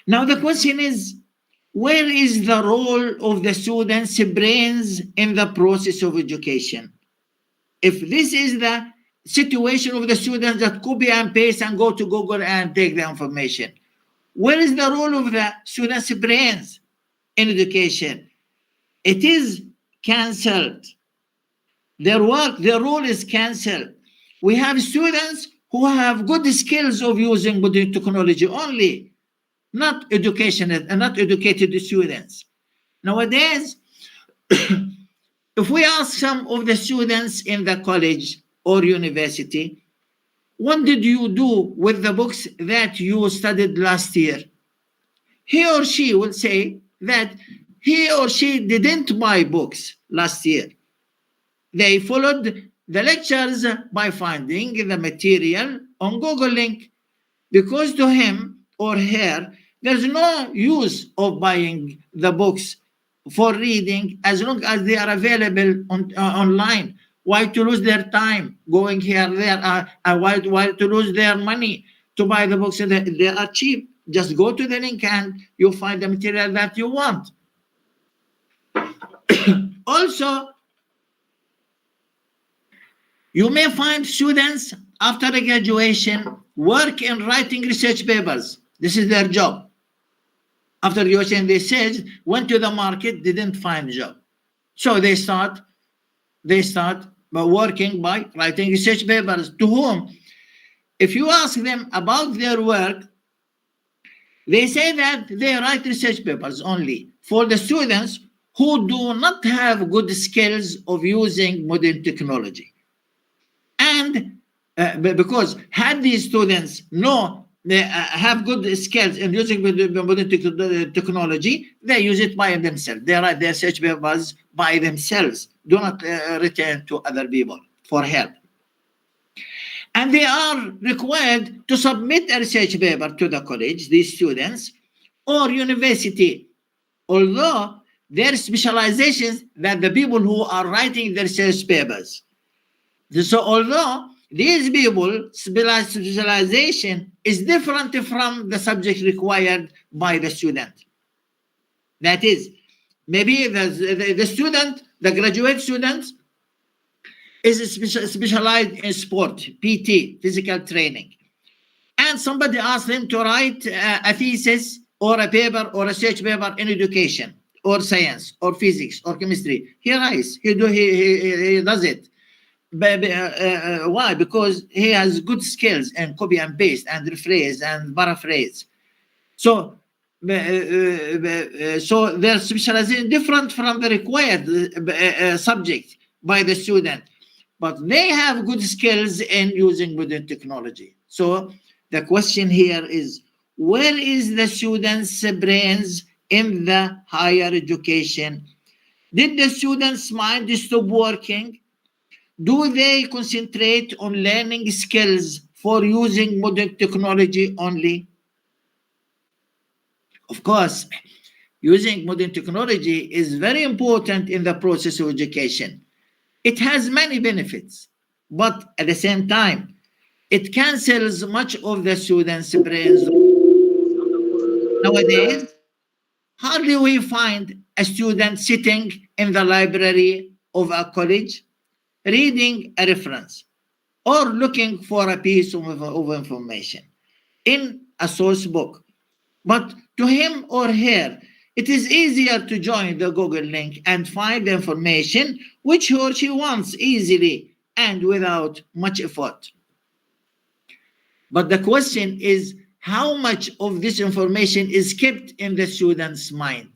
Now the question is, where is the role of the students' brains in the process of education? If this is the situation of the students that copy and paste and go to Google and take the information, where is the role of the students' brains in education? It is cancelled. Their work, their role is cancelled. We have students who have good skills of using modern technology only, not educated students. Nowadays, if we ask some of the students in the college or university, what did you do with the books that you studied last year? He or she will say that he or she didn't buy books last year. They followed the lectures by finding the material on Google link, because to him or her, there's no use of buying the books for reading as long as they are available online. Why to lose their time going here, there, why to lose their money to buy the books? They are cheap. Just go to the link and you'll find the material that you want. Also, you may find students after graduation work in writing research papers. This is their job. After graduation, they said, went to the market, didn't find a job. So they start by working by writing research papers. To whom, if you ask them about their work, they say that they write research papers only for the students who do not have good skills of using modern technology. And because had these students have good skills in using modern technology, they use it by themselves. They write their research papers by themselves. Do not return to other people for help. And they are required to submit a research paper to the college, these students, or university, although their specializations that the people who are writing the research papers. So although these people specialization is different from the subject required by the student. That is, maybe the student, the graduate student, is specialized in sport, PT, physical training. And somebody asked them to write a thesis or a paper or a research paper in education or science or physics or chemistry. He writes, he does it. Why? Because he has good skills in copy and paste and rephrase and paraphrase. So their specialization different from the required subject by the student, but they have good skills in using modern technology. So the question here is, where is the students' brains in the higher education? Did the students' mind stop working? Do they concentrate on learning skills for using modern technology only? Of course, using modern technology is very important in the process of education. It has many benefits, but at the same time, it cancels much of the students' brains Nowadays, hardly we find a student sitting in the library of a college reading a reference or looking for a piece of information in a source book. But to him or her, it is easier to join the Google link and find the information which he or she wants easily and without much effort. But the question is how much of this information is kept in the student's mind?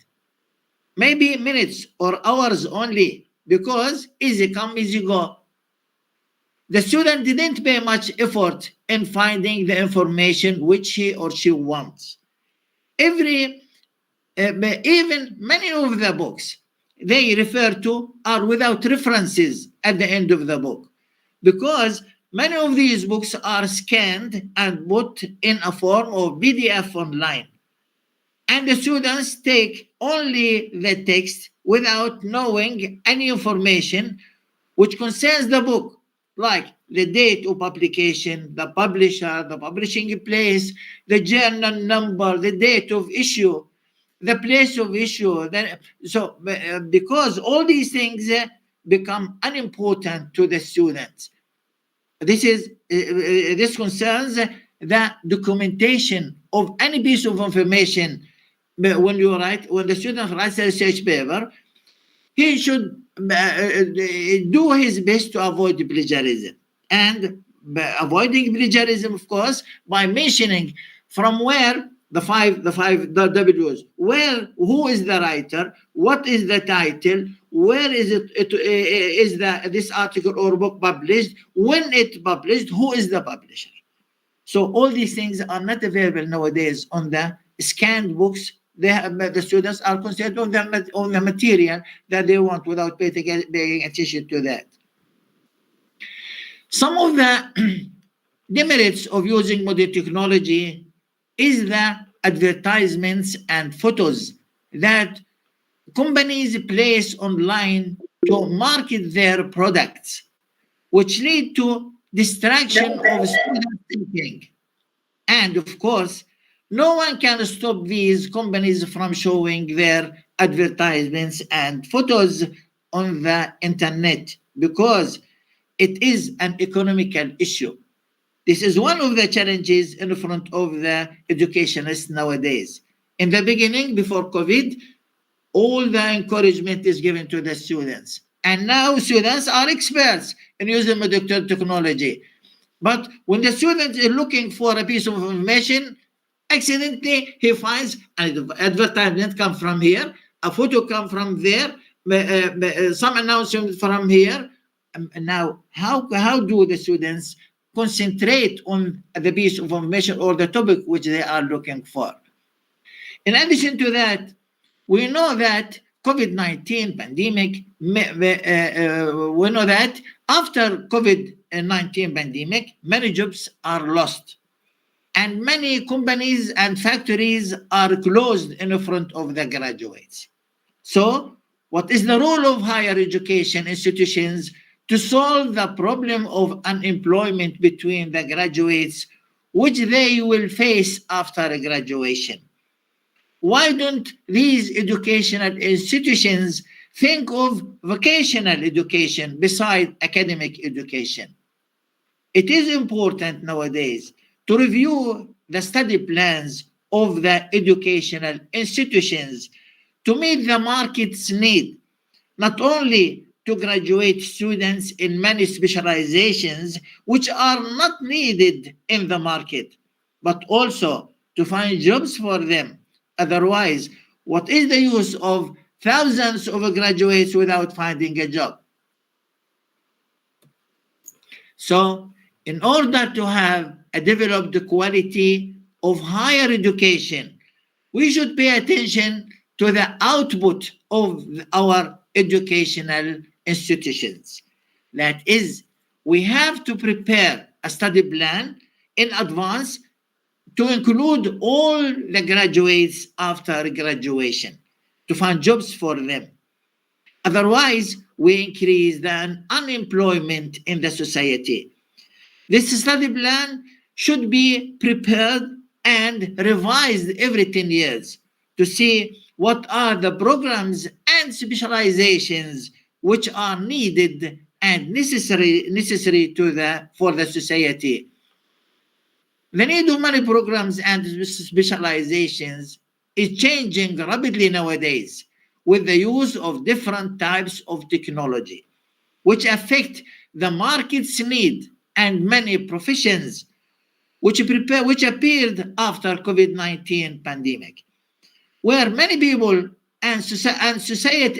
Maybe minutes or hours only, because easy come, easy go. The student didn't pay much effort in finding the information which he or she wants. Even many of the books they refer to are without references at the end of the book, because many of these books are scanned and put in a form of PDF online, and the students take only the text without knowing any information which concerns the book, like the date of publication, the publisher, the publishing place, the journal number, the date of issue, the place of issue. Because all these things become unimportant to the students. This concerns the documentation of any piece of information. When the student writes a research paper, he should do his best to avoid plagiarism. And avoiding plagiarism, of course, by mentioning from where the five W's, who is the writer, what is the title, where is this article or book published, when it published, who is the publisher. So all these things are not available nowadays on the scanned books. The students are concerned on the material that they want without paying attention to that. Some of the demerits of using modern technology is the advertisements and photos that companies place online to market their products, which lead to distraction of student thinking. And of course, no one can stop these companies from showing their advertisements and photos on the internet, because it is an economical issue. This is one of the challenges in front of the educationists nowadays. In the beginning, before COVID, all the encouragement is given to the students. And now students are experts in using modern technology. But when the student is looking for a piece of information, accidentally he finds an advertisement come from here, a photo come from there, some announcement from here. Now, how do the students concentrate on the piece of information or the topic which they are looking for? In addition to that, we know that COVID-19 pandemic, we know that after COVID-19 pandemic, many jobs are lost. And many companies and factories are closed in front of the graduates. So, what is the role of higher education institutions to solve the problem of unemployment between the graduates, which they will face after graduation? Why don't these educational institutions think of vocational education beside academic education? It is important nowadays to review the study plans of the educational institutions to meet the market's need, not only to graduate students in many specializations which are not needed in the market, but also to find jobs for them. Otherwise, what is the use of thousands of graduates without finding a job? So, in order to have a developed quality of higher education, we should pay attention to the output of our educational institutions. That is, we have to prepare a study plan in advance to include all the graduates after graduation, to find jobs for them. Otherwise, we increase the unemployment in the society. This study plan should be prepared and revised every 10 years to see what are the programs and specializations which are needed and necessary for the society. The need of many programs and specializations is changing rapidly nowadays with the use of different types of technology, which affect the market's need and many professions which appeared after COVID-19 pandemic, where many people and societies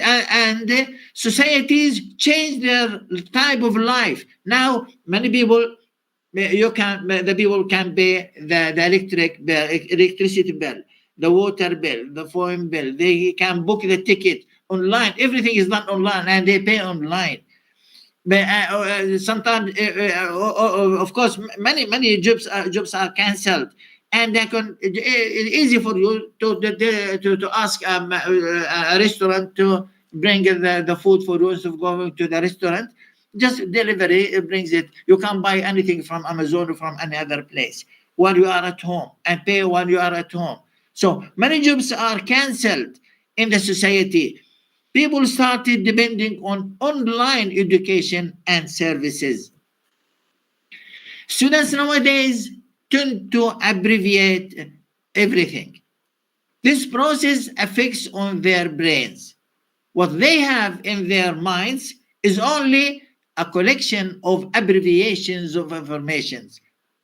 change their type of life. Now, many people the people can pay the electricity bill, the water bill, the phone bill. They can book the ticket online. Everything is done online, and they pay online. But sometimes, of course, many jobs are cancelled, and they can. It's easy for you to ask a restaurant to bring the food for you instead of going to the restaurant. Just delivery it brings it. You can buy anything from Amazon or from any other place while you are at home and pay while you are at home. So many jobs are cancelled in the society. People started depending on online education and services. Students nowadays tend to abbreviate everything. This process affects on their brains. What they have in their minds is only a collection of abbreviations of informations.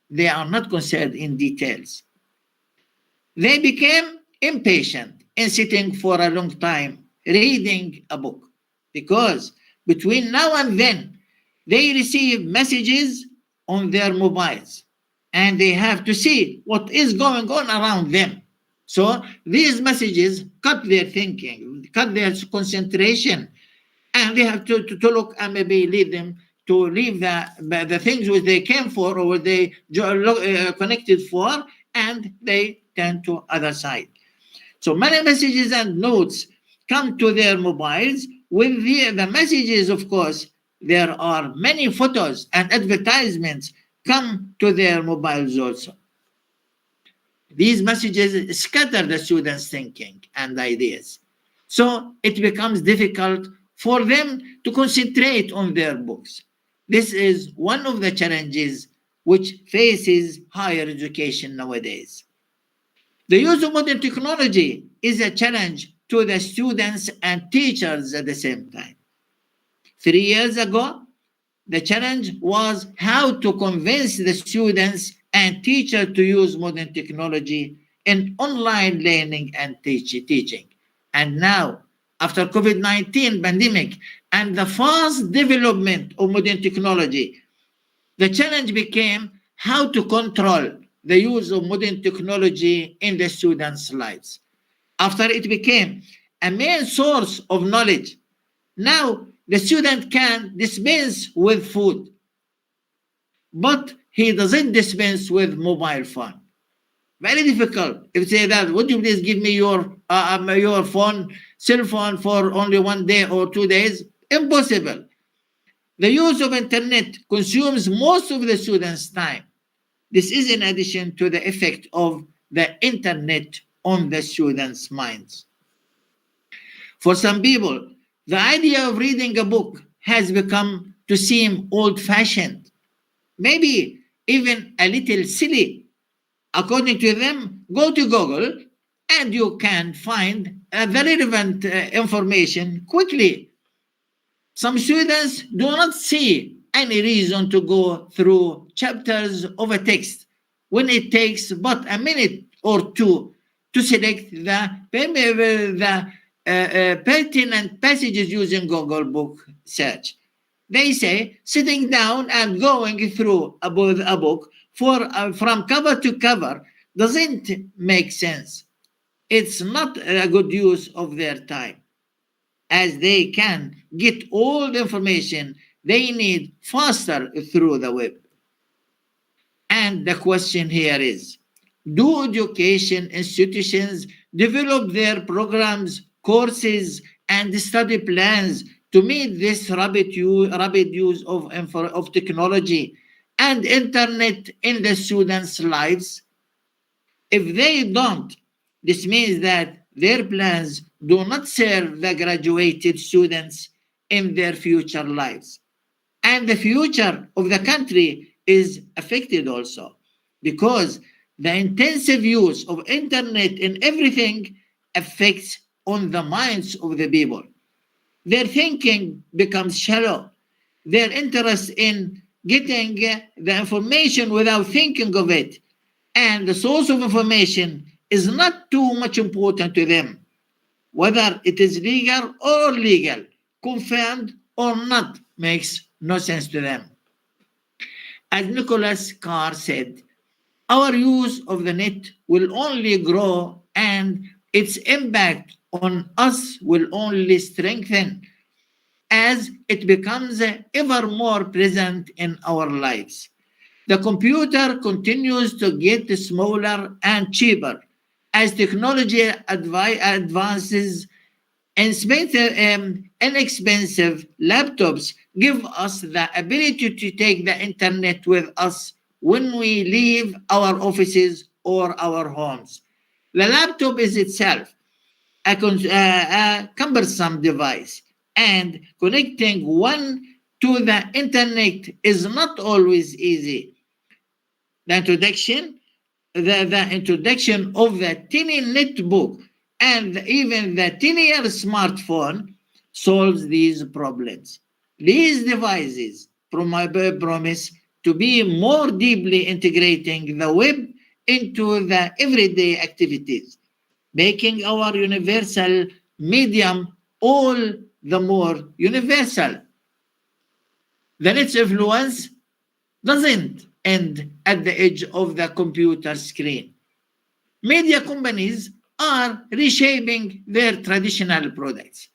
They are not concerned in details. They became impatient in sitting for a long time reading a book because between now and then they receive messages on their mobiles and they have to see what is going on around them. So these messages cut their thinking, cut their concentration, and they have to look and maybe lead them to leave the things which they came for or what they connected for, and they turn to other side. So many messages and notes come to their mobiles. With the messages, of course, there are many photos and advertisements come to their mobiles also. These messages scatter the students' thinking and ideas. So it becomes difficult for them to concentrate on their books. This is one of the challenges which faces higher education nowadays. The use of modern technology is a challenge to the students and teachers at the same time. 3 years ago, the challenge was how to convince the students and teachers to use modern technology in online learning and teaching. And now, after COVID-19 pandemic and the fast development of modern technology, the challenge became how to control the use of modern technology in the students' lives. After it became a main source of knowledge, now the student can dispense with food, but he doesn't dispense with mobile phone. Very difficult. If you say that, would you please give me your cell phone for only 1 day or 2 days? Impossible. The use of internet consumes most of the students' time. This is in addition to the effect of the internet on the students' minds. For some people, the idea of reading a book has become to seem old-fashioned, maybe even a little silly. According to them, go to Google and you can find the relevant information quickly. Some students do not see any reason to go through chapters of a text when it takes but a minute or two to select the pertinent passages using Google Book search. They say sitting down and going through a book from cover to cover doesn't make sense. It's not a good use of their time, as they can get all the information they need faster through the web. And the question here is, do education institutions develop their programs, courses, and study plans to meet this rapid use of technology and internet in the students' lives? If they don't, this means that their plans do not serve the graduated students in their future lives. And the future of the country is affected also because the intensive use of internet in everything affects on the minds of the people. Their thinking becomes shallow. Their interest in getting the information without thinking of it and the source of information is not too much important to them, whether it is legal or illegal, confirmed or not, makes no sense to them. As Nicholas Carr said, our use of the net will only grow and its impact on us will only strengthen as it becomes ever more present in our lives. The computer continues to get smaller and cheaper as technology advances. Inexpensive laptops give us the ability to take the internet with us when we leave our offices or our homes. The laptop is itself a cumbersome device, and connecting one to the internet is not always easy. The introduction, the introduction of the tiny netbook and even the tinier smartphone solves these problems. These devices promise to be more deeply integrating the web into the everyday activities, making our universal medium all the more universal. The net's influence doesn't end at the edge of the computer screen. Media companies are reshaping their traditional products,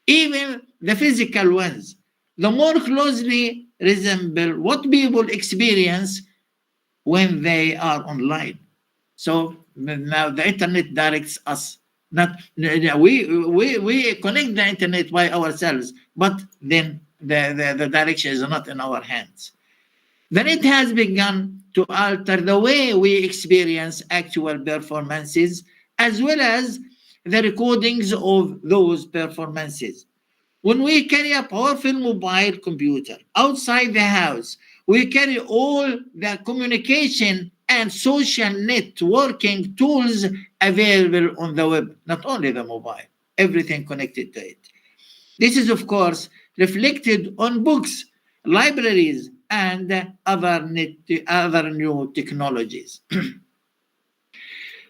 even the physical ones, the more closely resemble what people experience when they are online. So now the internet directs us. Not we connect the internet by ourselves, but then the direction is not in our hands. Then it has begun to alter the way we experience actual performances as well as the recordings of those performances. When we carry a powerful mobile computer outside the house, we carry all the communication and social networking tools available on the web, not only the mobile, everything connected to it. This is, of course, reflected on books, libraries, and other new technologies.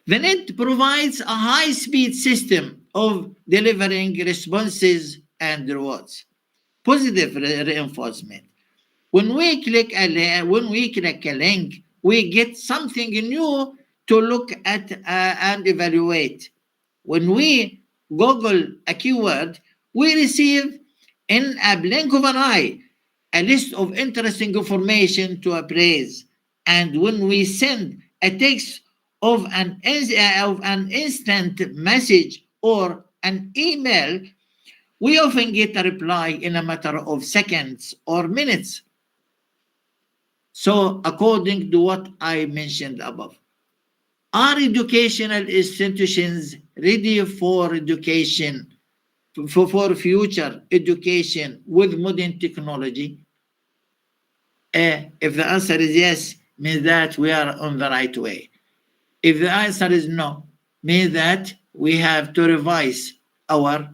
The net provides a high speed system of delivering responses and rewards. Positive reinforcement. When we click a link, we get something new to look at and evaluate. When we Google a keyword, we receive in a blink of an eye a list of interesting information to appraise. And when we send a text of an instant message or an email, we often get a reply in a matter of seconds or minutes. So, according to what I mentioned above, are educational institutions ready for education, for future education with modern technology? If the answer is yes, means that we are on the right way. If the answer is no, means that we have to revise our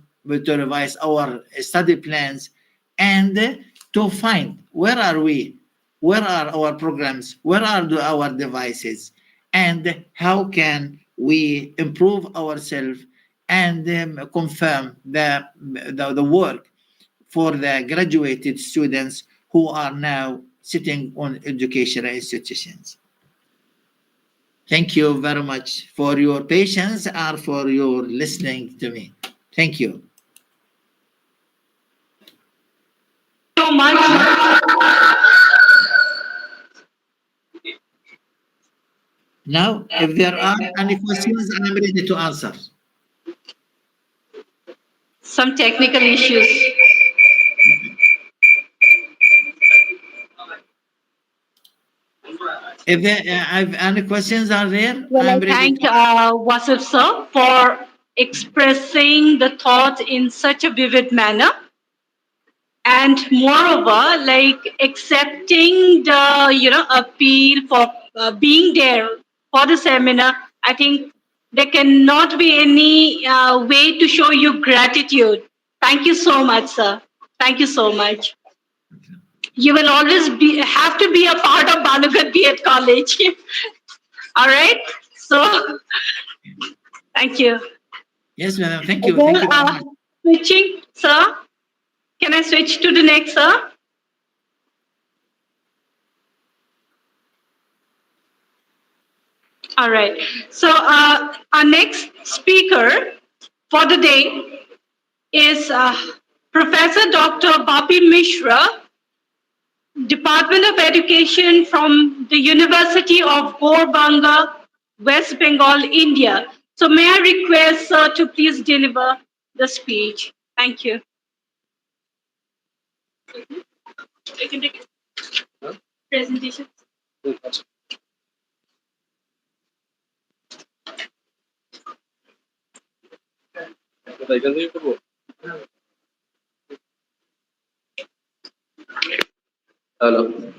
study plans and to find where are our programs, where are our devices, and how can we improve ourselves and confirm the work for the graduated students who are now sitting on educational institutions. Thank you very much for your patience and for your listening to me. Thank you. So much. Now, if there are any questions, I'm ready to answer. Some technical issues. If there, if any questions are there, Well, I I'm ready. thank Wasif sir for expressing the thought in such a vivid manner. And moreover, like accepting the appeal for being there for the seminar, I think there cannot be any way to show you gratitude. Thank you so much, sir. Thank you so much. You will always have to be a part of Balurghat B.Ed College. All right. So thank you. Yes, madam. Thank you. Well, Thank you very much. switching, sir. Can I switch to the next, sir? All right. So our next speaker for the day is Professor Dr. Bapi Mishra, Department of Education from the University of Gorbanga, West Bengal, India. So may I request sir to please deliver the speech. Thank you. I can take it. Presentation. Hello.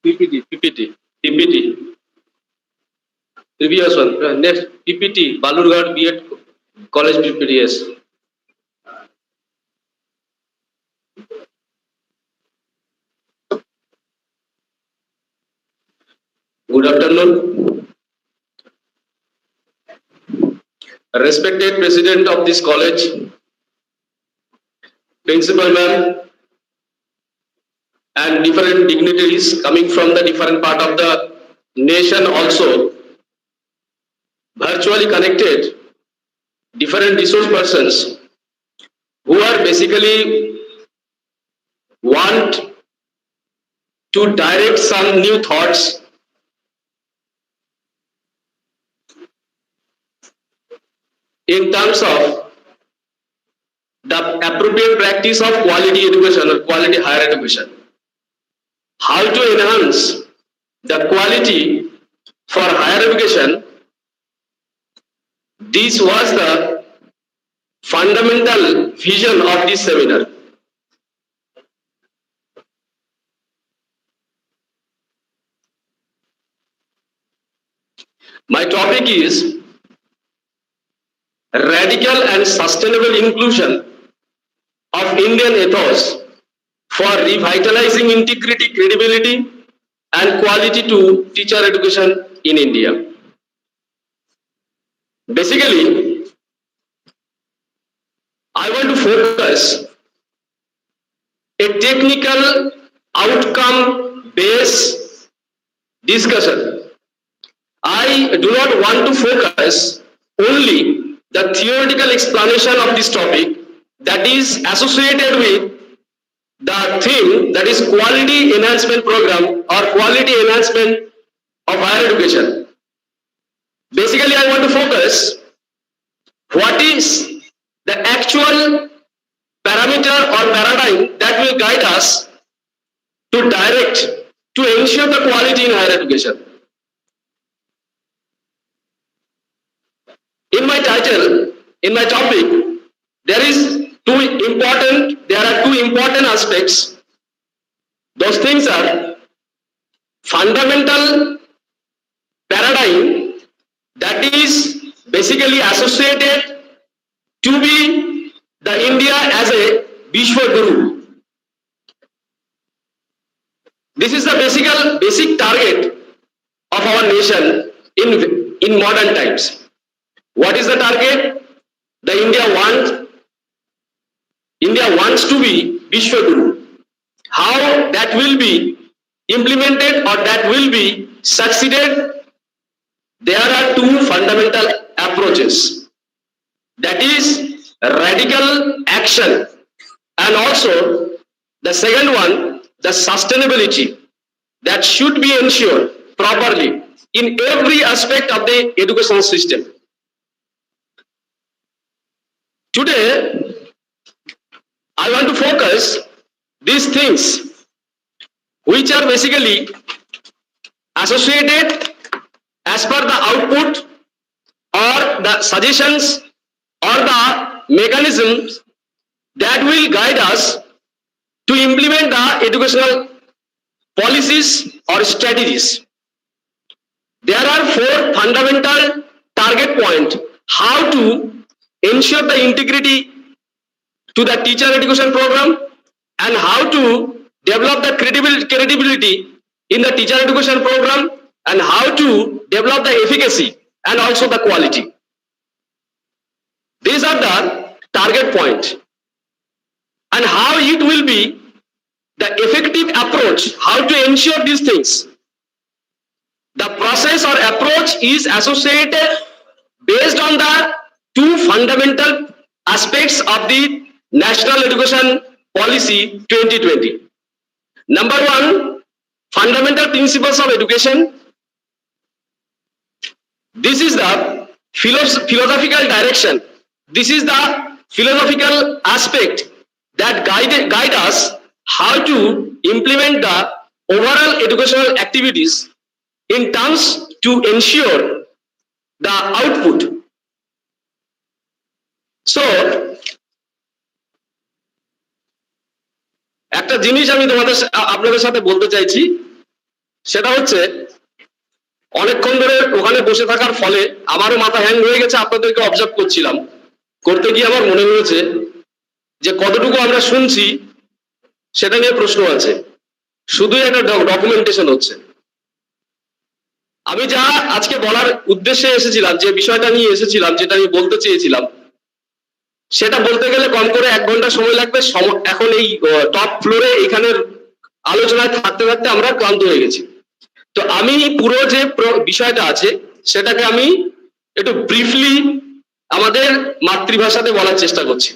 PPT. Previous one. Next PPT. Balurghat B.Ed College PPTS. Good afternoon. Respected President of this college, Principal Ma'am, and different dignitaries coming from the different part of the nation also, virtually connected, different resource persons who are basically want to direct some new thoughts in terms of the appropriate practice of quality education or quality higher education. How to enhance the quality for higher education. This was the fundamental vision of this seminar. My topic is radical and sustainable inclusion of Indian ethos for revitalizing integrity, credibility, and quality to teacher education in India. Basically, I want to focus a technical outcome based discussion. I do not want to focus only the theoretical explanation of this topic that is associated with the theme that is quality enhancement program or quality enhancement of higher education. Basically, I want to focus what is the actual parameter or paradigm that will guide us to direct, to ensure the quality in higher education. In my title, in my topic, there are two important aspects. Those things are fundamental paradigm that is basically associated to be the India as a Vishwa Guru. This is the basic target of our nation in modern times. What is the target? India wants to be Vishwa Guru. How that will be implemented or that will be succeeded? There are two fundamental approaches. That is radical action, and also the second one, the sustainability, that should be ensured properly in every aspect of the educational system. Today, I want to focus these things which are basically associated as per the output or the suggestions or the mechanisms that will guide us to implement the educational policies or strategies. There are four fundamental target points how to ensure the integrity to the teacher education program and how to develop the credibility in the teacher education program and how to develop the efficacy and also the quality. These are the target points, and how it will be the effective approach, how to ensure these things. The process or approach is associated based on the two fundamental aspects of the National Education Policy 2020. Number one, fundamental principles of education. This is the philosophical direction. This is the philosophical aspect that guide us how to implement the overall educational activities in terms to ensure the output. So, একটা জিনিস আমি আপনাদের সাথে বলতে চাইছি, সেটা হচ্ছে অনেকক্ষণ ধরে ওখানে বসে থাকার ফলে আমারও মাথা হ্যাং হয়ে গেছে, আপনাদেরকে অবজার্ভ করছিলাম, করতে গিয়ে আমার মনে হয়েছে যে কতটুকু আমরা শুনছি সেটা নিয়ে প্রশ্ন আছে, শুধুই একটা ডকুমেন্টেশন হচ্ছে। আমি যা আজকে বলার উদ্দেশ্যে এসেছিলাম, যে বিষয়টা নিয়ে এসেছিলাম, যেটা আমি বলতে চেয়েছিলাম, সেটা বলতে গেলে কম করে 1 ঘন্টা সময় লাগবে। এখন এই টপ ফ্লোরে এখানের আলোচনায় থাকতে থাকতে আমরা ক্লান্ত হয়ে গেছি। তো আমি পুরো যে বিষয়টা আছে সেটাকে আমি একটু ব্রিফলি আমাদের মাতৃভাষাতে বলার চেষ্টা করছি।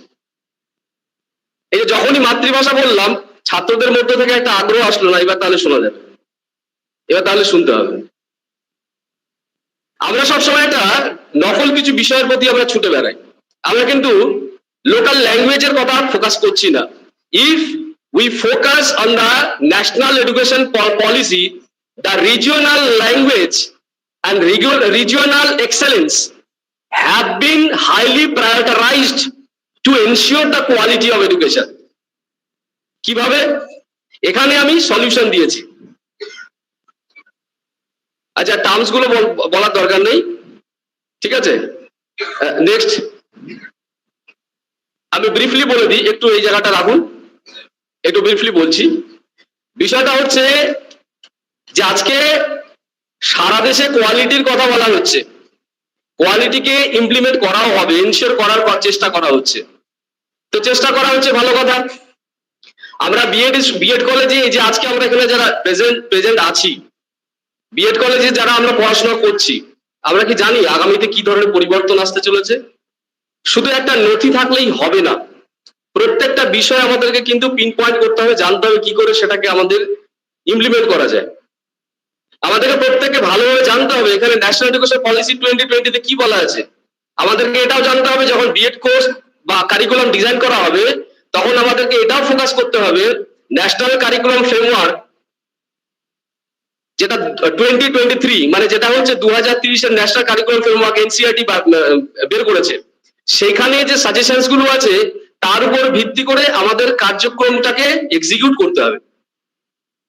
এই যে যখনই মাতৃভাষা বললাম, ছাত্রদের মধ্যে থেকে একটা আগ্রহ আসলো না, এবার তাহলে শোনা যাবে, এবার তাহলে শুনতে হবে। আমরা সবসময় একটা নকল কিছু বিষয়ের প্রতি আমরা ছুটে বেড়াই, আমরা কিন্তু লোকাল ল্যাঙ্গুয়েজের কথা ফোকাস করছি না। If we focus on the national education policy, the regional language and regional excellence have been highly prioritized to ensure the quality of education. কিভাবে? এখানে আমি সলিউশন দিয়েছি। আচ্ছা, টার্মস গুলো বলার দরকার নেই, ঠিক আছে? নেক্সট আমি ব্রিফলি বলে দিই, একটু এই জায়গাটা রাখুন, একটু ব্রিফলি বলছি। বিষয়টা হচ্ছে যে আজকে সারা দেশে কোয়ালিটির কথা বলা হচ্ছে, কোয়ালিটিকে ইমপ্লিমেন্ট করাও হবে, এনশিওর করার চেষ্টা করা হচ্ছে। তো চেষ্টা করা হচ্ছে, ভালো কথা। আমরা বিএড কলেজে, এই যে আজকে আমরা এখানে যারা প্রেজেন্ট আছি, বিএড কলেজে যারা আমরা পড়াশোনা করছি, আমরা কি জানি আগামীতে কি ধরনের পরিবর্তন আসতে চলেছে? শুধু একটা নথি থাকলেই হবে না, প্রত্যেকটা বিষয় আমাদেরকে কিন্তু পিন পয়েন্ট করতে হবে, জানতে হবে কি করে সেটাকে আমাদের ইমপ্লিমেন্ট করা যায়। আমাদেরকে প্রত্যেককে ভালোভাবে জানতে হবে এখানে ন্যাশনাল এডুকেশন পলিসি 2020 তে কি বলা আছে। আমাদেরকে এটাও জানতে হবে যখন বিএড কোর্স বা কারিকুলাম ডিজাইন করা হবে, তখন আমাদেরকে এটাও ফোকাস করতে হবে ন্যাশনাল কারিকুলাম ফ্রেমওয়ার্ক, যেটা 2023 মানে যেটা হচ্ছে 2030 এর ন্যাশনাল কারিকুলাম ফ্রেমওয়ার্ক এনসিইআরটি বের করেছে, সেখানে যে সাজেশনস গুলো আছে তার উপর ভিত্তি করে আমাদের কার্যক্রমটাকে এক্সিকিউট করতে হবে।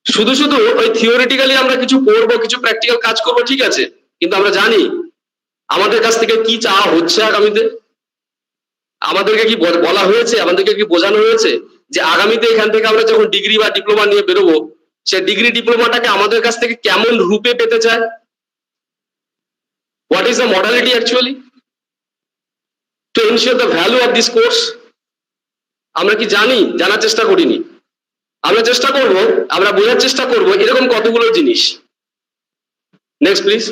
শুধু ওই থিওরিটিক্যালি আমরা কিছু পড়বো, কিছু প্র্যাকটিক্যাল কাজ করবো, ঠিক আছে, কিন্তু আমরা জানি আমাদের কাছ থেকে কি চাওয়া হচ্ছে আগামীতে। আমাদেরকে কি বলা হয়েছে, আমাদেরকে কি বোঝানো হয়েছে যে আগামীতে এখান থেকে আমরা যখন ডিগ্রি বা ডিপ্লোমা নিয়ে বেরোবো, সে ডিগ্রি ডিপ্লোমাটাকে আমাদের কাছ থেকে কেমন রূপে পেতে চায়? What is the modality actually to ensure the value of this course? আমরা কি জানি? জানার চেষ্টা করিনি। আমরা চেষ্টা করব, আমরা বোঝার চেষ্টা করব এরকম কতগুলো জিনিস। Next please.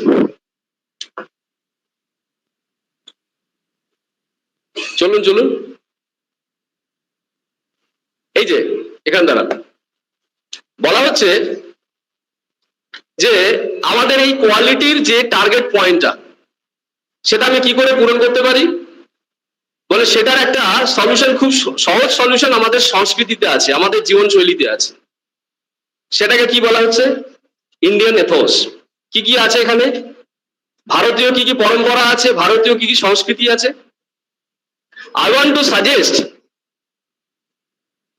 চলুন চলুন, এই যে এখান দ্বারা বলা হচ্ছে যে আমাদের এই কোয়ালিটির যে টার্গেট পয়েন্টটা, সেটা আমি কি করে পূরণ করতে পারি? বলে সেটার একটা সলিউশন, খুব সহজ সলিউশন আমাদের সংস্কৃতিতে আছে, আমাদের জীবনশৈলীতে আছে। সেটাকে কি বলা হচ্ছে? Indian Athos. কি কি আছে এখানে? ভারতীয় কি কি পরম্পরা আছে, ভারতীয় কি কি সংস্কৃতি আছে। I want to suggest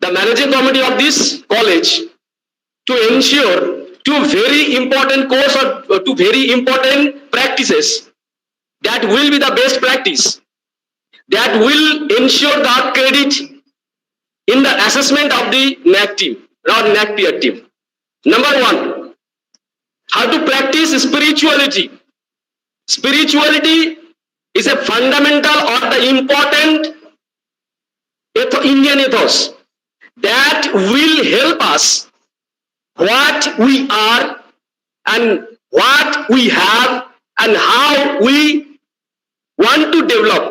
the managing committee of this college to ensure two very important course or two very important practices that will be the best practice, that will ensure the credit in the assessment of the NAC team or NAC peer team. Number one, how to practice spirituality. Spirituality is a fundamental or the important Indian ethos that will help us what we are and what we have and how we want to develop.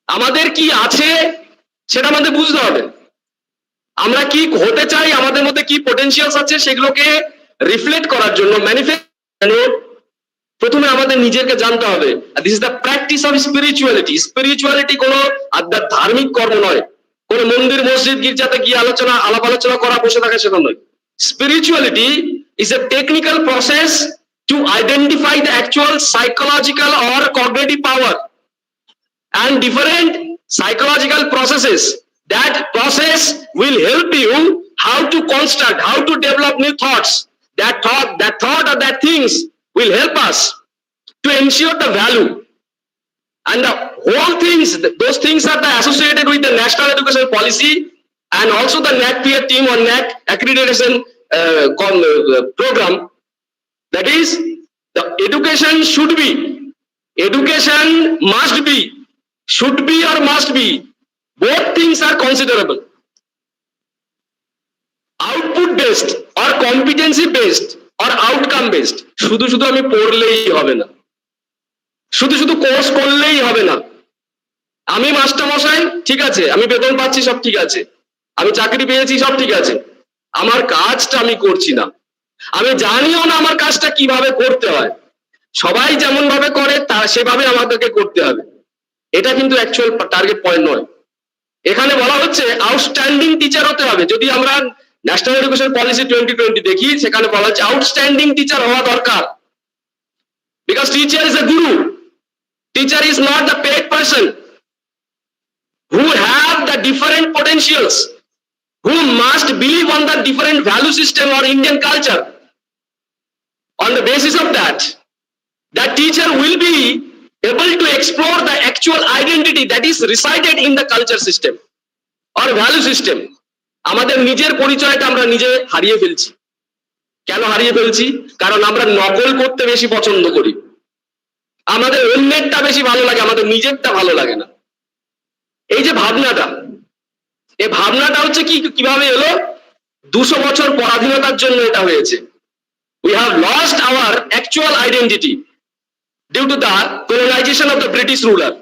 আমাদের কি আছে সেটা আমাদের বুঝতে হবে। আমরা কি হতে চাই, আমাদের মধ্যে কি পটেনশিয়ালস আছে, সেগুলোকে রিফ্লেক্ট করার জন্য, ম্যানিফেস্ট প্রথমে আমাদের নিজেকে জানতে হবে। This is the practice of spirituality. Spirituality কোনো ধার্মিক কর্ম নয়, কোনো মন্দির মসজিদ গির্জাতে গিয়ে আলাপ আলোচনা করা, বসে থাকা, সেটা নয়। Spirituality is a technical process to identify the actual psychological or cognitive power and different psychological processes. That process will help you how to construct, how to develop new thoughts. That thought or that things will help us to ensure the value. And the whole things, those things are associated with the National Education Policy and also the NAC peer team or NAC accreditation program. That is, the education should be, education must be, should be or must be, both things are considerable. Output based or competency based or outcome based. শুধু শুধু আমি পড়লেই হবে না, শুধু শুধু course করলেই হবে না। আমি মাস্টার মশাই, ঠিক আছে, আমি বেতন পাচ্ছি, সব ঠিক আছে, আমি চাকরি পেয়েছি, সব ঠিক আছে, আমার কাজটা আমি করছি না, আমি জানিও না আমার কাজটা কিভাবে করতে হয়। সবাই যেমন ভাবে করে তা সেভাবে আমাদেরকে করতে হবে। এটা কিন্তু অ্যাকচুয়াল টার্গেট পয়েন্ট নয়। এখানে বলা হচ্ছে আউটস্ট্যান্ডিং টিচার হতে হবে। যদি আমরা ন্যাশনাল এডুকেশন পলিসি 2020 দেখি, সেখানে বলা হচ্ছে আউটস্ট্যান্ডিং টিচার হওয়া দরকার। Because teacher is a guru, teacher is not the paid person who have the different potentials, who must believe on the different value system or Indian culture. On the basis of that, that teacher will be able to explore the actual identity that is resided in the culture system or value system. আমাদের নিজের পরিচয়টা আমরা নিজে হারিয়ে ফেলছি। কেন হারিয়ে ফেলছি? কারণ আমরা নকল করতে বেশি পছন্দ করি। আমাদের অন্যেরটা বেশি ভালো লাগে, আমাদের নিজেরটা ভালো লাগে না। এই যে ভাবনাটা, এই ভাবনাটা হচ্ছে কিভাবে এলো? 200 বছর পরাধীনতার জন্য এটা হয়েছে। We have lost our actual identity due to the colonization of the British ruler.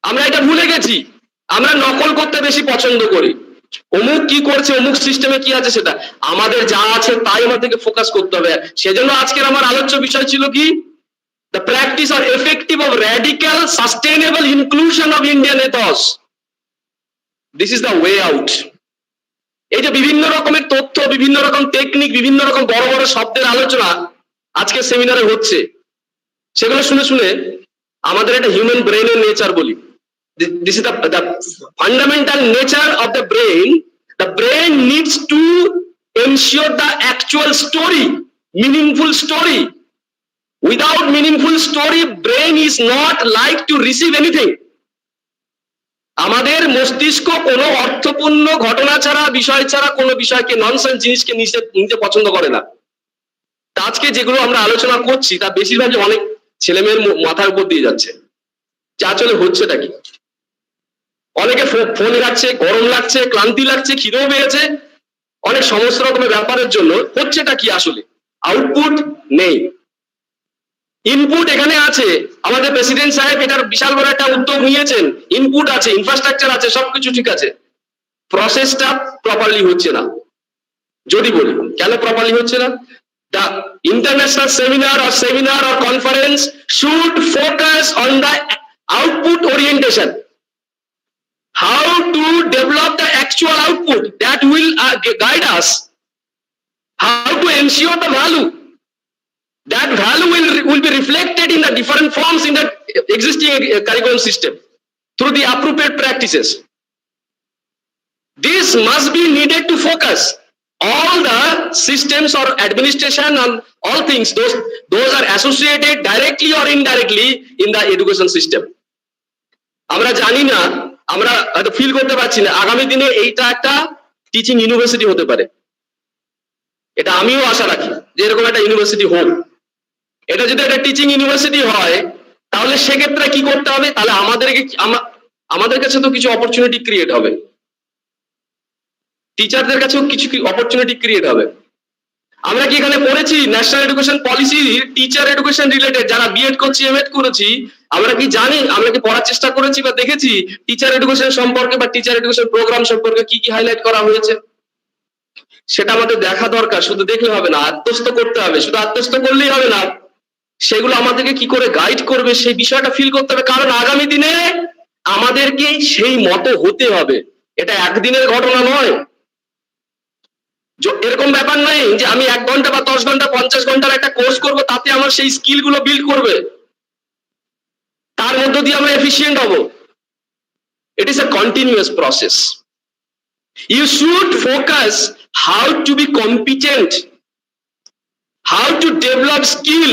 আমরা এটা ভুলে গেছি, আমরা নকল করতে বেশি পছন্দ করি। অমুক কি করছে, অমুক সিস্টেমে কি আছে, সেটা আমাদের যা আছে তাই আমাদেরকে ফোকাস করতে হবে। সেজন্য আজকের আমার আলোচ্য বিষয় ছিল কি? The practice or effective of radical sustainable inclusion of Indian ethos. This is the way out. এই যে বিভিন্ন রকমের তথ্য, বিভিন্ন রকম টেকনিক, বিভিন্ন রকম বড় বড় শব্দের আলোচনা আজকে সেমিনারে হচ্ছে, সেগুলো শুনে শুনে আমাদের একটা হিউম্যান ব্রেনের নেচার বলি, this is the fundamental nature of the brain. The brain needs to ensure the actual story, meaningful story. Without meaningful story, brain is not like to receive anything. আমাদের মস্তিষ্ক কোনো অর্থপূর্ণ ঘটনা ছাড়া, বিষয় ছাড়া কোনো বিষয়কে ননসেন্স জিনিসকে নিতে পছন্দ করে না। তা আজকে যেগুলো আমরা আলোচনা করছি তা বেশিরভাগই অনেক ছেলেমেয়ের মাথার উপর দিয়ে যাচ্ছে, যা আসলে হচ্ছেটা কি। অনেকে ফোন ঘাটছে, গরম লাগছে, ক্লান্তি লাগছে, খিদেও পেয়েছে, অনেক সমস্ত রকমের ব্যাপারের জন্য হচ্ছেটা কি আসলে, আউটপুট নেই, ইনপুট এখানে আছে। আমাদের প্রেসিডেন্ট সাহেব এটার বিশাল বড় একটা উদ্যোগ নিয়েছেন, ইনপুট আছে, ইনফ্রাস্ট্রাকচার আছে, সবকিছু ঠিক আছে, প্রসেসটা প্রপারলি হচ্ছে না। যদি বলি কেন প্রপারলি হচ্ছে না, the international seminar or conference should focus on the output orientation, how to develop the actual output that will guide us, how to ensure the value, that value will be reflected in the different forms in the existing curriculum system through the appropriate practices. This must be needed to focus all the systems or administration and all things, those are associated directly or indirectly in the education system. আমরা জানি না, আমরা হয়তো feel করতে পারছি না, আগামী দিনে এইটা একটা টিচিং ইউনিভার্সিটি হতে পারে। এটা আমিও আশা রাখি যে এরকম একটা ইউনিভার্সিটি হোক। এটা যদি একটা টিচিং ইউনিভার্সিটি হয় তাহলে সেক্ষেত্রে কি করতে হবে, তাহলে আমাদের কাছে তো কিছু অপরচুনিটি ক্রিয়েট হবে, টিচারদের কাছেও কিছু অপরচুনিটি ক্রিয়েট হবে। আমরা কি এখানে পড়েছি national education policy teacher education related, যারা বিএড করছি, এমএড করেছি, আমরা কি জানি, আমরা কি পড়ার চেষ্টা করেছি বা দেখেছি টিচার এডুকেশন সম্পর্কে বা টিচার এডুকেশন প্রোগ্রাম সম্পর্কে কি কি হাইলাইট করা হয়েছে? সেটা আমাদের দেখা দরকার, শুধু দেখলে হবে না, আত্মস্থ করতে হবে। শুধু আত্মস্থ করলেই হবে না, সেগুলো আমাদেরকে কি করে গাইড করবে সেই বিষয়টা ফিল করতে হবে, কারণ আগামী দিনে আমাদেরকে সেই মতো হতে হবে। এটা একদিনের ঘটনা নয়, এরকম ব্যাপার নাই যে আমি 1 ঘন্টা বা 10 ঘন্টা 50 ঘন্টার একটা কোর্স করব, তাতে আমার সেই স্কিল গুলো বিল্ড করবে, তার মধ্য দিয়ে আমরা এফিশিয়েন্ট হব। It is a continuous process. You should focus how to be competent, how to develop skill,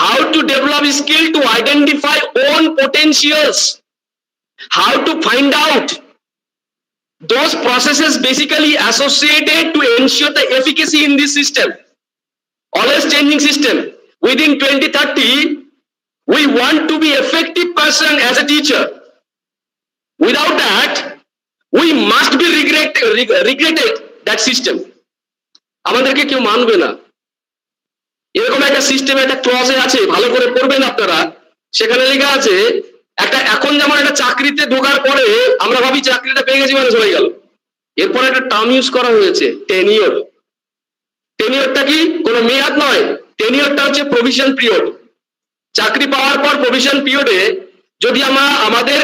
how to develop skill to identify own potentials, how to find out those processes basically associated to ensure the efficacy in this system, always changing system. Within 2030 we want to be effective person as a teacher. Without that we must be regretted that system. আমাদেরকে কেউ মানবে না। এরকম একটা system একটা ক্লজে আছে, ভালো করে পড়বেন আপনারা, সেখানে লেখা আছে একটা, এখন যেমন একটা চাকরিতে ঢোকার পরে আমরা ভাবি চাকরিটা পেয়ে গেছি মানে হয়ে গেল, এরপর একটা টার্ম ইউজ করা হয়েছে টেনিওর। টেনিওরটা কি, কোনো মেয়াদ নয়, টেনিওরটা হচ্ছে প্রভিশন পিরিয়ড। চাকরি পাওয়ার পর প্রভিশন পিরিয়ডে যদি আমরা আমাদের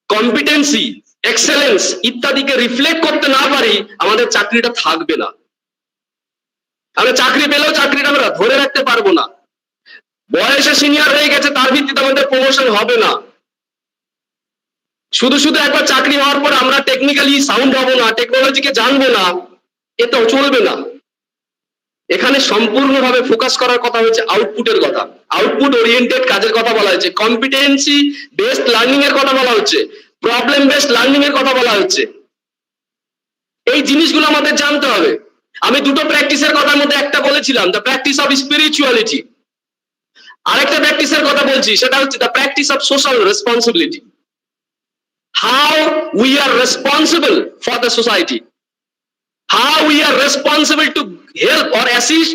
কম্পিটেন্সি, এক্সেলেন্স ইত্যাদিকে রিফ্লেক্ট করতে না পারি, আমাদের চাকরিটা থাকবে না। আমরা চাকরি পেলেও চাকরিটা আমরা ধরে রাখতে পারবো না। বয়সে সিনিয়র হয়ে গেছে তার ভিত্তিতে আমাদের প্রমোশন হবে না। শুধু একবার চাকরি হওয়ার পর আমরা টেকনিক্যালি সাউন্ড হব না, টেকনোলজিকে জানবো না, এটা চলবে না। এখানে সম্পূর্ণভাবে ফোকাস করার কথা হচ্ছে আউটপুটের কথা, আউটপুট ওরিয়েন্টেড কাজের কথা বলা হচ্ছে, কম্পিটেন্সি বেসড লার্নিং এর কথা বলা হচ্ছে, প্রবলেম বেসড লার্নিং এর কথা বলা হচ্ছে। এই জিনিসগুলো আমাদের জানতে হবে। আমি দুটো প্র্যাকটিসের কথার মধ্যে একটা বলেছিলাম, দ্য প্র্যাকটিস অফ স্পিরিচুয়ালিটি, আরেকটা প্র্যাকটিসের কথা বলছি, সেটা হচ্ছে the practice of social responsibility, how we are responsible for the society, how we are responsible to help or assist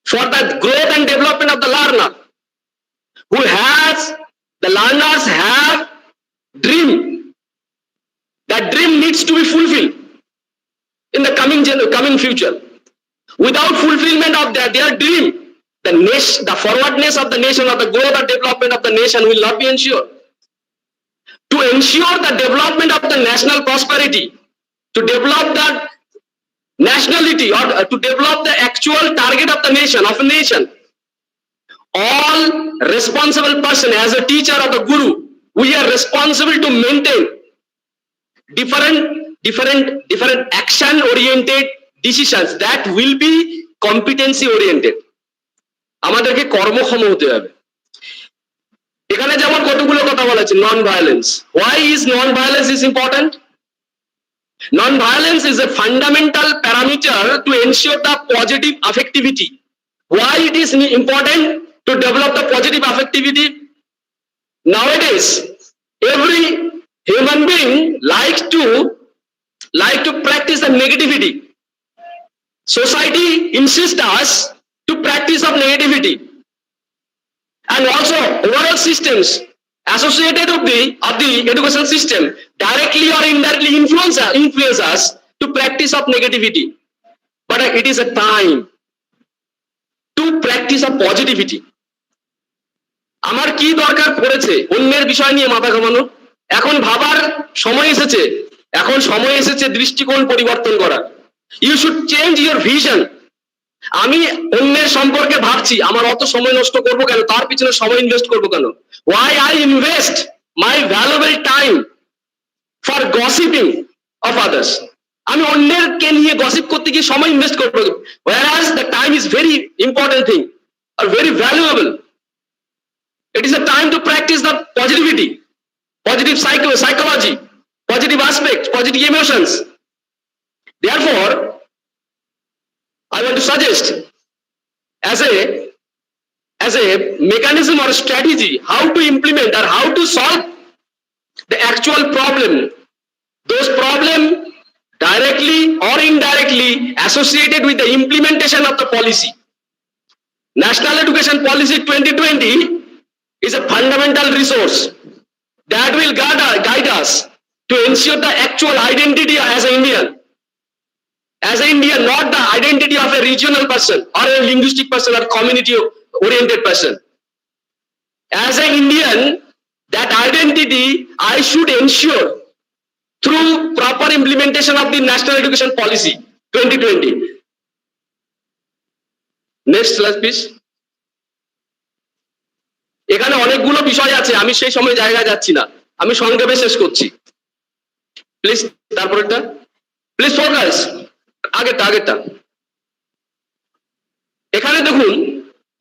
for the growth and development of the learner, the learners have dream, that dream needs to be fulfilled in the coming future. Without fulfillment of their dream, the forwardness of the nation or the growth and development of the nation will not be ensured. To ensure the development of the national prosperity, to develop the nationality or to develop the actual target of the nation, all responsible person as a teacher or the guru, we are responsible to maintain different action oriented decisions that will be competency oriented. আমাদেরকে কর্মক্ষম হতে হবে। এখানে যেমন কতগুলো কথা বলা আছে non-violence. Why is non-violence is important? Non-violence is a fundamental parameter to ensure the positive affectivity. Why it is important to develop the positive affectivity? Nowadays, every human being like to practice the negativity. Society insists us to practice of negativity, and also overall systems associated of the education system directly or indirectly influence us to practice of negativity. But it is a time to practice of positivity. আমার কি দরকার পড়েছে অন্যের বিষয় নিয়ে মাথা ঘামানো? এখন ভাবার সময় এসেছে, এখন সময় এসেছে দৃষ্টিকোণ পরিবর্তন করা। You should change your vision. আমি অন্যের সম্পর্কে ভাবছি, আমার অত সময় নষ্ট করবো কেন, তার পিছনে সময় ইনভেস্ট করবো কেন? Why I invest my valuable time for gossiping of others? আমি অন্যেরকে নিয়ে গসিপ করতে গিয়ে সময় ইনভেস্ট করবো, whereas the time is very important thing or very valuable. It is a time to practice the positivity, positive psychology, positive aspects, positive emotions. Therefore, I want to suggest as a mechanism or a strategy how to implement or how to solve the actual problem, those problems directly or indirectly associated with the implementation of the policy. National Education Policy 2020 is a fundamental resource that will guide us to ensure the actual identity as an Indian. As an Indian, not the identity of a regional person or a linguistic person or community-oriented person. As an Indian, that identity I should ensure through proper implementation of the National Education Policy 2020. Next slide, please. এখানে অনেকগুলো বিষয় আছে, আমি সেই সময় জায়গায় যাচ্ছি না, আমি সংক্ষেপে শেষ করছি। প্লিজ তারপরেরটা, প্লিজ ফোকাস। আগেরটা এখানে দেখুন,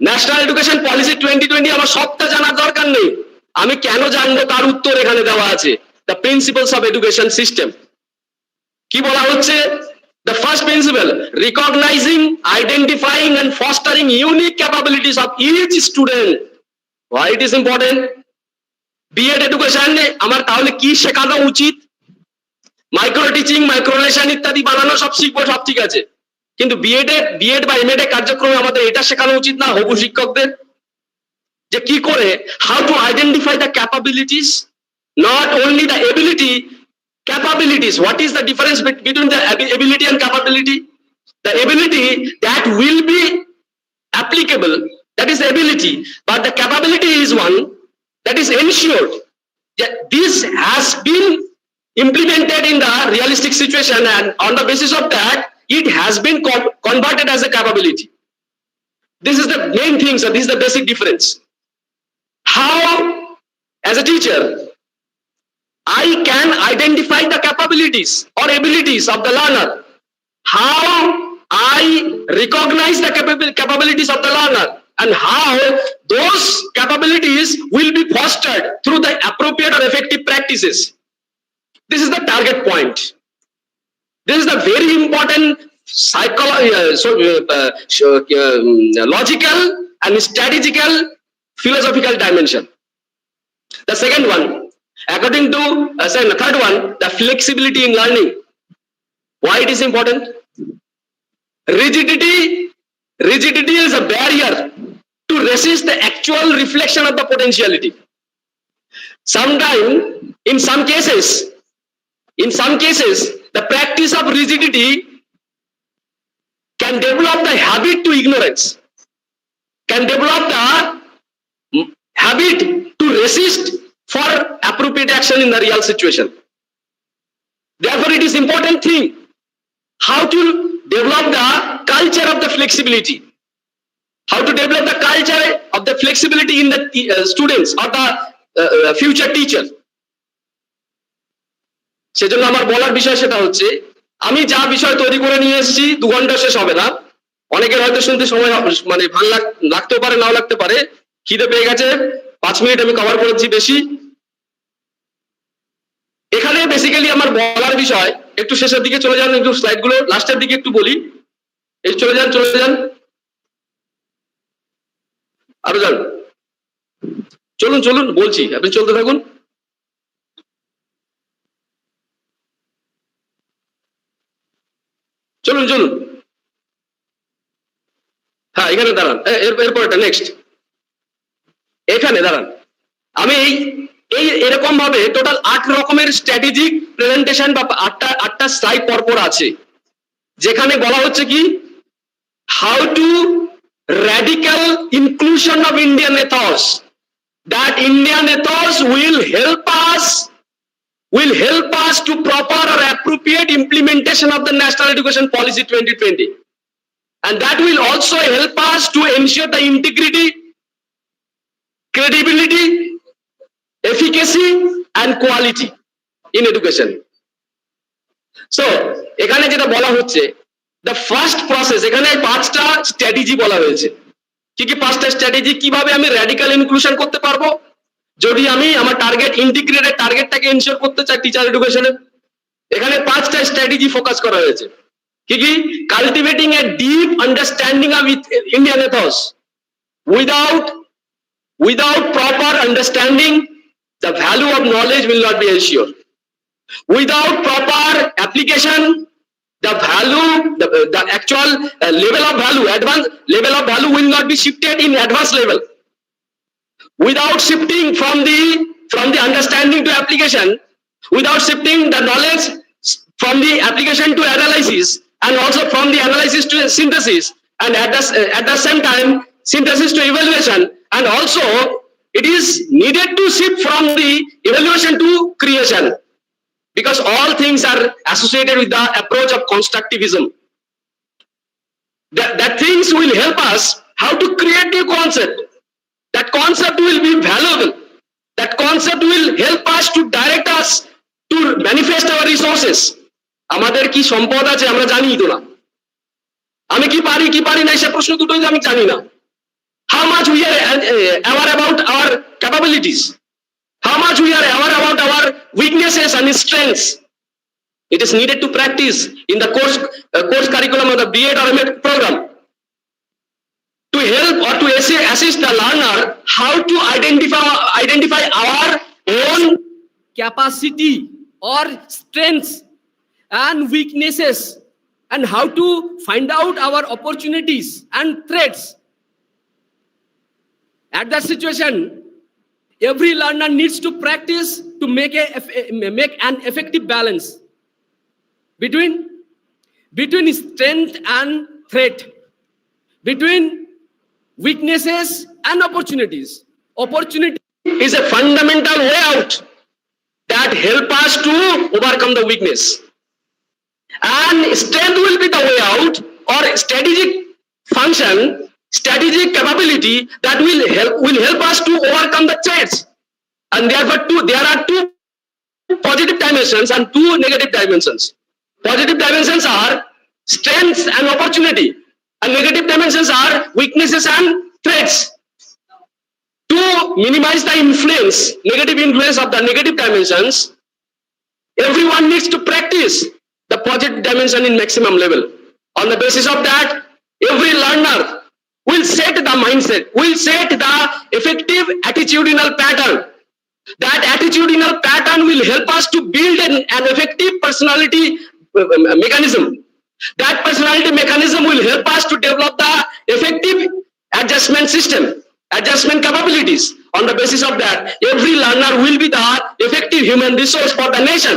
ন্যাশনাল এডুকেশন পলিসি 2020 আমার সবটা জানার দরকার নেই, আমি কেন জানবো তার উত্তর এখানে দেওয়া আছে। The principles of education system কি বলা হচ্ছে? The first principle, recognizing, identifying and fostering unique capabilities of each student. Why it is important? BEd education আমার তাহলে কি শেখানো উচিত? মাইক্রো টিচিং, মাইক্রোনেশন ইত্যাদি বানানো সব শিখবো, সব ঠিক আছে, কিন্তু বিএড বা এমএড কার্যক্রমে আমাদের এটা শেখানো উচিত না হবু শিক্ষকদের যে কি করে how to identify the capabilities, not only the ability, capabilities. What is the difference between the ability and capability? The ability that will be applicable, that is the ability, but the capability is one that is ensured that this has been implemented in the realistic situation, and on the basis of that it has been converted as a capability. This is the main thing, so this is the basic difference. How as a teacher I can identify the capabilities or abilities of the learner, how I recognize the capabilities of the learner, and how those capabilities will be fostered through the appropriate or effective practices. This is the target point. This is the very important logical and strategical philosophical dimension. The second one, according to the third one, the flexibility in learning. Why it is important? Rigidity is a barrier to resist the actual reflection of the potentiality. Sometimes, in some cases, the practice of rigidity can develop the habit to ignorance, can develop the habit to resist for appropriate action in the real situation. Therefore, it is important thing how to develop the culture of the flexibility, how to develop the culture of the flexibility in the students or the future teacher. সেজন্য আমার বলার বিষয় সেটা হচ্ছে, আমি যা বিষয় তৈরি করে নিয়ে এসেছি 2 ঘন্টা শেষ হবে না, অনেকের হয়তো শুনতে সময় মানে ভালো লাগতেও পারে, নাও লাগতে পারে, খিদে পেয়ে গেছে, 5 মিনিট আমি কভার করেছি বেশি, এখানে বেসিক্যালি আমার বলার বিষয়, একটু শেষের দিকে চলে যান, একটু স্লাইডগুলো লাস্টের দিকে একটু বলি, এই চলে যান আরো যান, চলুন বলছি, আপনি চলতে থাকুন। চলুন হ্যাঁ, এখানে দাঁড়ান, এরপরটা নেক্সট, এখানে দাঁড়ান। আমি এই এরকম ভাবে টোটাল 8 রকমের স্ট্র্যাটেজিক প্রেজেন্টেশন বা আটটা স্লাইড পরপর আছে, যেখানে বলা হচ্ছে কি how to radical inclusion of Indian ethos, that Indian ethos will help us to proper or appropriate implementation of the National Education Policy 2020, and that will also help us to ensure the integrity, credibility, efficacy and quality in education. So এখানে যেটা বলা হচ্ছে, the first process, এখানে 5টা strategy বলা হয়েছে। কি 5টা স্ট্র্যাটেজি, কিভাবে আমি র্যাডিক্যাল ইনক্লুশন করতে পারবো যদি আমি আমার টার্গেট ইন্টিগ্রেটেড টার্গেটটাকে এনশিওর করতে চাই টিচার এডুকেশনে। এখানে 5টা স্ট্র্যাটেজি ফোকাস করা হয়েছে। কি cultivating a deep understanding of Indian ethos, without proper understanding, the value of knowledge will not be ensured. Without proper application, the value, the actual level of value, advanced level of value will not be shifted in advanced level. Without shifting from the understanding to application, without shifting the knowledge from the application to analysis, and also from the analysis to synthesis, and at the same time synthesis to evaluation, and also it is needed to shift from the evaluation to creation, because all things are associated with the approach of constructivism. That things will help us how to create a concept. That concept will be valuable. That concept will help us to direct us to manifest our resources. আমাদের কি সম্পদ আছে আমরা জানি তো না, আমি কি পারি না সে প্রশ্ন দুটোই আমি জানি না। How much we are aware about our capabilities, how much we are aware about our weaknesses and strengths. It is needed to practice in the course curriculum of the B.Ed or M.Ed program, to help or to assist the learner how to identify our own capacity or strengths and weaknesses, and how to find out our opportunities and threats. At that situation, every learner needs to practice to make an effective balance between strength and threat, between weaknesses and opportunities. Opportunity is a fundamental way out that help us to overcome the weakness, and strength will be the way out or strategic function, strategic capability that will help us to overcome the threats. And therefore there are 2 positive dimensions and 2 negative dimensions. Positive dimensions are strengths and opportunity, and negative dimensions are weaknesses and threats. To minimize the negative influence of the negative dimensions, everyone needs to practice the positive dimension in maximum level. On the basis of that, every learner will set the mindset, will set the effective attitudinal pattern. That attitudinal pattern will help us to build an effective personality mechanism. That personality mechanism will help us to develop the effective adjustment system, adjustment capabilities. On the basis of that, every learner will be the effective human resource for the nation.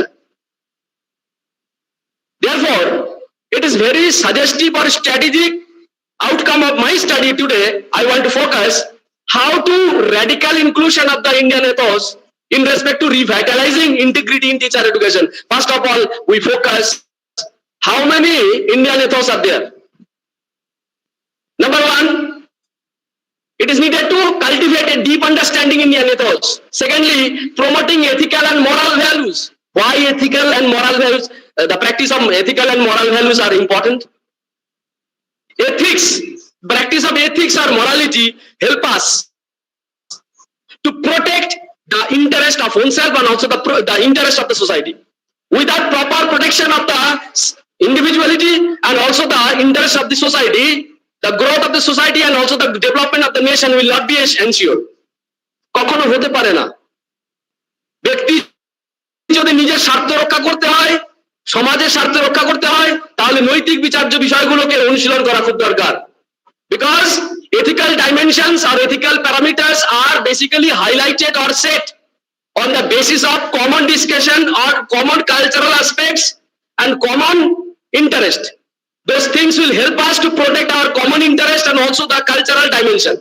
Therefore, it is very suggestive or strategic outcome of my study today. I want to focus how to radical inclusion of the Indian ethos in respect to revitalizing integrity in teacher education. First of all, we focus how many Indian ethos are there. Number 1, it is needed to cultivate a deep understanding in Indian ethos. Secondly, promoting ethical and moral values. Why ethical and moral values? The practice of ethical and moral values are important. Ethics, practice of ethics or morality help us to protect the interest of oneself and also the interest of the society. without proper protection of the individuality and also the interest of the society, the growth of the society and also the development of the nation will not be ensured. কখনো হতে পারে না। ব্যক্তি যদি নিজের স্বার্থ রক্ষা করতে হয়, সমাজের স্বার্থ রক্ষা করতে হয়, তাহলে নৈতিক বিচার্য বিষয়গুলোকে অনুশীলন করা খুব দরকার। Because ethical dimensions or ethical parameters are basically highlighted or set on the basis of common discussion or common cultural aspects and common interest. Those things will help us to protect our common interest and also the cultural dimension.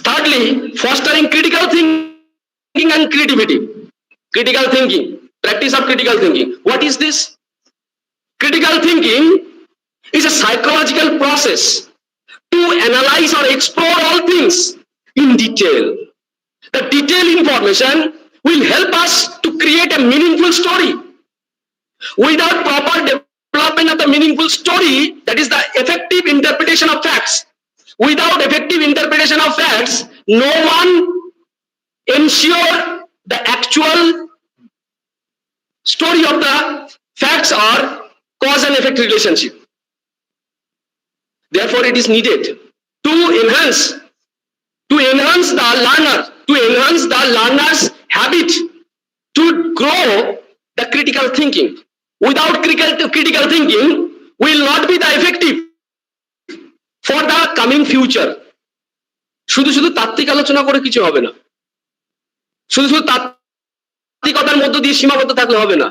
Thirdly, fostering critical thinking and creativity. Critical thinking, practice of critical thinking. What is this? Critical thinking is a psychological process to analyze or explore all things in detail. The detailed information will help us to create a meaningful story. Without proper development of the meaningful story, that is the effective interpretation of facts. Without effective interpretation of facts, no one ensure the actual story of the facts or cause and effect relationship. Therefore, it is needed to enhance the learner's habit to grow the critical thinking. Without critical thinking, will not be the effective for the coming future. শুধু শুধু তাত্ত্বিক আলোচনা করে কিছু হবে না, শুধু শুধু তাত্ত্বিকতার মধ্য দিয়ে সীমাবদ্ধ থাকলে হবে না।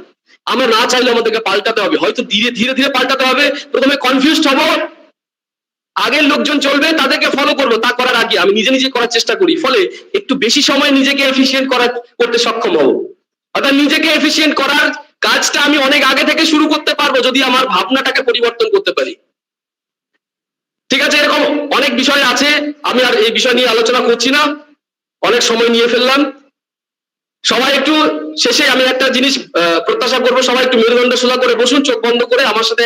আমরা না চাইলে আমাদেরকে পাল্টাতে হবে, হয়তো ধীরে ধীরে পাল্টাতে হবে। প্রথমে কনফিউজড হব, আগের লোকজন চলবে তাদেরকে ফলো করবো, তা করার আগে আমি নিজে নিজে করার চেষ্টা করি, ফলে একটু বেশি সময় নিজেকে এফিশিয়েন্ট করতে সক্ষম হব। অর্থাৎ নিজেকে এফিশিয়েন্ট করার কাজটা আমি অনেক আগে থেকে শুরু করতে পারবো যদি আমার ভাবনাটাকে পরিবর্তন করতে পারি। ঠিক আছে, এরকম অনেক বিষয় আছে, আমি আর এই বিষয় নিয়ে আলোচনা করছি না, অনেক সময় নিয়ে ফেললাম। সবাই একটু শেষে আমি একটা জিনিস প্রত্যাশা করবো, সবাই একটু মেরুদণ্ড সোজা করে বসুন, চোখ বন্ধ করে আমার সাথে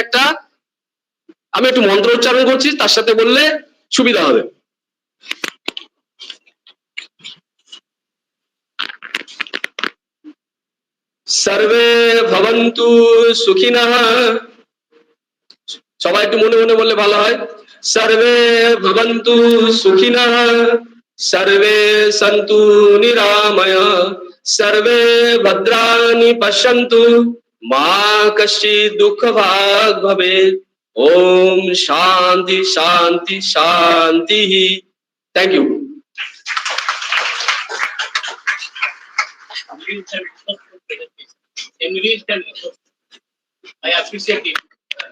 আমি একটু মন্ত্র উচ্চারণ করছি, তার সাথে বললে সুবিধা হবে। সর্বে ভবন্তু সুখিনঃ, সবাই একটু মনে মনে বললে ভালো হয়। সর্বে ভবন্তু সুখিনঃ, সর্বে সন্তু নিরাময়, সর্বে ভদ্রাণি পশ্যন্তু, মা কশ্চিৎ দুঃখভাগ্ ভবেৎ। ওম শান্তি শান্তি শান্তি। Thank you. I appreciate it.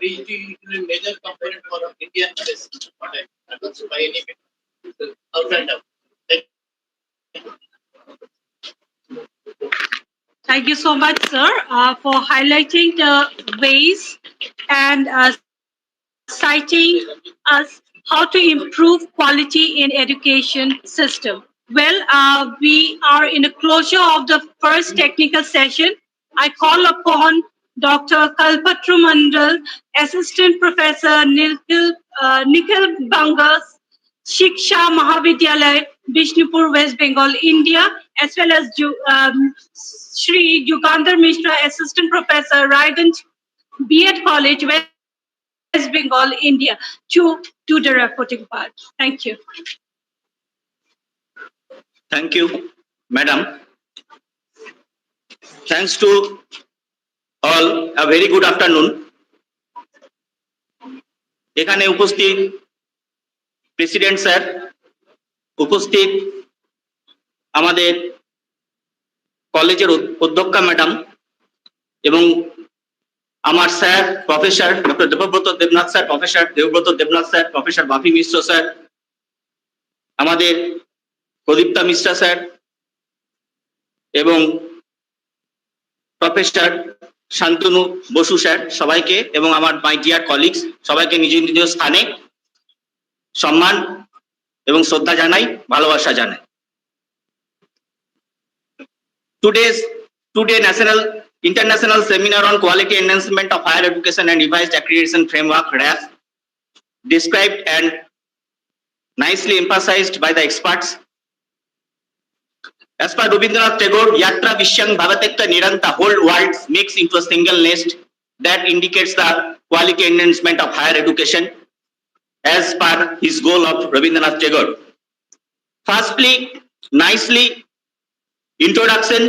It is a major component for Indian medicine, by any out and out. Thank you so much, sir, for highlighting the ways and citing us how to improve quality in education system. Well, we are in the closure of the first technical session. I call upon Dr. Kalpatru Mandal, Assistant Professor Nikhil Bangas, Shiksha Mahavidyalaya, Bishnupur, West Bengal, India, as well as Shri Yugandhar Mishra, Assistant Professor, Raiganj B.Ed College, West Bengal, India, to do the reporting part. Thank you. Thank you, madam. Thanks to all, a very good afternoon. এখানে উপস্থিত president sir, উপস্থিত আমাদের কলেজের অধ্যক্ষা madam এবং আমার sir professor doctor Debabrata Debnath sir, professor Debabrata Debnath sir, professor Bapi Mishra sir, আমাদের Pradipta Mishra sir এবং প্রফেসর শান্তনু বসু স্যার, সবাইকে এবং আমার মাই ডিয়ার কলিগস সবাইকে নিজ নিজ স্থানে সম্মান এবং শ্রদ্ধা জানাই, ভালোবাসা জানাই। Today International Seminar on Quality Enhancement of Higher Education and Revised Accreditation Framework (RAF) described and nicely emphasized by the experts. As per Rabindranath Tagore, Yatra Vishyang Bhavatekta Niranta, whole world mix into a single nest. That indicates the quality enhancement of higher education as per his goal of Rabindranath Tagore. Firstly, nicely introduction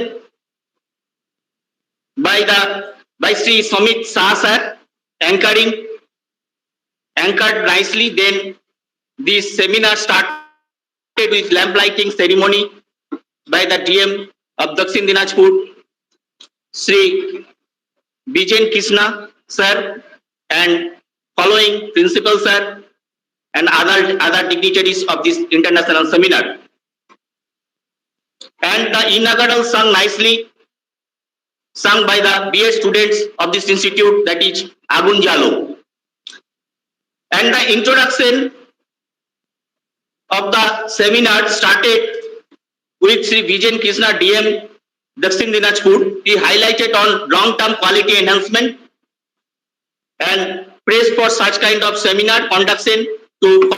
by Sri Samit Shah sir, anchored nicely. Then this seminar started with lamp lighting ceremony by the DM of Dakshin Dinajpur, Sri Bijen Krishna sir, and following principal sir and other dignitaries of this international seminar. And the inaugural sung nicely, sung by the BA students of this institute, that is Agun Jalo. And the introduction of the seminar started with Sri Bijen Krishna DM Dakshin Dinajpur. He highlighted on long-term quality enhancement and praised for such kind of seminar conduction to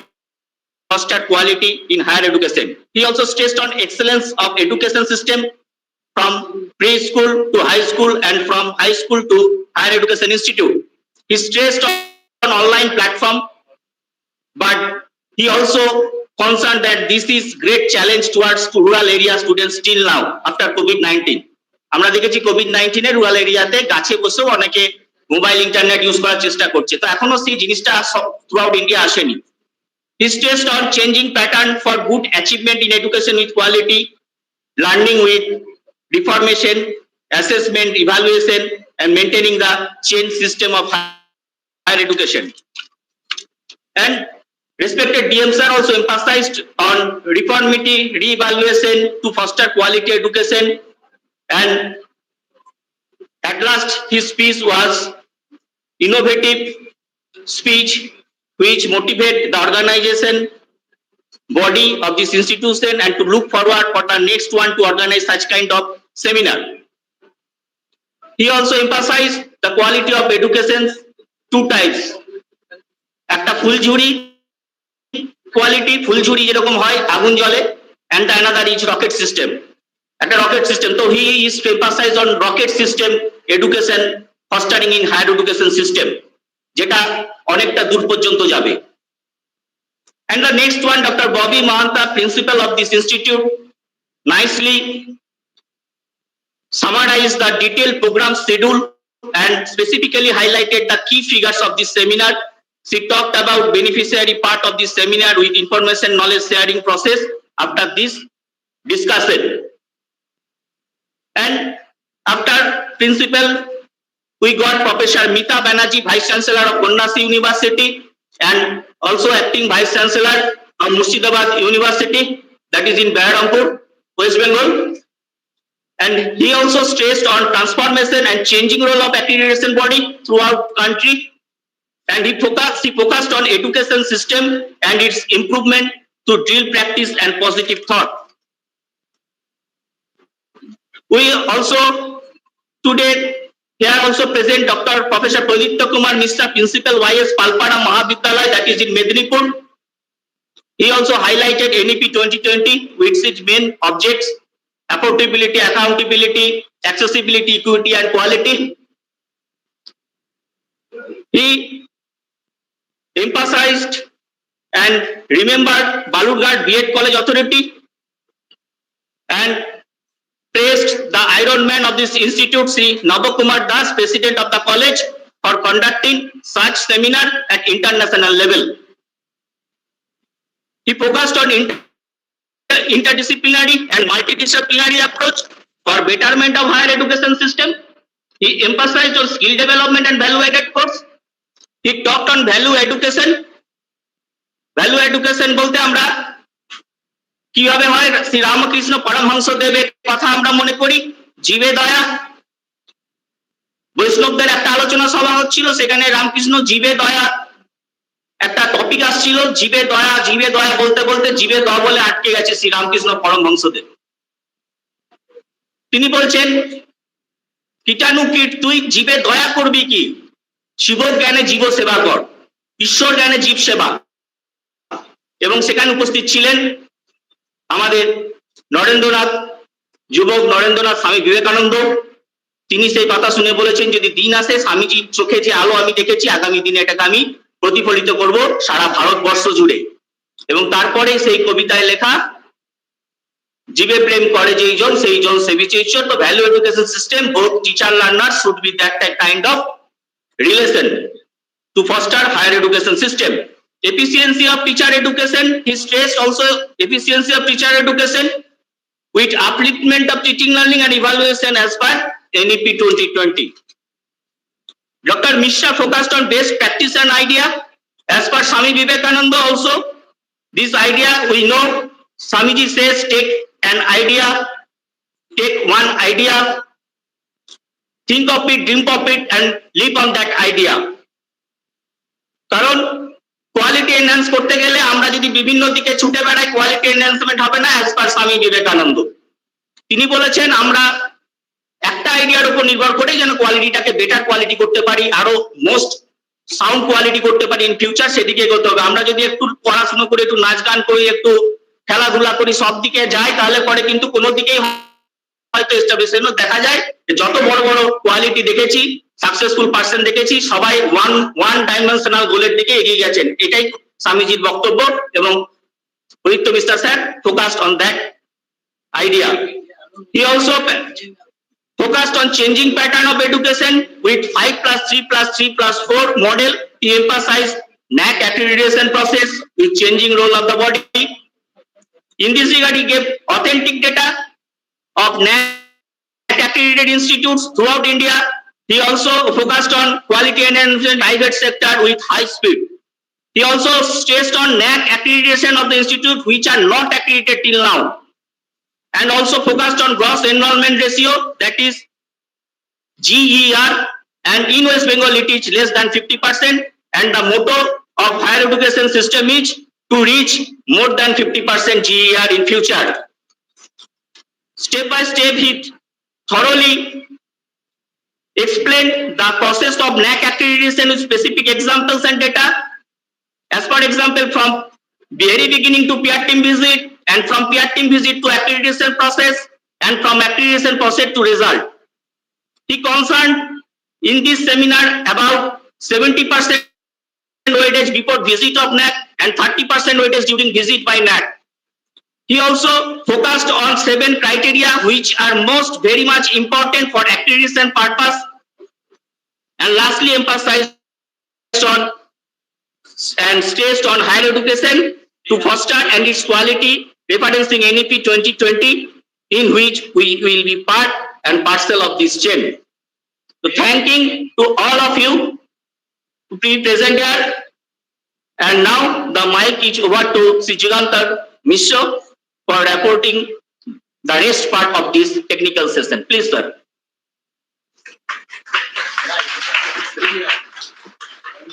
foster quality in higher education. He also stressed on excellence of education system from preschool to high school and from high school to higher education institute. He stressed on online platform, but he also concerned that this is great challenge towards rural area students still now after COVID-19. আমরা দেখেছি COVID-19 এর rural এরিয়াতে গাছে বসেও অনেকে mobile internet use করার চেষ্টা করছে, তো এখনো সেই জিনিসটা থ্রুআউট ইন্ডিয়া আসেনি। He stressed on changing pattern for good achievement in education with quality, learning with reformation, assessment, evaluation, and maintaining the change system of higher education. And respected DM sir also emphasized on reformity, re-evaluation to foster quality education. And at last his speech was innovative speech which motivate the organization body of this institution and to look forward for the next one to organize such kind of seminar. He also emphasized the quality of education two types. একটা ফুলঝুরি quality, ফুলঝুরি যেরকম হয় আগুন জ্বলে, and the another is rocket system. একটা rocket system. So he is emphasized on rocket system education fostering in higher education system, যেটা অনেকটা দূর পর্যন্ত যাবে। And the next one, Dr. Bobby Mahanta, principal of this institute, nicely summarized the detailed program schedule and specifically highlighted the key figures of this seminar. She talked about beneficiary part of this seminar with information knowledge sharing process after this discussion. And after principal, we got Professor Mita Banerjee, Vice Chancellor of Bonnasi University and also acting Vice Chancellor of Murshidabad University, that is in Baharampur, West Bengal. And he also stressed on transformation and changing role of accreditation body throughout country. And he focused on education system and its improvement through drill practice and positive thought. We also today here also present Dr. Professor Pradipta Kumar Mishra, Principal YS Palpara Mahavidyalaya, that is in Medinipur. He also highlighted NEP 2020 with its main objects: affordability, accountability, accessibility, equity, and quality. He emphasized and remembered Balurghat B.Ed College Authority and praised the Iron Man of this institute, Sri Navakumar Das, President of the college, for conducting such seminar at international level. He focused on interdisciplinary and multidisciplinary approach for betterment of higher education system. He emphasized on skill development and value-added course. He talked on value education. Value education বলতে আমরা কিভাবে হয় শ্রী রামকৃষ্ণ পরমহংস দেবের কথা আমরা মনে করি, জীবে দয়া। বৈষ্ণবদের একটা আলোচনা সভা হচ্ছিল, সেখানে রামকৃষ্ণ জীবে দয়া একটা টপিক আসছিল, জীবে দয়া বলতে বলতে জীবে দ বলে আটকে গেছে শ্রী রামকৃষ্ণ পরমহংসদেব। তিনি বলছেন, কীটাণু কীট তুই জীবে দয়া করবি কি? শিব জ্ঞানে জীব সেবা কর, ঈশ্বর জ্ঞানে জীব সেবা। এবং সেখানে উপস্থিত ছিলেন আমাদের নরেন্দ্রনাথ যুবক নরেন্দ্রনাথ স্বামী বিবেকানন্দ, তিনি সেই কথা শুনে বলেছেন যদি দিন আসে স্বামীজির চোখে যে আলো আমি দেখেছি আগামী দিনে এটাকে আমি প্রতিফলিত করব সারা ভারতবর্ষ জুড়ে। এবং তারপরে সেই কবিতায় লেখা জীবে প্রেম করে যেই জন সেই জন সেবিছে ঈশ্বর। তো value education system both teacher learner should be that kind of relation to foster higher education system. Efficiency of teacher education, he stressed also efficiency of teacher education with upliftment of teaching learning and evaluation as per NEP 2020. Dr. Mishra focused on best practice and idea as per Swami Vivekananda also. This idea we know Swamiji says take one idea, think of it, dream of it and live on that idea. কারণ quality enhance করতে গেলে আমরা যদি বিভিন্ন দিকে ছুটে বেড়াই quality enhancement হবে না অ্যাজ পার স্বামী বিবেকানন্দ। তিনি বলেছেন আমরা একটা আইডিয়ার উপর নির্ভর করে যেন কোয়ালিটিটাকে বেটার কোয়ালিটি করতে পারি, আরো মোস্ট সাউন্ড কোয়ালিটি করতে পারি ইন ফিউচার, সেদিকে এগোতে হবে। আমরা যদি একটু পড়াশোনা করে একটু নাচ গান করি একটু খেলাধুলা করি সব দিকে যাই তাহলে পরে কিন্তু কোনো দিকেই হয়তো এস্টাবলিশমেন্ট দেখা যায় যত বড় বড় কোয়ালিটি দেখেছি সাকসেসফুল পার্সন দেখেছি সবাই ওয়ান ডাইমেনশনাল গোলের দিকে এগিয়ে গেছেন। এটাই স্বামীজির বক্তব্য এবং পবিত্র mister sir focused on that idea. He also focused on changing pattern of education with 5+3+3+4 model. He emphasized NAC accreditation process with changing role of the body. In this regard, he gave authentic data of NAC accredited institutes throughout India. He also focused on quality enhancement private sector with high speed. He also stressed on NAC accreditation of the institute which are not accredited till now, and also focused on gross enrollment ratio, that is GER, and in West Bengal it is less than 50%, and the motto of higher education system is to reach more than 50% GER in future. Step by step he thoroughly explained the process of NAC accreditation with specific examples and data. As for example, from very beginning to peer team visit, and from peer team visit to accreditation process, and from accreditation process to result. He concerned in this seminar about 70% weightage before visit of NAC and 30% weightage during visit by NAC. He also focused on 7 criteria which are most very much important for accreditation purpose, and lastly emphasized on and stressed on higher education to foster and its quality, referencing NEP 2020, in which we will be part and parcel of this chain. So thanking to all of you to be present here, and now the mic is over to Sri Jiganta Mishra for reporting the rest part of this technical session. Please, sir.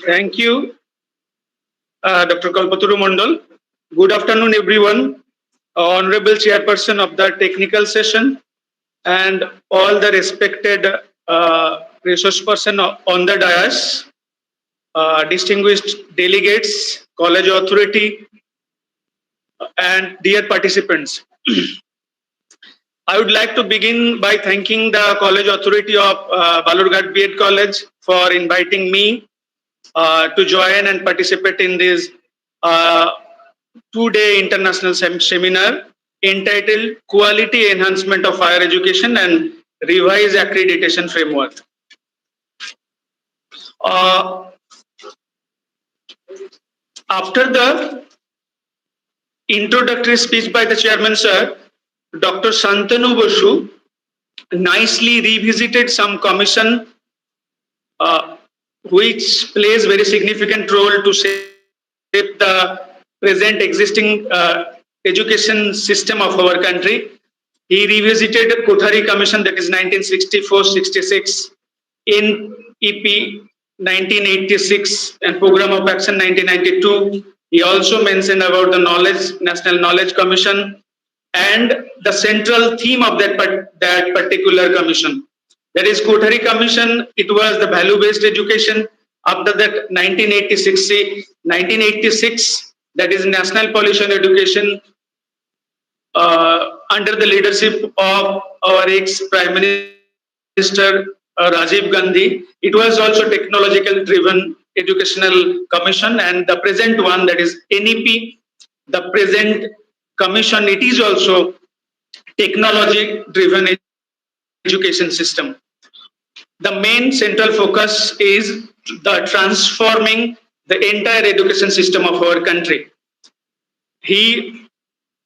Thank you, Dr. Kalpaturu Mondal. Good afternoon, everyone. Honorable Chairperson of the technical session and all the respected resource person on the dais, distinguished delegates, college authority, and dear participants. I would like to begin by thanking the college authority of Balurghat B.Ed College for inviting me to join and participate in this 2-day international seminar entitled Quality Enhancement of Higher Education and Revised Accreditation Framework. After the introductory speech by the chairman, sir, Dr. Shantanu Basu nicely revisited some commission which plays very significant role to shape the present existing education system of our country. He revisited Kothari Commission, that is 1964-66, in EP 1986 and Program of Action 1992. He also mentioned about the National Knowledge Commission and the central theme of that particular commission. That is Kothari Commission, it was the value-based education. After that 1986, that is National Policy on Education, under the leadership of our ex-Prime Minister Rajiv Gandhi. It was also technological driven educational commission, and the present one, that is NEP, the present commission, it is also technology driven education system. The main central focus is the transforming the entire education system of our country. He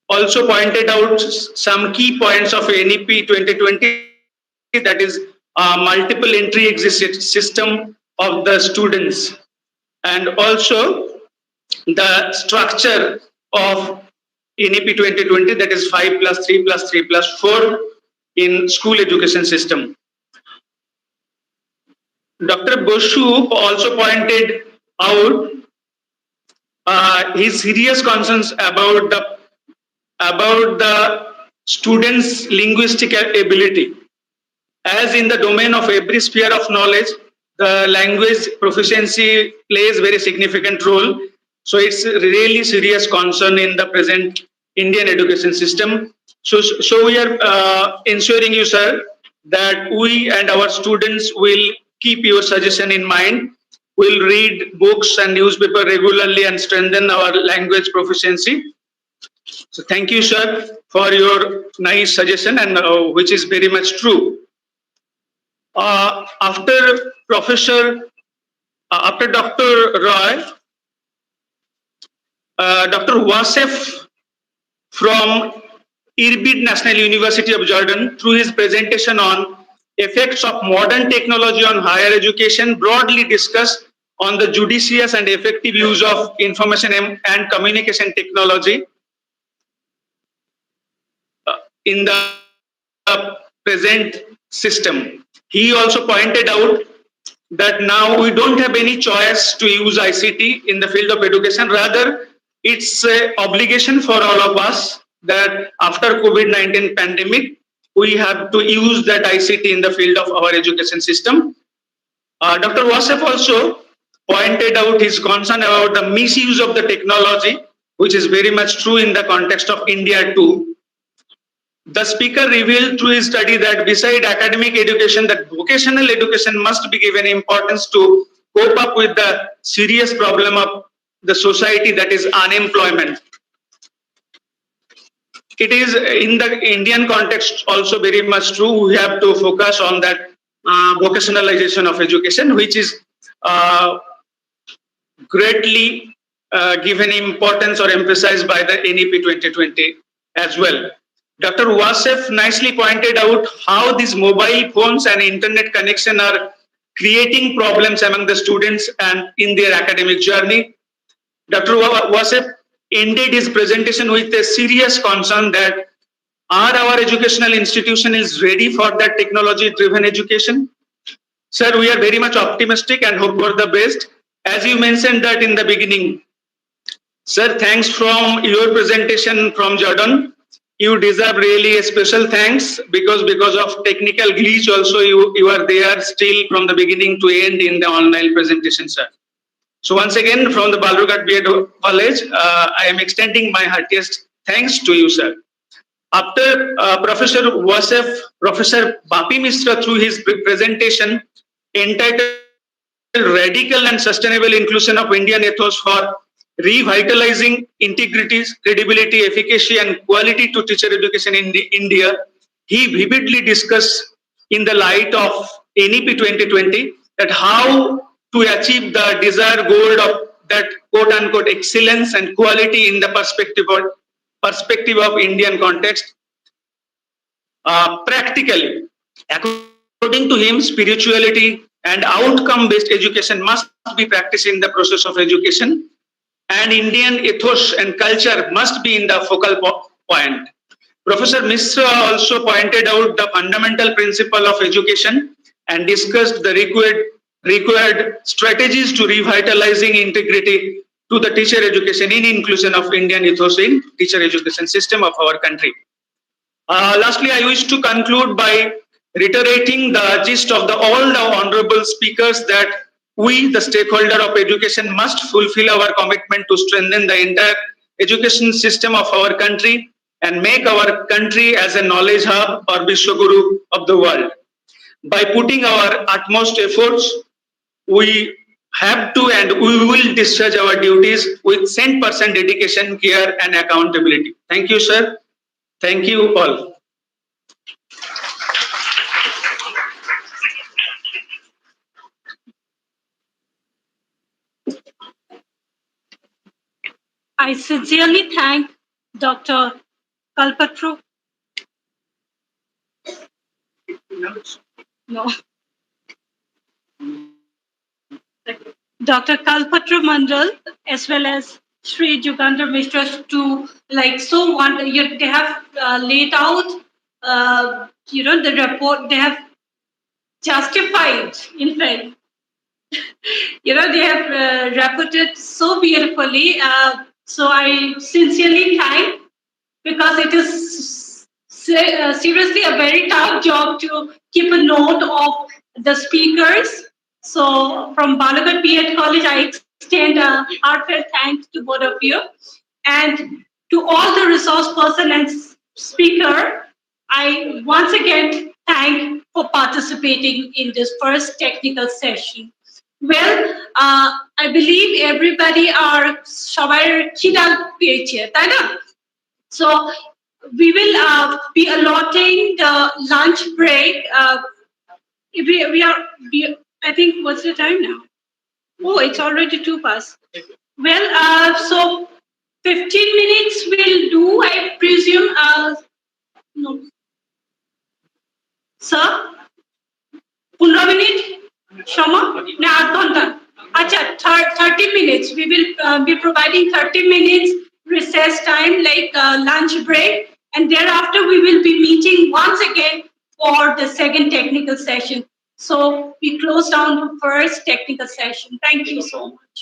also pointed out some key points of NEP 2020, that is multiple entry exit system of the students, and also the structure of NEP 2020, that is 5+3+3+4 in school education system. Dr. Bosu also pointed out his serious concerns about the students' linguistic ability. As in the domain of every sphere of knowledge, the language proficiency plays very significant role. So it's a really serious concern in the present Indian education system. So we are ensuring you, sir, that we and our students will keep your suggestion in mind. We'll read books and newspaper regularly and strengthen our language proficiency. So thank you, sir, for your nice suggestion, and which is very much true. After Dr. Roy, Dr. Wasef from Irbid National University of Jordan, through his presentation on effects of modern technology on higher education, broadly discussed on the judicious and effective use of information and communication technology in the present system. He also pointed out that now we don't have any choice to use ICT in the field of education. Rather, it's an obligation for all of us that after COVID-19 pandemic, we have to use that ICT in the field of our education system. Dr. Wasef also pointed out his concern about the misuse of the technology, which is very much true in the context of India too. The speaker revealed through his study that beside academic education, that vocational education must be given importance to cope up with the serious problem of the society, that is unemployment. It is in the Indian context also very much true. We have to focus on that vocationalization of education, which is greatly given importance or emphasized by the NEP 2020 as well. Dr. Wasef nicely pointed out how these mobile phones and internet connection are creating problems among the students and in their academic journey. Dr. Wasef ended his presentation with a serious concern that our educational institution is ready for that technology-driven education? Sir, we are very much optimistic and hope for the best. As you mentioned that in the beginning, sir, thanks from your presentation from Jordan. You deserve really a special thanks because of technical glitch also you are there still from the beginning to end in the online presentation, sir. So once again from the Balurghat B.Ed College, I am extending my heartiest thanks to you, sir. After Professor Wasef, Professor Bapi Misra through his presentation entitled Radical and Sustainable Inclusion of Indian Ethos for Revitalizing Integrity, Credibility, Efficacy and Quality to Teacher Education in India, he vividly discussed in the light of NEP 2020 that how to achieve the desired goal of that quote-unquote excellence and quality in the perspective of Indian context. Practically, according to him, spirituality and outcome-based education must be practiced in the process of education, and Indian ethos and culture must be in the focal point. Professor Misra also pointed out the fundamental principle of education and discussed the required strategies to revitalizing integrity to the teacher education in inclusion of Indian ethos in teacher education system of our country. Lastly, I wish to conclude by reiterating the gist of all the honorable speakers that we, the stakeholder of education, must fulfill our commitment to strengthen the entire education system of our country and make our country as a knowledge hub or Vishwaguru of the world. By putting our utmost efforts, we have to and we will discharge our duties with 100% dedication, care and accountability. Thank you, sir. Thank you all. I sincerely thank Dr. Kalpatru. No. Dr. Kalpatru Mandal, as well as Sri Jugandhar Mishra, to they have laid out, the report. They have justified, in fact, they have reported so beautifully. So I sincerely thank, because it is seriously a very tough job to keep a note of the speakers. So from Balurghat B.Ed College, I extend a heartfelt thanks to both of you. And to all the resource person and speaker, I once again thank for participating in this first technical session. Well, I believe everybody are সবাই খিদা পেয়েছে, তাই না? So we will be allotting the lunch break. I think, what's the time now? Oh, it's already 2 past. Well, so 15 minutes will do, I presume. No. Sir? 15 minutes? Shama? No, 8 ঘন্টা. Acha, 30 minutes. We will be providing 30 minutes recess time, like lunch break. And thereafter, we will be meeting once again for the second technical session. So we close down the first technical session. Thank you so much.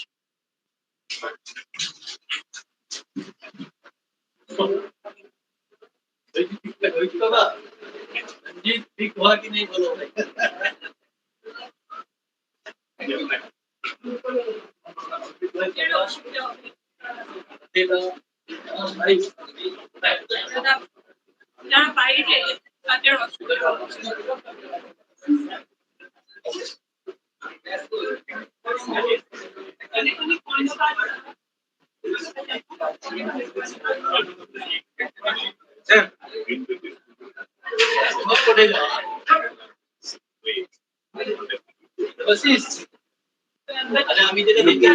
আমি যেটা দেখি